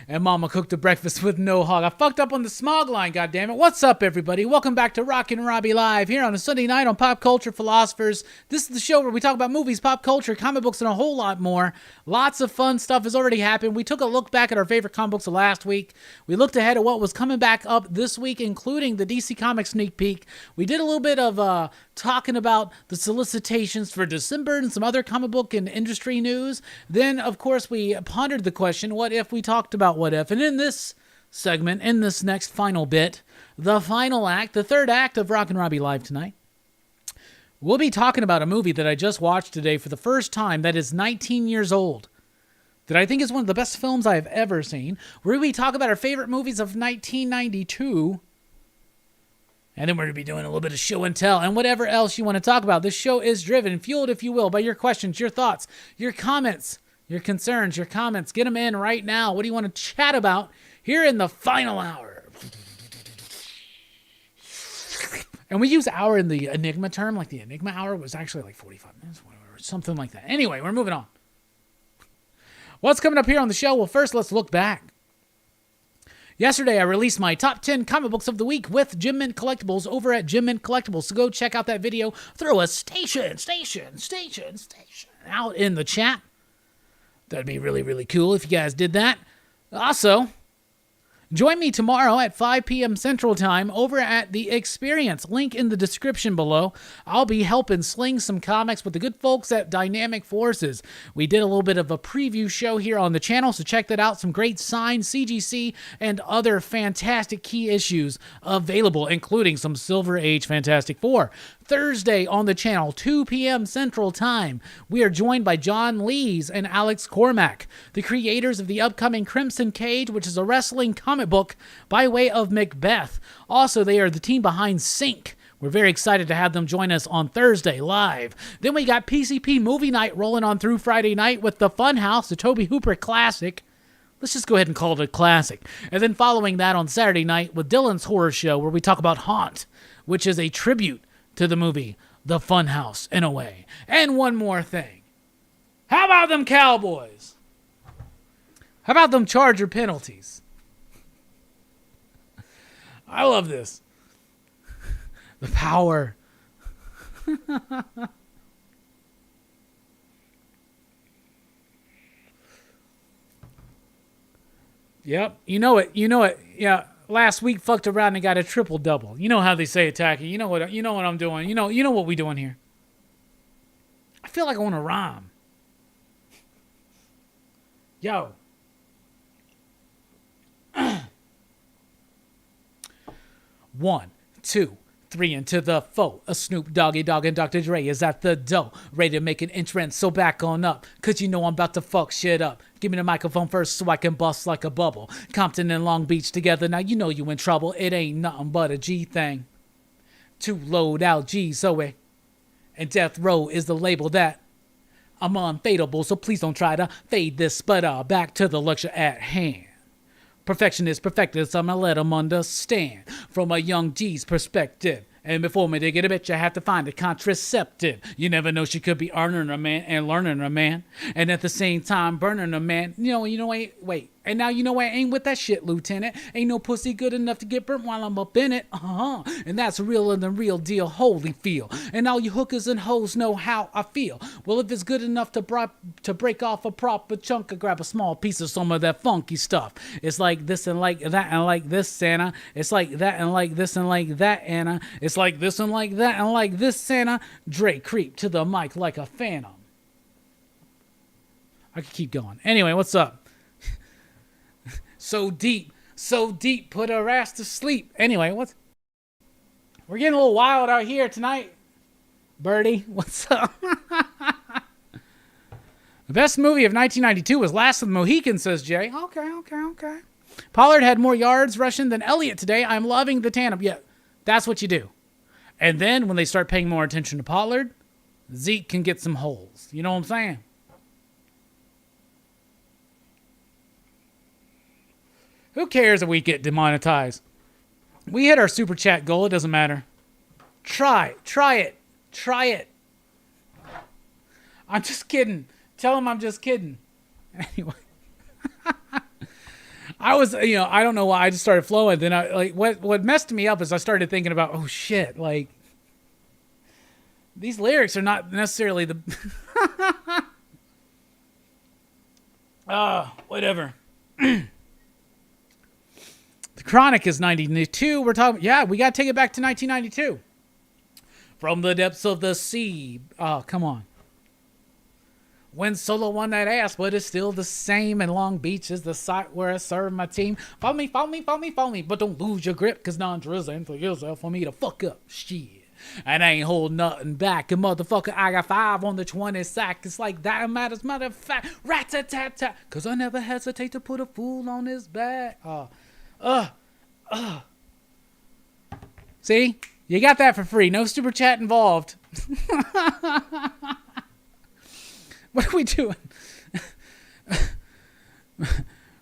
And mama cooked a breakfast with no hog. I fucked up on the smog line, goddammit. What's up, everybody? Welcome back to Rockin Robbie Live here on a Sunday night on Pop Culture Philosophers. This is the show where we talk about movies, pop culture, comic books, and a whole lot more. Lots of fun stuff has already happened. We took a look back at our favorite comic books of last week. We looked ahead at what was coming back up this week, including the DC Comics sneak peek. We did a little bit of talking about the solicitations for December and some other comic book and industry news. Then, of course, we pondered the question, what if we talked about what if? And in this segment, in this next final bit, the final act, the third act of Rockin' Robbie Live tonight, we'll be talking about a movie that I just watched today for the first time that is 19 years old, that I think is one of the best films I have ever seen. We're going to be talking about our favorite movies of 1992, and then we're going to be doing a little bit of show and tell and whatever else you want to talk about. This show is driven, fueled, if you will, by your questions, your thoughts, your comments, your concerns, your comments. Get them in right now. What do you want to chat about here in the final hour? And we use hour in the Enigma term, like the Enigma hour was actually like 45 minutes, whatever, something like that. Anyway, we're moving on. What's coming up here on the show? Well, first, let's look back. Yesterday, I released my top 10 comic books of the week with Jim Mint Collectibles over at Jim Mint Collectibles. So go check out that video. Throw a station out in the chat. That'd be really, really cool if you guys did that. Also, join me tomorrow at 5 p.m. Central Time over at The Experience. Link in the description below. I'll be helping sling some comics with the good folks at Dynamic Forces. We did a little bit of a preview show here on the channel, so check that out. Some great signs, CGC, and other fantastic key issues available, including some Silver Age Fantastic Four. Thursday on the channel, 2 p.m. Central Time, we are joined by John Lees and Alex Cormack, the creators of the upcoming Crimson Cage, which is a wrestling comic book by way of Macbeth. Also, they are the team behind Sync. We're very excited to have them join us on Thursday live. Then we got PCP Movie Night rolling on through Friday night with The Funhouse, the Tobe Hooper classic. Let's just go ahead and call it a classic. And then following that on Saturday night with Dylan's Horror Show, where we talk about Haunt, which is a tribute to the movie The Funhouse in a way. And one more thing. How about them Cowboys? How about them Charger penalties? I love this. The power. Yep, you know it. Yeah. Last week, fucked around and got a triple-double. You know how they say it, Tacky. You know what I'm doing. You know what we doing here. I feel like I want to rhyme. Yo. 1, 2, 3 into the 4. A Snoop Doggy Dogg and Dr. Dre is at the door, ready to make an entrance, so back on up, cause you know I'm about to fuck shit up. Give me the microphone first so I can bust like a bubble. Compton and Long Beach together, now you know you in trouble. It ain't nothing but a G thing. To load out G, Zoe. And Death Row is the label that I'm unfadable, so please don't try to fade this, but back to the lecture at hand. Perfection is perfected, so I'm gonna let them understand from a young G's perspective. And before me to get a bitch, I have to find a contraceptive. You never know, she could be earning a man and learning a man, and at the same time burning a man. Wait. And now you know I ain't with that shit, Lieutenant. Ain't no pussy good enough to get burnt while I'm up in it. And that's realer than real deal, holy feel. And all you hookers and hoes know how I feel. Well, if it's good enough to break off a proper chunk, I grab a small piece of some of that funky stuff. It's like this and like that and like this, Santa. It's like that and like this and like that, Anna. It's like this and like that and like this, Santa. Dre creep to the mic like a phantom. I could keep going. Anyway, what's up? So deep, put her ass to sleep. Anyway, we're getting a little wild out here tonight. Birdie, what's up? The best movie of 1992 was Last of the Mohicans, says Jay. Okay. Pollard had more yards rushing than Elliott today. I'm loving the tandem. Yeah, that's what you do. And then when they start paying more attention to Pollard, Zeke can get some holes. You know what I'm saying? Who cares if we get demonetized? We hit our super chat goal. It doesn't matter. Try it. I'm just kidding. Tell him I'm just kidding. Anyway. I was, I don't know why I just started flowing. Then what messed me up is I started thinking about, oh shit, like these lyrics are not necessarily the, whatever. The Chronic is 92. We're talking, we got to take it back to 1992. From the depths of the sea. Oh, come on. When Solo won that ass, but it's still the same. And Long Beach is the site where I serve my team. Follow me. But don't lose your grip, because non-drizzle ain't for yourself for me to fuck up. Shit. And I ain't holding nothing back. And motherfucker, I got 5 on the 20 sack. It's like that matters, matter of fact. Rat-tat-tat-tat. Because I never hesitate to put a fool on his back. See? You got that for free. No super chat involved. What are we doing?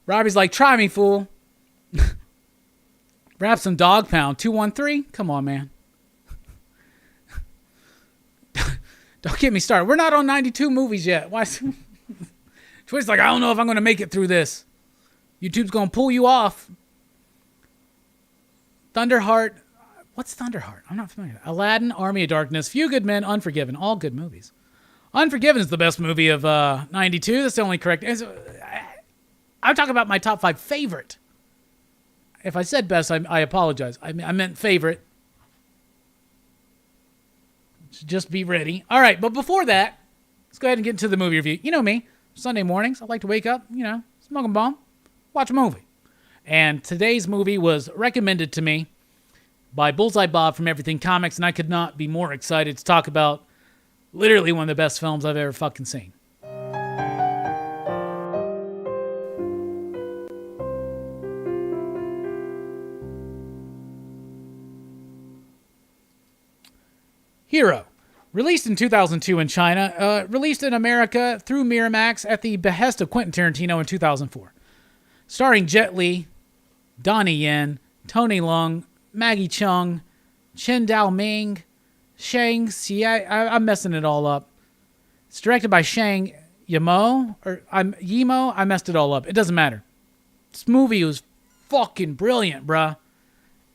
Robbie's like, try me, fool. Grab some dog pound. 213? Come on, man. Don't get me started. We're not on 92 movies yet. Why? Twitch's like, I don't know if I'm going to make it through this. YouTube's going to pull you off. Thunderheart. What's Thunderheart? I'm not familiar. Aladdin, Army of Darkness, Few Good Men, Unforgiven. All good movies. Unforgiven is the best movie of 92. That's the only correct answer. I'm talking about my top 5 favorite. If I said best, I apologize. I meant favorite. So just be ready. All right, but before that, let's go ahead and get into the movie review. You know me. Sunday mornings, I like to wake up, smoke a bomb, watch a movie. And today's movie was recommended to me by Bullseye Bob from Everything Comics, and I could not be more excited to talk about literally one of the best films I've ever fucking seen. Hero. Released in 2002 in China, released in America through Miramax at the behest of Quentin Tarantino in 2004. Starring Jet Li, Donnie Yen, Tony Leung, Maggie Cheung, Chen Dao Ming, Shang Xie. I'm messing it all up. It's directed by Shang Yimou, Yimou. I messed it all up. It doesn't matter. This movie was fucking brilliant, bruh.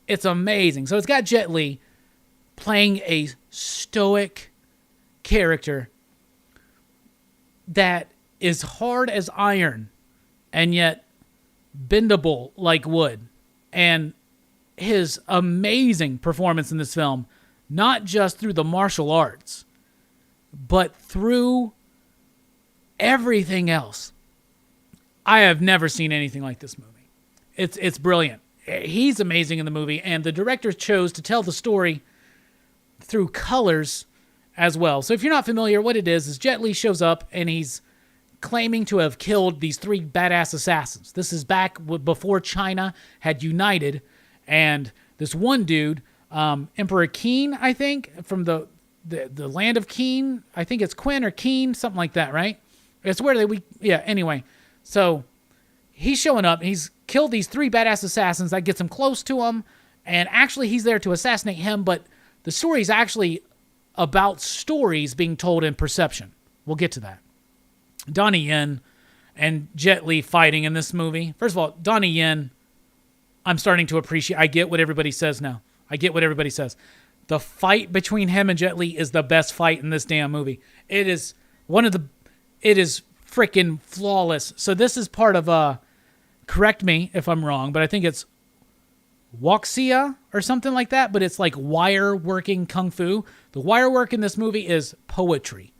It's amazing. So it's got Jet Li playing a stoic character that is hard as iron and yet bendable like wood. And his amazing performance in this film, not just through the martial arts, but through everything else. I have never seen anything like this movie. It's brilliant. He's amazing in the movie, and the director chose to tell the story through colors as well. So if you're not familiar, what it is Jet Li shows up, and he's claiming to have killed these 3 badass assassins. This is back before China had united, and this one dude, Emperor Qin, I think, from the land of Qin. I think it's Qin or Qin, something like that, right? It's where anyway. So he's showing up. He's killed these 3 badass assassins. That gets him close to him, and actually he's there to assassinate him, but the story is actually about stories being told in perception. We'll get to that. Donnie Yen and Jet Li fighting in this movie. First of all, Donnie Yen, I'm starting to appreciate. I get what everybody says now. I get what everybody says. The fight between him and Jet Li is the best fight in this damn movie. It is freaking flawless. So this is part of correct me if I'm wrong, but I think it's Wuxia or something like that, but it's like wire working kung fu. The wire work in this movie is poetry.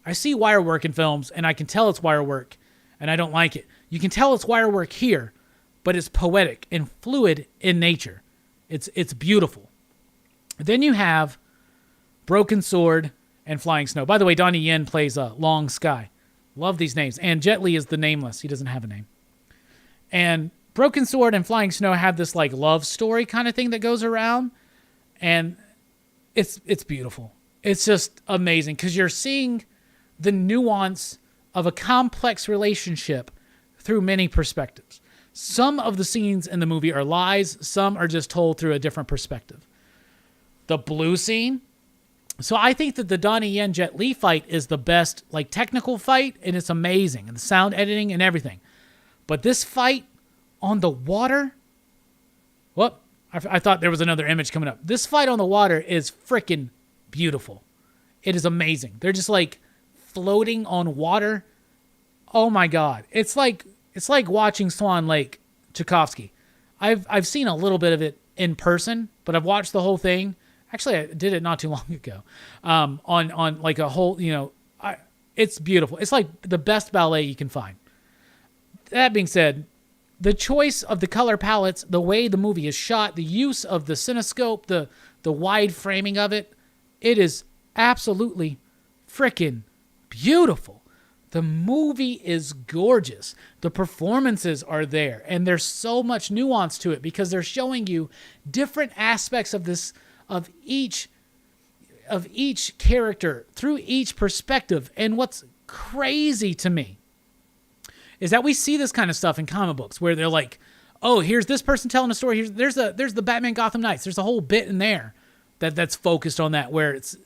I see wire work in films, and I can tell it's wire work, and I don't like it. You can tell it's wire work here, but it's poetic and fluid in nature. It's beautiful. Then you have Broken Sword and Flying Snow. By the way, Donnie Yen plays Long Sky. Love these names. And Jet Li is the nameless. He doesn't have a name. And Broken Sword and Flying Snow have this like love story kind of thing that goes around, and it's beautiful. It's just amazing because you're seeing the nuance of a complex relationship through many perspectives. Some of the scenes in the movie are lies, some are just told through a different perspective. the blue scene. So I think that the Donnie Yen Jet Li fight is the best, like, technical fight, and it's amazing, and the sound editing and everything. But this fight on the water, whoop, I thought there was another image coming up. This fight on the water is freaking beautiful. It is amazing. They're just like floating on water. Oh my God. It's like watching Swan Lake Tchaikovsky. I've seen a little bit of it in person, but I've watched the whole thing. Actually, I did it not too long ago. On like a whole, it's beautiful. It's like the best ballet you can find. That being said, the choice of the color palettes, the way the movie is shot, the use of the cinescope, the wide framing of it, it is absolutely freaking beautiful. The movie is gorgeous. The performances are there, and there's so much nuance to it because they're showing you different aspects of this, of each character through each perspective. And what's crazy to me is that we see this kind of stuff in comic books where they're like, oh, here's this person telling a story. There's the Batman Gotham Knights. There's a whole bit in there that's focused on that, where it's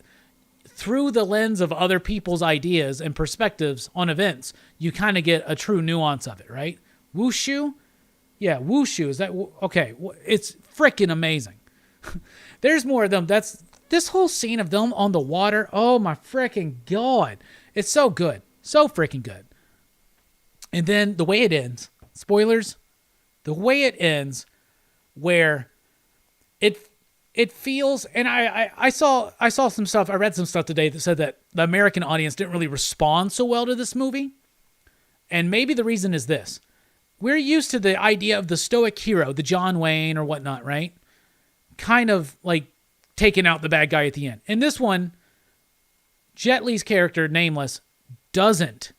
through the lens of other people's ideas and perspectives on events, you kind of get a true nuance of it, right? Wushu? Yeah, Wushu. Is that okay? It's freaking amazing. There's more of them. That's this whole scene of them on the water. Oh my freaking God. It's so good. So freaking good. And then the way it ends, spoilers, the way it ends where it feels, and I saw some stuff, I read some stuff today that said that the American audience didn't really respond so well to this movie. And maybe the reason is this. We're used to the idea of the stoic hero, the John Wayne or whatnot, right? Kind of like taking out the bad guy at the end. In this one, Jet Li's character, Nameless, doesn't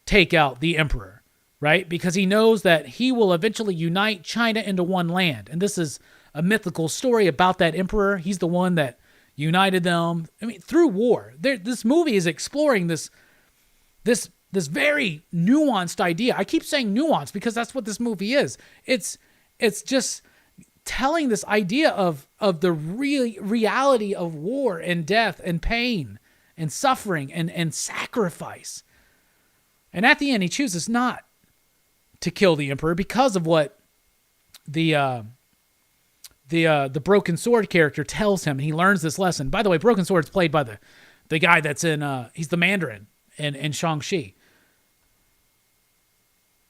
take out the Emperor, right? Because he knows that he will eventually unite China into one land. And this is a mythical story about that Emperor. He's the one that united them. I mean, through war. This movie is exploring this very nuanced idea. I keep saying nuance because that's what this movie is. It's just telling this idea of the reality of war and death and pain and suffering and sacrifice. And at the end, he chooses not to kill the Emperor because of what the Broken Sword character tells him. He learns this lesson. By the way, Broken Sword is played by the guy that's in, he's the Mandarin in Shang-Chi.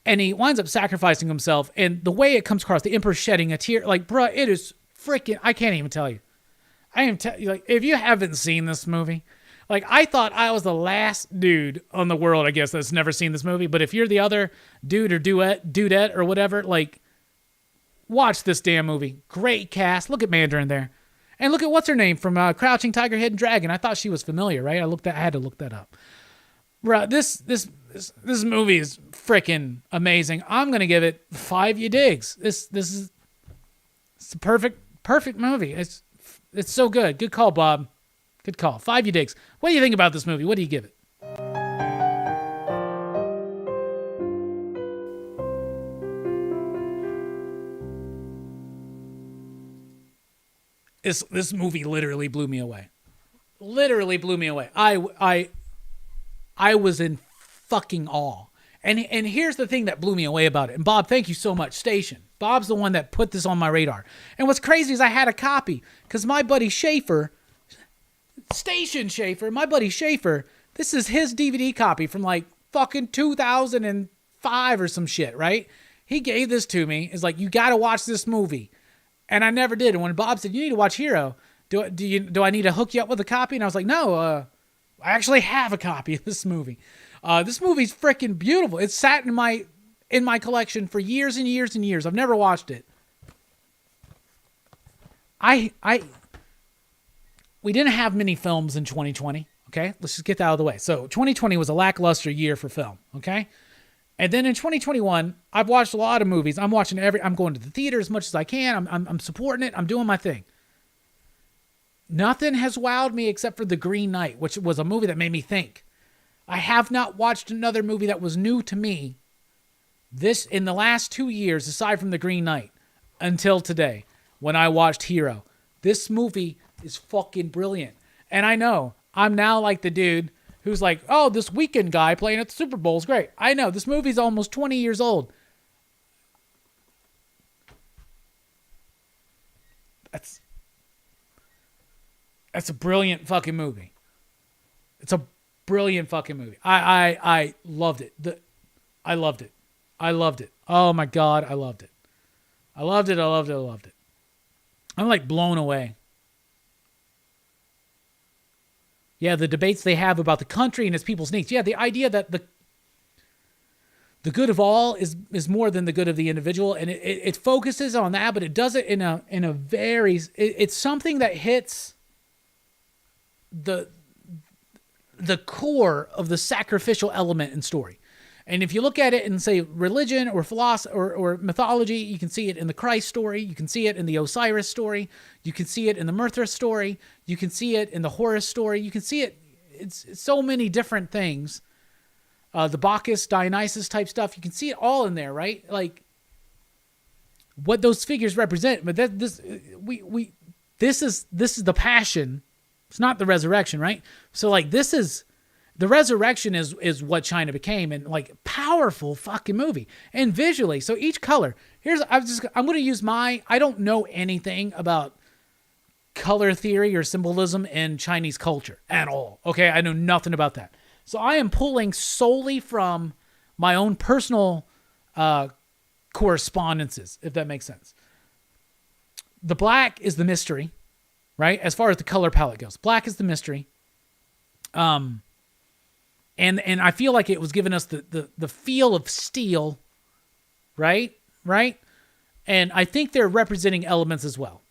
And he winds up sacrificing himself. And the way it comes across, the Emperor shedding a tear, like, bruh, it is freaking, I can't even tell you. Like, if you haven't seen this movie, like, I thought I was the last dude on the world, I guess, that's never seen this movie. But if you're the other dude or dudette or whatever, like, watch this damn movie. Great cast. Look at Mandarin there. And look at what's her name from Crouching Tiger, Hidden Dragon. I thought she was familiar, right? I had to look that up. Bruh, this movie is freaking amazing. I'm going to give it 5 you digs. It's a perfect movie. It's so good. Good call, Bob. Good call. 5 you digs. What do you think about this movie? What do you give it? This movie literally blew me away. Literally blew me away. I was in fucking awe. And here's the thing that blew me away about it. And Bob, thank you so much. Station. Bob's the one that put this on my radar. And what's crazy is I had a copy because my buddy Schaefer, Station Schaefer, my buddy Schaefer, this is his DVD copy from like fucking 2005 or some shit, right? He gave this to me. It's like, you got to watch this movie. And I never did. And when Bob said, you need to watch Hero, do I need to hook you up with a copy? And I was like, no, I actually have a copy of this movie. This movie's freaking beautiful. It's sat in my collection for years and years and years. I've never watched it. We didn't have many films in 2020. Okay, let's just get that out of the way. So 2020 was a lackluster year for film. Okay. And then in 2021, I've watched a lot of movies. I'm going to the theater as much as I can. I'm supporting it. I'm doing my thing. Nothing has wowed me except for The Green Knight, which was a movie that made me think. I have not watched another movie that was new to me in the last 2 years, aside from The Green Knight, until today, when I watched Hero. This movie is fucking brilliant. And I know I'm now like the dude who's like, oh, this Weekend guy playing at the Super Bowl is great. I know this movie's almost 20 years old. That's a brilliant fucking movie. It's a brilliant fucking movie. I loved it. I loved it. I loved it. Oh my God, I loved it. I loved it. I loved it. I loved it. I'm like blown away. Yeah, the debates they have about the country and its people's needs. Yeah, the idea that the good of all is more than the good of the individual, and it focuses on that, but it does it in a very it's something that hits the core of the sacrificial element in story. And if you look at it and say religion or philosophy or mythology, you can see it in the Christ story. You can see it in the Osiris story. You can see it in the Mithras story. You can see it in the Horus story. You can see it. It's so many different things. The Bacchus, Dionysus type stuff. You can see it all in there, right? Like what those figures represent. But this is the passion. It's not the resurrection, right? So like this is. The resurrection is what China became, and like powerful fucking movie and visually. So each color I'm going to use I don't know anything about color theory or symbolism in Chinese culture at all. Okay. I know nothing about that. So I am pulling solely from my own personal, correspondences, if that makes sense. The black is the mystery, right? As far as the color palette goes, black is the mystery. And I feel like it was giving us the feel of steel, right? Right? And I think they're representing elements as well.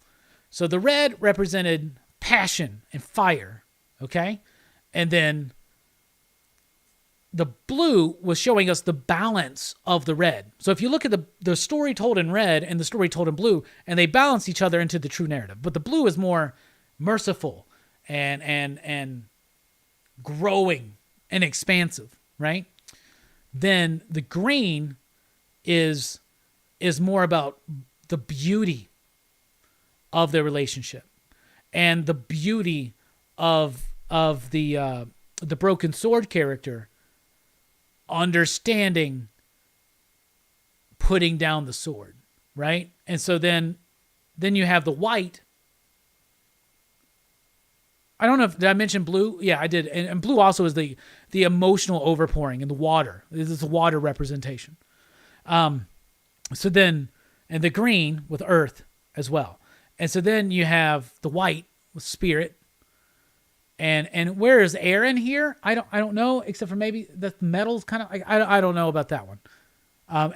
So the red represented passion and fire, okay? And then the blue was showing us the balance of the red. So if you look at the story told in red and the story told in blue, and they balance each other into the true narrative. But the blue is more merciful and growing and expansive, right? Then the green is more about the beauty of their relationship and the beauty of the broken sword character understanding putting down the sword, right? And so then you have the white. I don't know did I mention blue? Yeah, I did. And blue also is the emotional overpouring and the water. This is a water representation. So then, and the green with earth as well. And so then you have the white with spirit. And where is air in here? I don't know, except for maybe the metal's kind of, I don't know about that one.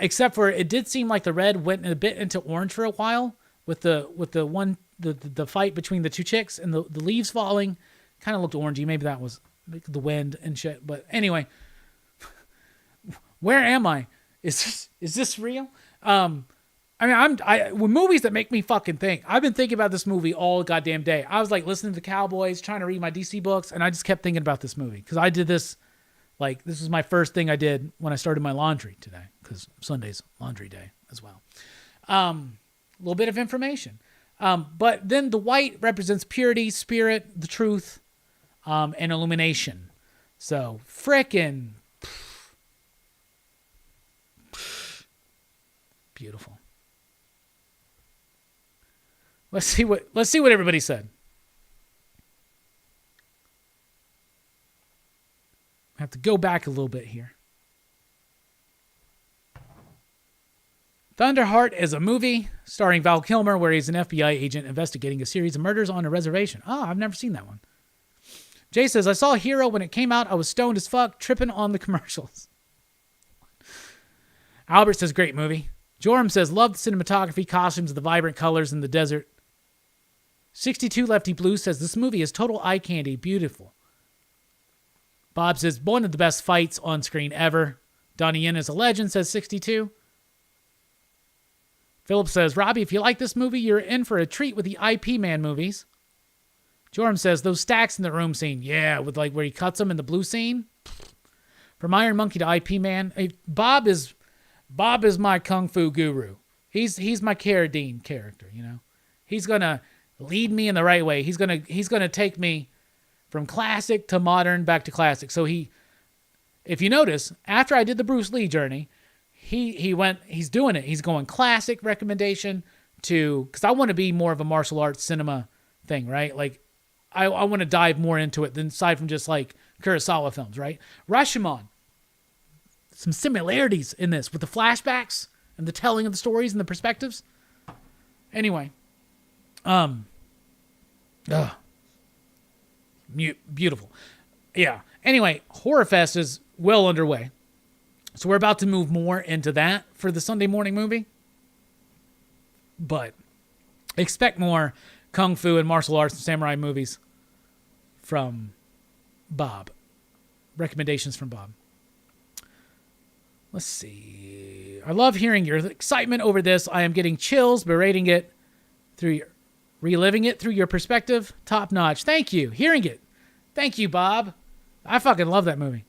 Except for it did seem like the red went a bit into orange for a while with the fight between the two chicks and the leaves falling. Kind of looked orangey. Maybe that was the wind and shit. But anyway, where am I? Is this real? With movies that make me fucking think. I've been thinking about this movie all goddamn day. I was like listening to the Cowboys, trying to read my DC books, and I just kept thinking about this movie because I did this. Like this was my first thing I did when I started my laundry today because Sunday's laundry day as well. A little bit of information. But then the white represents purity, spirit, the truth, and illumination. So frickin' beautiful. Let's see what everybody said. I have to go back a little bit here. Thunderheart is a movie starring Val Kilmer where he's an FBI agent investigating a series of murders on a reservation. Oh, I've never seen that one. Jay says, I saw Hero when it came out. I was stoned as fuck, tripping on the commercials. Albert says, great movie. Joram says, love the cinematography, costumes, the vibrant colors in the desert. 62 Lefty Blue says, this movie is total eye candy, beautiful. Bob says, one of the best fights on screen ever. Donnie Yen is a legend, says 62. Philip says, Robbie, if you like this movie, you're in for a treat with the IP Man movies. Joram says, those stacks in the room scene. Yeah, with like where he cuts them in the blue scene. From Iron Monkey to IP Man. Bob is my kung fu guru. He's my Carradine character, you know. He's gonna lead me in the right way. He's gonna take me from classic to modern back to classic. So if you notice, after I did the Bruce Lee journey, he's doing it. He's going classic recommendation to, because I want to be more of a martial arts cinema thing, right? Like I want to dive more into it than aside from just like Kurosawa films, right? Rashomon. Some similarities in this with the flashbacks and the telling of the stories and the perspectives. Anyway, beautiful. Yeah. Anyway, Horror Fest is well underway. So we're about to move more into that for the Sunday morning movie. But expect more kung fu and martial arts and samurai movies from Bob. Recommendations from Bob. Let's see. I love hearing your excitement over this. I am getting chills, reliving it through your perspective. Top notch. Thank you. Hearing it. Thank you, Bob. I fucking love that movie.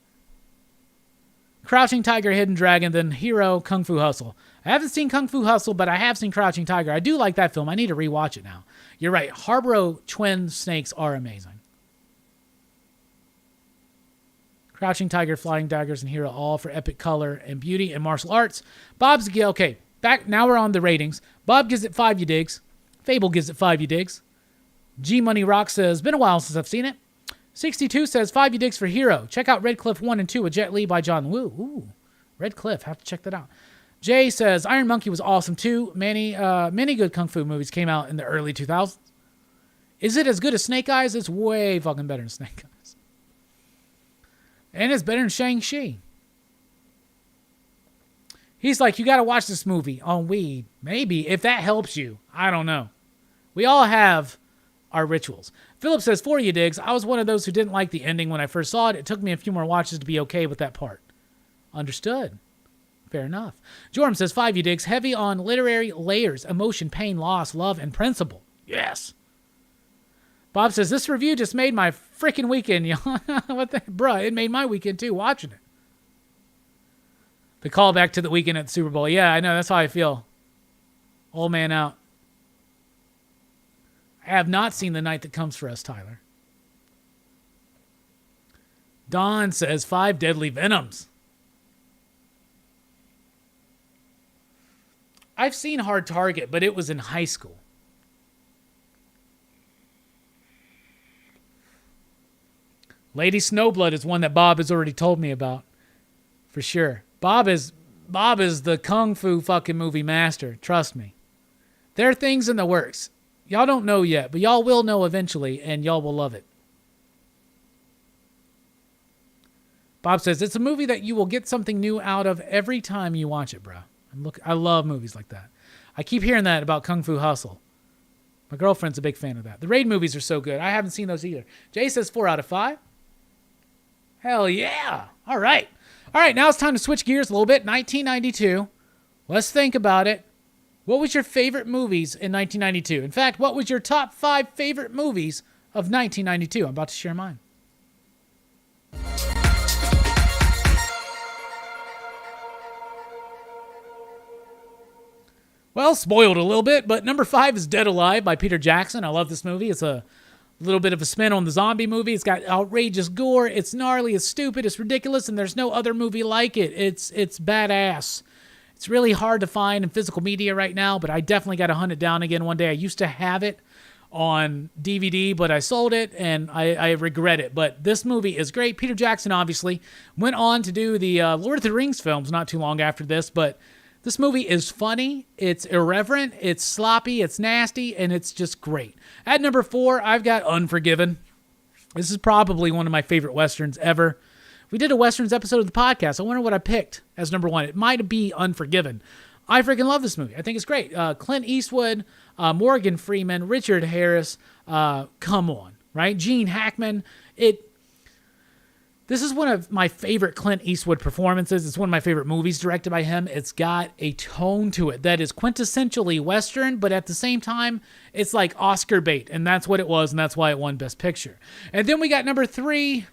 Crouching Tiger, Hidden Dragon, then Hero, Kung Fu Hustle. I haven't seen Kung Fu Hustle, but I have seen Crouching Tiger. I do like that film. I need to rewatch it now. You're right. Harborough twin snakes are amazing. Crouching Tiger, Flying Daggers, and Hero, all for epic color and beauty and martial arts. Okay, back now we're on the ratings. Bob gives it 5, you digs. Fable gives it 5, you digs. G Money Rock says, been a while since I've seen it. 62 says, 5, you digs for Hero. Check out Red Cliff 1 and 2 with Jet Li by John Woo. Ooh, Red Cliff, have to check that out. Jay says, Iron Monkey was awesome too. Many good kung fu movies came out in the early 2000s. Is it as good as Snake Eyes? It's way fucking better than Snake Eyes. And it's better than Shang-Chi. He's like, you got to watch this movie on weed. Maybe, if that helps you. I don't know. We all have our rituals. Philip says, for you digs, I was one of those who didn't like the ending when I first saw it. It took me a few more watches to be okay with that part. Understood. Fair enough. Jorm says, 5 you digs, heavy on literary layers, emotion, pain, loss, love, and principle. Yes. Bob says, this review just made my freaking weekend. What the? Bruh, it made my weekend too, watching it. The callback to the weekend at the Super Bowl. Yeah, I know. That's how I feel. Old man out. I have not seen The Night That Comes for Us, Tyler. Don says, 5 deadly venoms. I've seen Hard Target, but it was in high school. Lady Snowblood is one that Bob has already told me about. For sure. Bob is the kung fu fucking movie master. Trust me. There are things in the works. Y'all don't know yet, but y'all will know eventually, and y'all will love it. Bob says, it's a movie that you will get something new out of every time you watch it, bro. I love movies like that. I keep hearing that about Kung Fu Hustle. My girlfriend's a big fan of that. The Raid movies are so good. I haven't seen those either. Jay says 4 out of 5. Hell yeah. All right. Now it's time to switch gears a little bit. 1992. Let's think about it. What was your favorite movies in 1992? In fact, what was your top 5 favorite movies of 1992? I'm about to share mine. Well, spoiled a little bit, but number 5 is Dead Alive by Peter Jackson. I love this movie. It's a little bit of a spin on the zombie movie. It's got outrageous gore. It's gnarly. It's stupid. It's ridiculous, and there's no other movie like it. It's badass. It's really hard to find in physical media right now, but I definitely got to hunt it down again one day. I used to have it on DVD, but I sold it, and I regret it. But this movie is great. Peter Jackson, obviously, went on to do the Lord of the Rings films not too long after this, but this movie is funny, it's irreverent, it's sloppy, it's nasty, and it's just great. At number 4, I've got Unforgiven. This is probably one of my favorite Westerns ever. We did a Westerns episode of the podcast. I wonder what I picked as number 1. It might be Unforgiven. I freaking love this movie. I think it's great. Clint Eastwood, Morgan Freeman, Richard Harris. Come on, right? Gene Hackman. This is one of my favorite Clint Eastwood performances. It's one of my favorite movies directed by him. It's got a tone to it that is quintessentially Western, but at the same time, it's like Oscar bait, and that's what it was, and that's why it won Best Picture. And then we got number 3,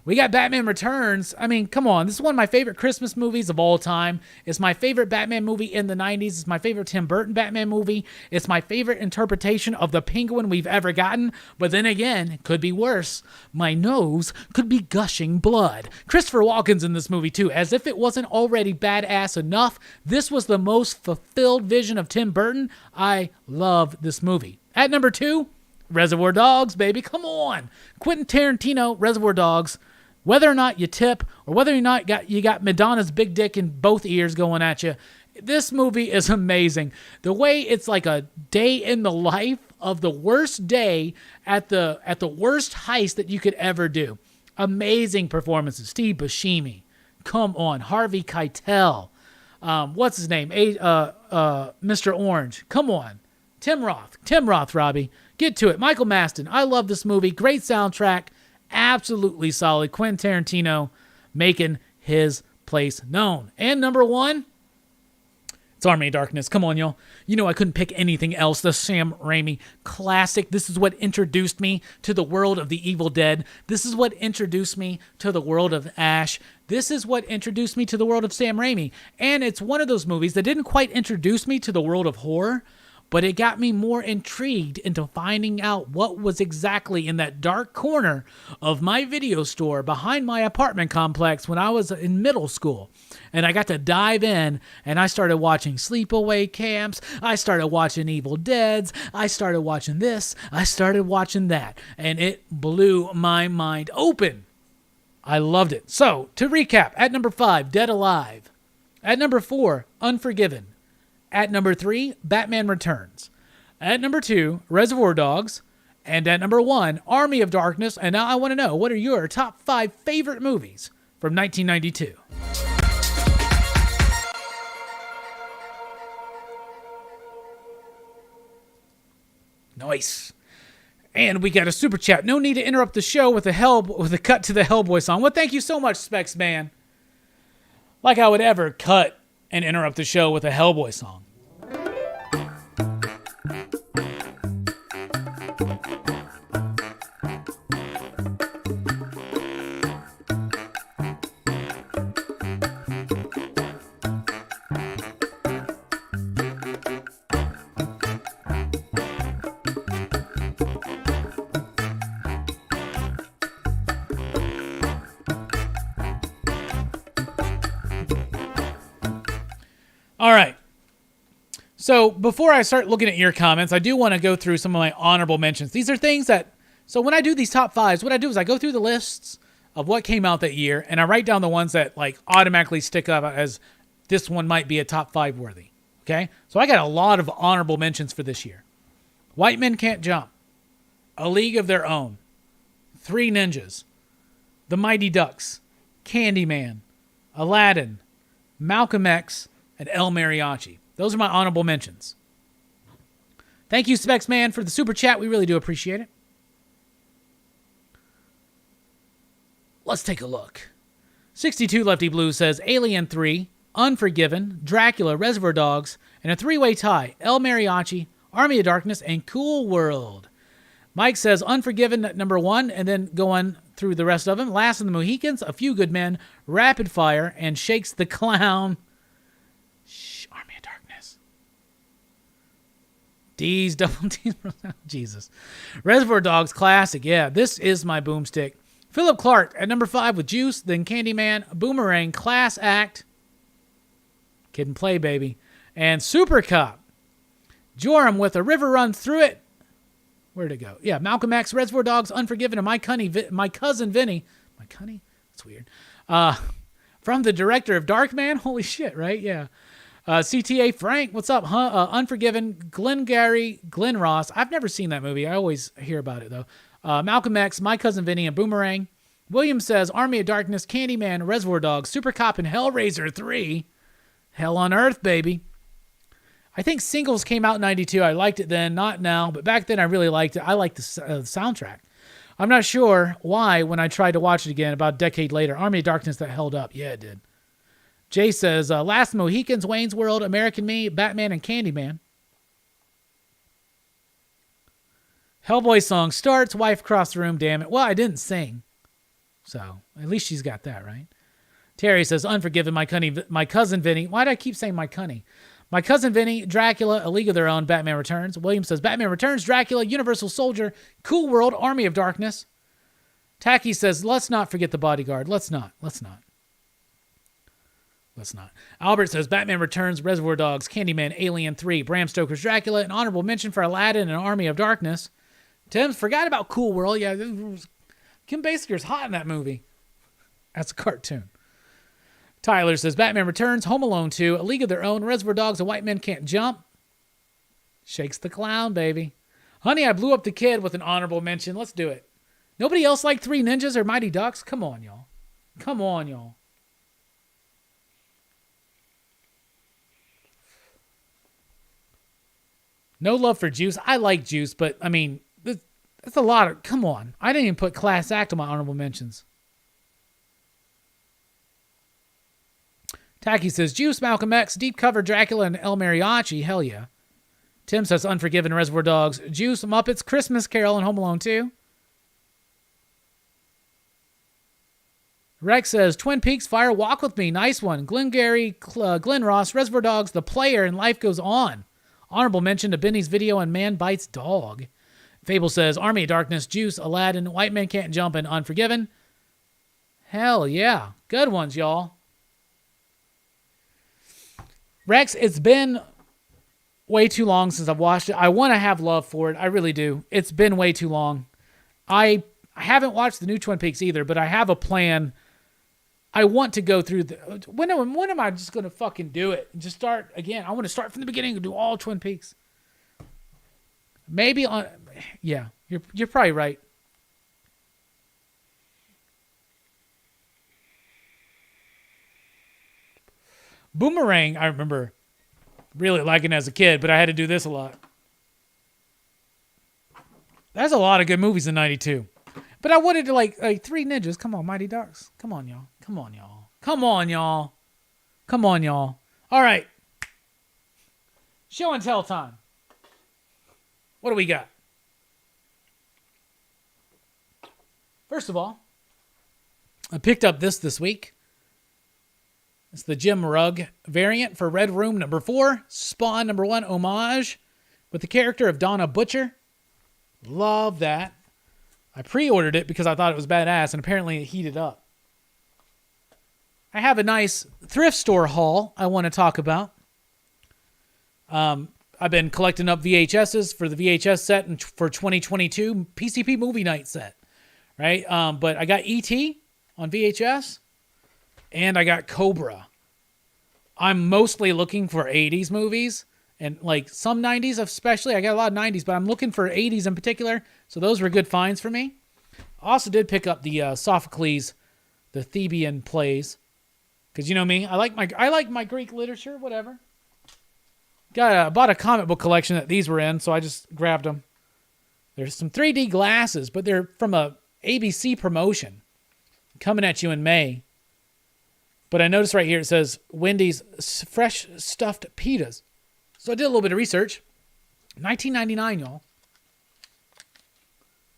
We got Batman Returns. I mean, come on. This is one of my favorite Christmas movies of all time. It's my favorite Batman movie in the 90s. It's my favorite Tim Burton Batman movie. It's my favorite interpretation of the Penguin we've ever gotten. But then again, it could be worse. My nose could be gushing blood. Christopher Walken's in this movie too. As if it wasn't already badass enough, this was the most fulfilled vision of Tim Burton. I love this movie. At number 2, Reservoir Dogs, baby. Come on. Quentin Tarantino, Reservoir Dogs. Whether or not you tip, or whether or not you got Madonna's big dick in both ears going at you, this movie is amazing. The way it's like a day in the life of the worst day at the worst heist that you could ever do. Amazing performances. Steve Buscemi. Come on. Harvey Keitel. What's his name? Mr. Orange. Come on. Tim Roth, Robbie. Get to it. Michael Maston. I love this movie. Great soundtrack. Absolutely solid. Quentin Tarantino making his place known. And number 1, it's Army of Darkness. Come on, y'all. You know I couldn't pick anything else. The Sam Raimi classic. This is what introduced me to the world of the Evil Dead. This is what introduced me to the world of Ash. This is what introduced me to the world of Sam Raimi. And it's one of those movies that didn't quite introduce me to the world of horror, but it got me more intrigued into finding out what was exactly in that dark corner of my video store behind my apartment complex when I was in middle school. And I got to dive in, and I started watching Sleepaway Camps. I started watching Evil Deads. I started watching this. I started watching that. And it blew my mind open. I loved it. So, to recap, at number 5, Dead Alive. At number 4, Unforgiven. At number 3, Batman Returns. At number 2, Reservoir Dogs. And at number 1, Army of Darkness. And now I want to know, what are your top 5 favorite movies from 1992? Nice. And we got a super chat. No need to interrupt the show with a cut to the Hellboy song. Well, thank you so much, Specs Man. Like I would ever cut and interrupt the show with a Hellboy song. All right. So before I start looking at your comments, I do want to go through some of my honorable mentions. These are things that, so when I do these top 5s, what I do is I go through the lists of what came out that year, and I write down the ones that like automatically stick up as this one might be a top 5 worthy. Okay? So I got a lot of honorable mentions for this year. White Men Can't Jump. A League of Their Own. Three Ninjas. The Mighty Ducks. Candyman. Aladdin. Malcolm X. And El Mariachi. Those are my honorable mentions. Thank you, Specs Man, for the super chat. We really do appreciate it. Let's take a look. 62 Lefty Blue says Alien 3, Unforgiven, Dracula, Reservoir Dogs, and a three-way tie, El Mariachi, Army of Darkness, and Cool World. Mike says Unforgiven at number 1, and then going through the rest of them. Last of the Mohicans, A Few Good Men, Rapid Fire, and Shakes the Clown. Army of Darkness. D's, double D's, Jesus. Reservoir Dogs, classic. Yeah, this is my boomstick. Philip Clark at number 5 with Juice, then Candyman, Boomerang, Class Act, Kid and Play, baby, and Super Cop. Joram with A River Runs Through It. Where'd it go? Yeah, Malcolm X, Reservoir Dogs, Unforgiven, and My Cousin Vinny. My Cunny? That's weird. From the director of Darkman. Holy shit, right? Yeah. CTA Frank, what's up? Unforgiven, Glengarry Glen Ross. I've never seen that movie. I always hear about it, though. Malcolm X, My Cousin Vinny, and Boomerang. William says Army of Darkness, Candyman, Reservoir Dogs, Super Cop, and Hellraiser 3. Hell on Earth, baby. I think Singles came out in 92. I liked it then, not now, but back then I really liked it. I liked the soundtrack. I'm not sure why when I tried to watch it again about a decade later. Army of Darkness, that held up. Yeah, it did. Jay says, Last Mohicans, Wayne's World, American Me, Batman, and Candyman. Hellboy song starts, wife across the room, damn it. Well, I didn't sing. So at least she's got that, right? Terry says, Unforgiven, my cousin Vinny. Why do I keep saying my cunny? My cousin Vinny, Dracula, A League of Their Own, Batman Returns. William says, Batman Returns, Dracula, Universal Soldier, Cool World, Army of Darkness. Tacky says, let's not forget The Bodyguard. Let's not. Albert says, Batman Returns, Reservoir Dogs, Candyman, Alien 3, Bram Stoker's Dracula, an honorable mention for Aladdin and Army of Darkness. Tim forgot about Cool World. Yeah, Kim Basinger's hot in that movie. That's a cartoon. Tyler says, Batman Returns, Home Alone 2, A League of Their Own, Reservoir Dogs, and White Men Can't Jump. Shakes the clown, baby. Honey, I Blew Up the Kid with an honorable mention. Let's do it. Nobody else liked Three Ninjas or Mighty Ducks? Come on, y'all. No love for Juice. I like Juice, but, I mean, that's a lot of... Come on. I didn't even put Class Act on my honorable mentions. Tacky says, Juice, Malcolm X, Deep Cover, Dracula, and El Mariachi. Hell yeah. Tim says, Unforgiven, Reservoir Dogs, Juice, Muppets, Christmas Carol, and Home Alone 2. Rex says, Twin Peaks, Fire, Walk With Me. Nice one. Glengarry, Glenn Ross, Reservoir Dogs, The Player, and Life Goes On. Honorable mention to Benny's video on Man Bites Dog. Fable says, Army of Darkness, Juice, Aladdin, White Men Can't Jump, and Unforgiven. Hell yeah. Good ones, y'all. Rex, it's been way too long since I've watched it. I want to have love for it. I really do. It's been way too long. I haven't watched the new Twin Peaks either, but I have a plan. I want to go through when am I just going to fucking do it? And just start again. I want to start from the beginning and do all Twin Peaks. Maybe on... Yeah, you're probably right. Boomerang, I remember really liking as a kid, but I had to do this a lot. There's a lot of good movies in 92. But I wanted to like Three Ninjas. Come on, Mighty Ducks. Come on, y'all. All right. Show and tell time. What do we got? First of all, I picked up this week. It's the Jim Rugg variant for Red Room number 4, Spawn number 1 homage with the character of Donna Butcher. Love that. I pre-ordered it because I thought it was badass, and apparently it heated up. I have a nice thrift store haul I want to talk about. I've been collecting up VHSs for the VHS set for 2022 PCP movie night set, right? But I got E.T. on VHS. And I got Cobra. I'm mostly looking for 80s movies and like some 90s especially. I got a lot of 90s, but I'm looking for 80s in particular. So those were good finds for me. I also did pick up the Sophocles, the Theban plays. Because you know me, I like my Greek literature, whatever. Bought a comic book collection that these were in, so I just grabbed them. There's some 3D glasses, but they're from a ABC promotion coming at you in May. But I noticed right here it says Wendy's fresh stuffed pitas. So I did a little bit of research. $19.99, y'all.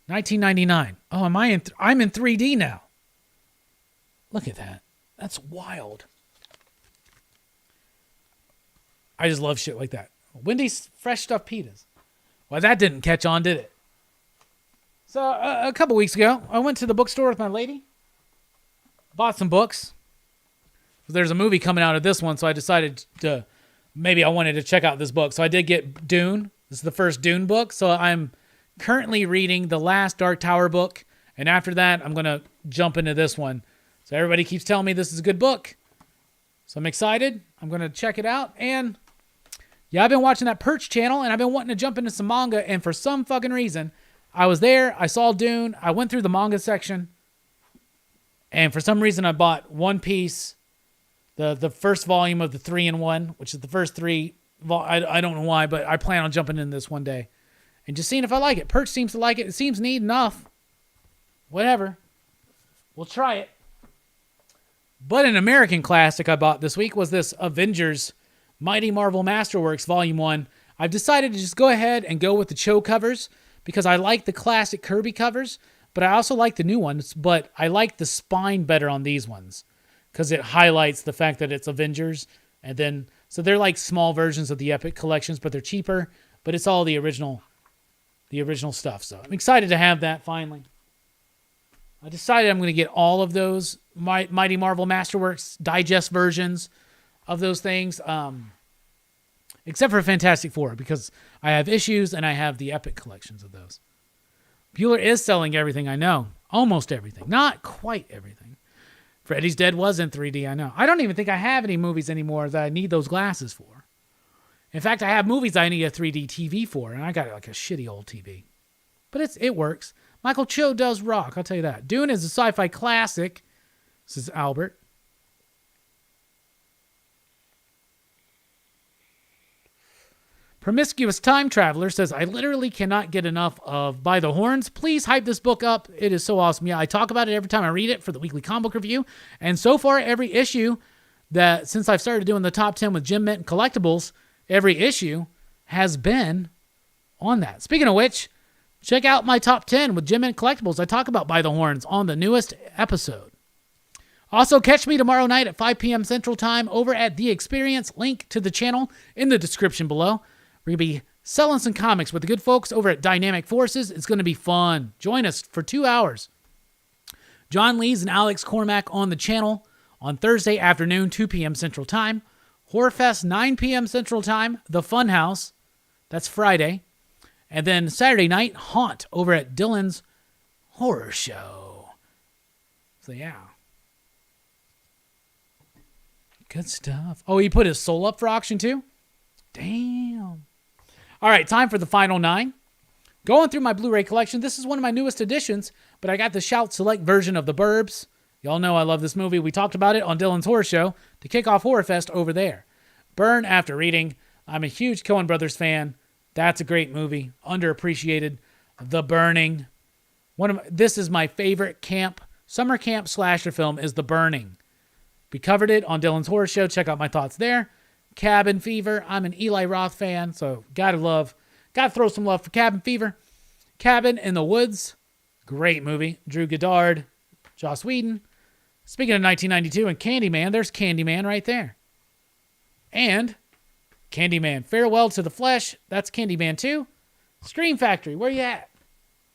$19.99. Oh, I'm in 3D now. Look at that. That's wild. I just love shit like that. Wendy's fresh stuffed pitas. Well, that didn't catch on, did it? So a couple weeks ago, I went to the bookstore with my lady. Bought some books. There's a movie coming out of this one, so I decided maybe I wanted to check out this book. So I did get Dune. This is the first Dune book. So I'm currently reading the last Dark Tower book. And after that, I'm going to jump into this one. So everybody keeps telling me this is a good book. So I'm excited. I'm going to check it out. And yeah, I've been watching that Perch channel, and I've been wanting to jump into some manga. And for some fucking reason, I was there. I saw Dune. I went through the manga section. And for some reason, I bought One Piece. The first volume of the 3-in-1, which is the first three. I don't know why, but I plan on jumping in this one day. And just seeing if I like it. Perch seems to like it. It seems neat enough. Whatever. We'll try it. But an American classic I bought this week was this Avengers Mighty Marvel Masterworks Volume 1. I've decided to just go ahead and go with the Cho covers because I like the classic Kirby covers. but I also like the new ones, but I like the spine better on these ones because it highlights the fact that it's Avengers. And then, so they're like small versions of the Epic collections, but they're cheaper, but it's all the original stuff. So I'm excited to have that finally. I decided I'm going to get all of those Mighty Marvel Masterworks digest versions of those things, except for Fantastic Four, because I have issues and I have the Epic collections of those. Bueller is selling everything, I know. Almost everything. Not quite everything. Freddy's Dead was in 3D, I know. I don't even think I have any movies anymore that I need those glasses for. In fact, I have movies I need a 3D TV for, and I got like a shitty old TV. But it works. Michael Cho does rock, I'll tell you that. Dune is a sci-fi classic, says Albert. Promiscuous Time Traveler says, I literally cannot get enough of By the Horns. Please hype this book up. It is so awesome. Yeah, I talk about it every time I read it for the weekly comic book review. And so far, every issue that, since I've started doing the top 10 with Jim Mint Collectibles, every issue has been on that. Speaking of which, check out my top 10 with Jim Mint Collectibles. I talk about By the Horns on the newest episode. Also, catch me tomorrow night at 5 p.m. Central Time over at The Experience. Link to the channel in the description below. We're going to be selling some comics with the good folks over at Dynamic Forces. It's going to be fun. Join us for 2 hours. John Lees and Alex Cormack on the channel on Thursday afternoon, 2 p.m. Central Time. Horrorfest, 9 p.m. Central Time. The Funhouse, that's Friday. And then Saturday night, Haunt over at Dylan's Horror Show. So, yeah. Good stuff. Oh, he put his soul up for auction too? Damn. All right, time for the final 9. Going through my Blu-ray collection. This is one of my newest editions, but I got the Shout Select version of The Burbs. Y'all know I love this movie. We talked about it on Dylan's Horror Show to kick off Horrorfest over there. Burn After Reading. I'm a huge Coen Brothers fan. That's a great movie. Underappreciated. The Burning. This is my favorite summer camp slasher film is The Burning. We covered it on Dylan's Horror Show. Check out my thoughts there. Cabin Fever. I'm an Eli Roth fan, so gotta throw some love for Cabin Fever. Cabin in the Woods. Great movie. Drew Goddard, Joss Whedon. Speaking of 1992 and Candyman, there's Candyman right there. And Candyman, Farewell to the Flesh. That's Candyman 2. Scream Factory, where you at?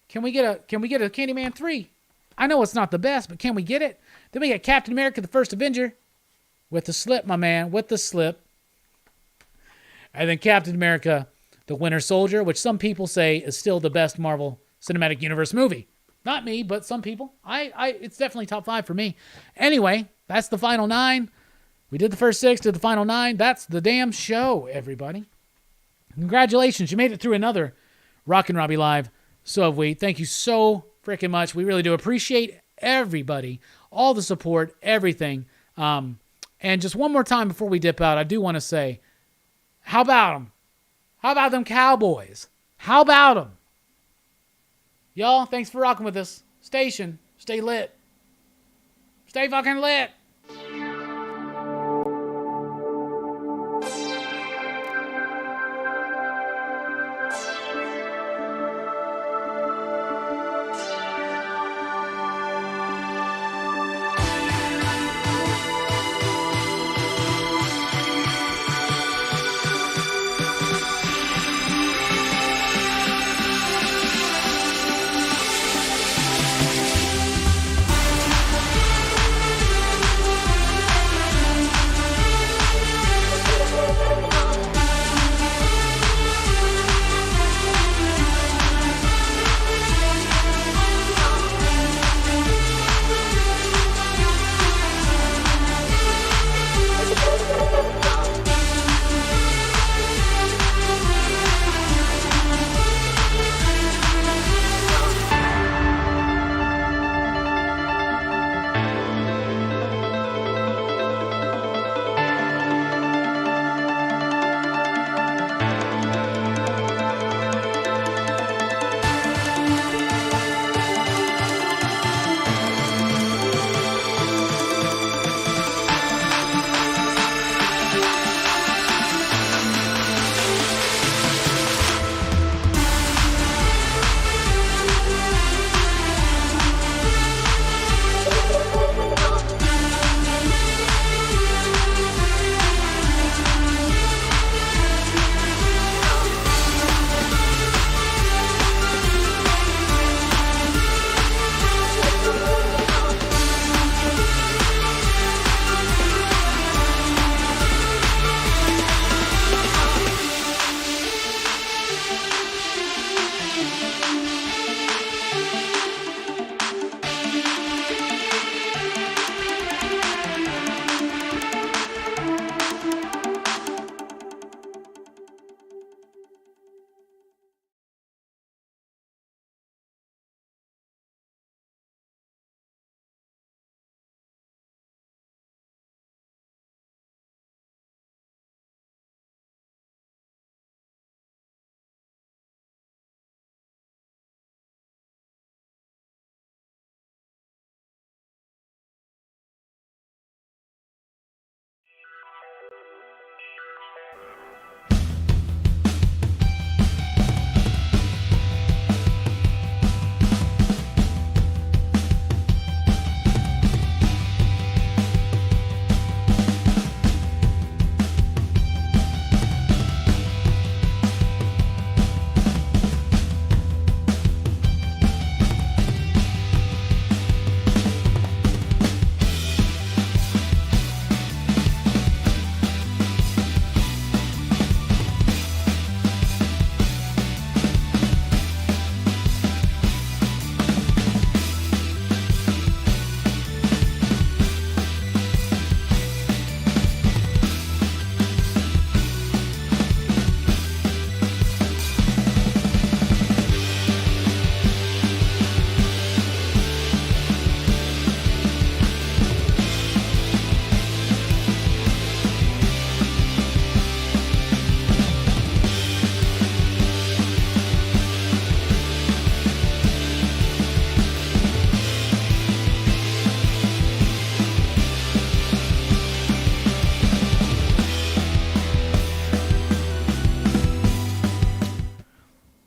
Can we get a Candyman 3? I know it's not the best, but can we get it? Then we got Captain America, the First Avenger. With the slip, my man. With the slip. And then Captain America, the Winter Soldier, which some people say is still the best Marvel Cinematic Universe movie. Not me, but some people. It's definitely top 5 for me. Anyway, that's the final 9. We did the first 6 to the final 9. That's the damn show, everybody. Congratulations. You made it through another Rockin Robbie Live. So have we. Thank you so freaking much. We really do appreciate everybody, all the support, everything. And just one more time before we dip out, I do want to say, how about them? How about them Cowboys? How about them? Y'all, thanks for rocking with us. Station, stay lit. Stay fucking lit.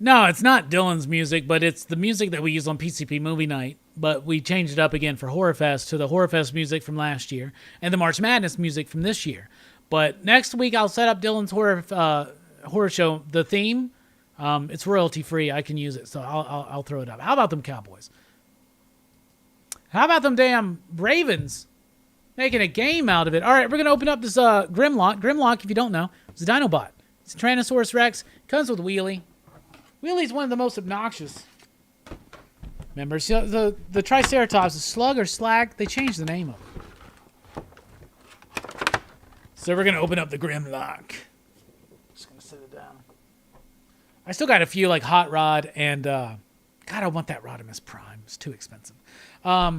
No, it's not Dylan's music, but it's the music that we use on PCP Movie Night. But we changed it up again for Horror Fest to the Horror Fest music from last year and the March Madness music from this year. But next week I'll set up Dylan's horror show. The theme, it's royalty free. I can use it, so I'll throw it up. How about them Cowboys? How about them damn Ravens making a game out of it? All right, we're gonna open up this Grimlock. Grimlock, if you don't know, it's a Dinobot. It's a Tyrannosaurus Rex. Comes with Wheelie. Wheelie's one of the most obnoxious members. So the Triceratops, the Slug or Slag, they changed the name of it. So we're gonna open up the Grimlock. Just gonna set it down. I still got a few like Hot Rod and God, I want that Rodimus Prime. It's too expensive. What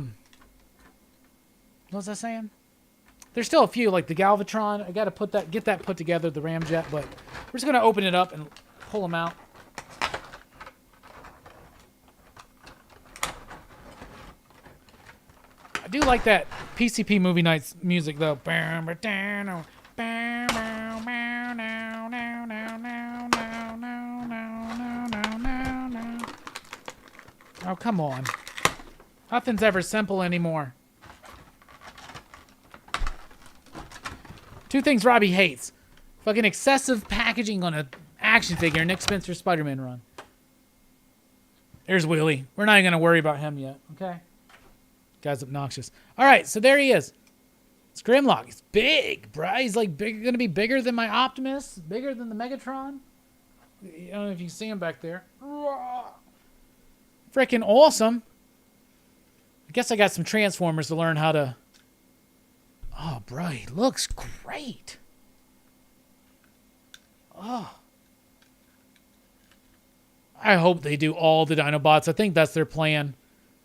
was I saying? There's still a few like the Galvatron. I gotta get that put together, the Ramjet, but we're just gonna open it up and pull them out. I do like that PCP Movie Nights music though. Oh, come on. Nothing's ever simple anymore. Two things Robbie hates. Fucking excessive packaging on an action figure, Nick Spencer Spider-Man run. There's Wheelie. We're not even going to worry about him yet, okay? Guy's obnoxious. All right, so there he is. It's Grimlock. He's big, bruh. He's like going to be bigger than my Optimus, bigger than the Megatron. I don't know if you can see him back there. Freaking awesome. I guess I got some Transformers to learn how to... Oh, bro, he looks great. Oh. I hope they do all the Dinobots. I think that's their plan.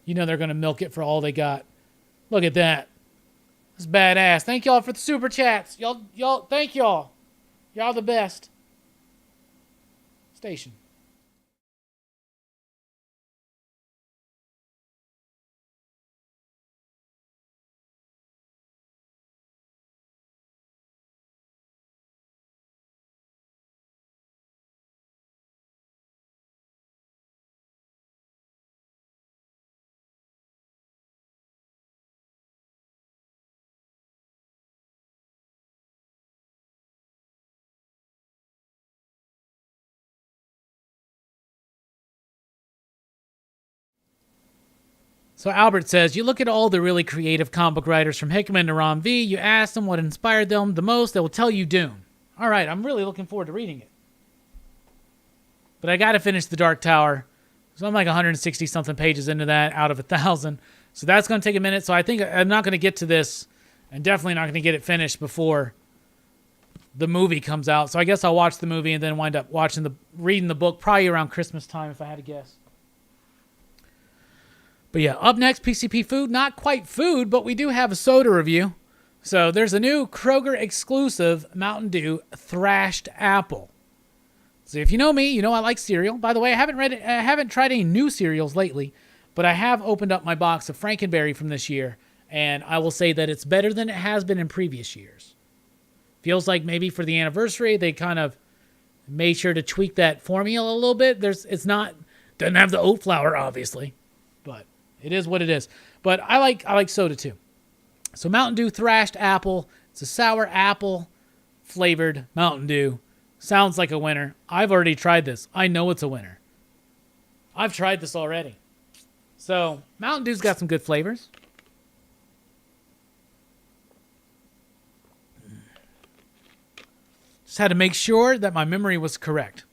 You know they're going to milk it for all they got. Look at that. That's badass. Thank y'all for the super chats. Y'all, thank y'all. Y'all the best. Station. So Albert says, you look at all the really creative comic book writers from Hickman to Ron V, you ask them what inspired them the most, they will tell you Dune. All right, I'm really looking forward to reading it. But I got to finish The Dark Tower. So I'm like 160-something pages into that out of 1,000. So that's going to take a minute. So I think I'm not going to get to this and definitely not going to get it finished before the movie comes out. So I guess I'll watch the movie and then wind up reading the book probably around Christmas time if I had to guess. But yeah, up next, PCP food. Not quite food, but we do have a soda review. So there's a new Kroger exclusive Mountain Dew Thrashed Apple. So if you know me, you know I like cereal. By the way, I haven't tried any new cereals lately, but I have opened up my box of Frankenberry from this year, and I will say that it's better than it has been in previous years. Feels like maybe for the anniversary, they kind of made sure to tweak that formula a little bit. Doesn't have the oat flour, obviously, but it is what it is. But I like soda too. So Mountain Dew Thrashed Apple. It's a sour apple flavored Mountain Dew. Sounds like a winner. I've already tried this. I know it's a winner. I've tried this already. So Mountain Dew's got some good flavors. Just had to make sure that my memory was correct.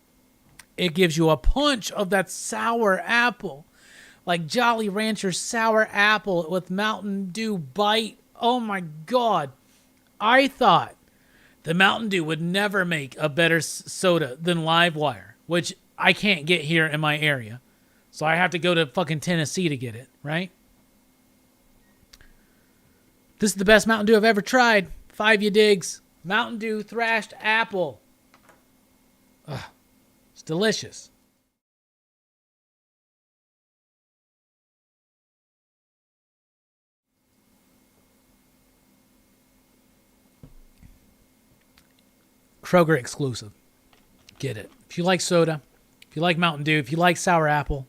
It gives you a punch of that sour apple. Like Jolly Rancher sour apple with Mountain Dew bite. Oh my God. I thought the Mountain Dew would never make a better soda than Livewire, which I can't get here in my area. So I have to go to fucking Tennessee to get it, right? This is the best Mountain Dew I've ever tried. 5 you digs. Mountain Dew Thrashed Apple. Ugh, it's delicious. Kroger exclusive. Get it. If you like soda, If you like Mountain Dew, if you like sour apple,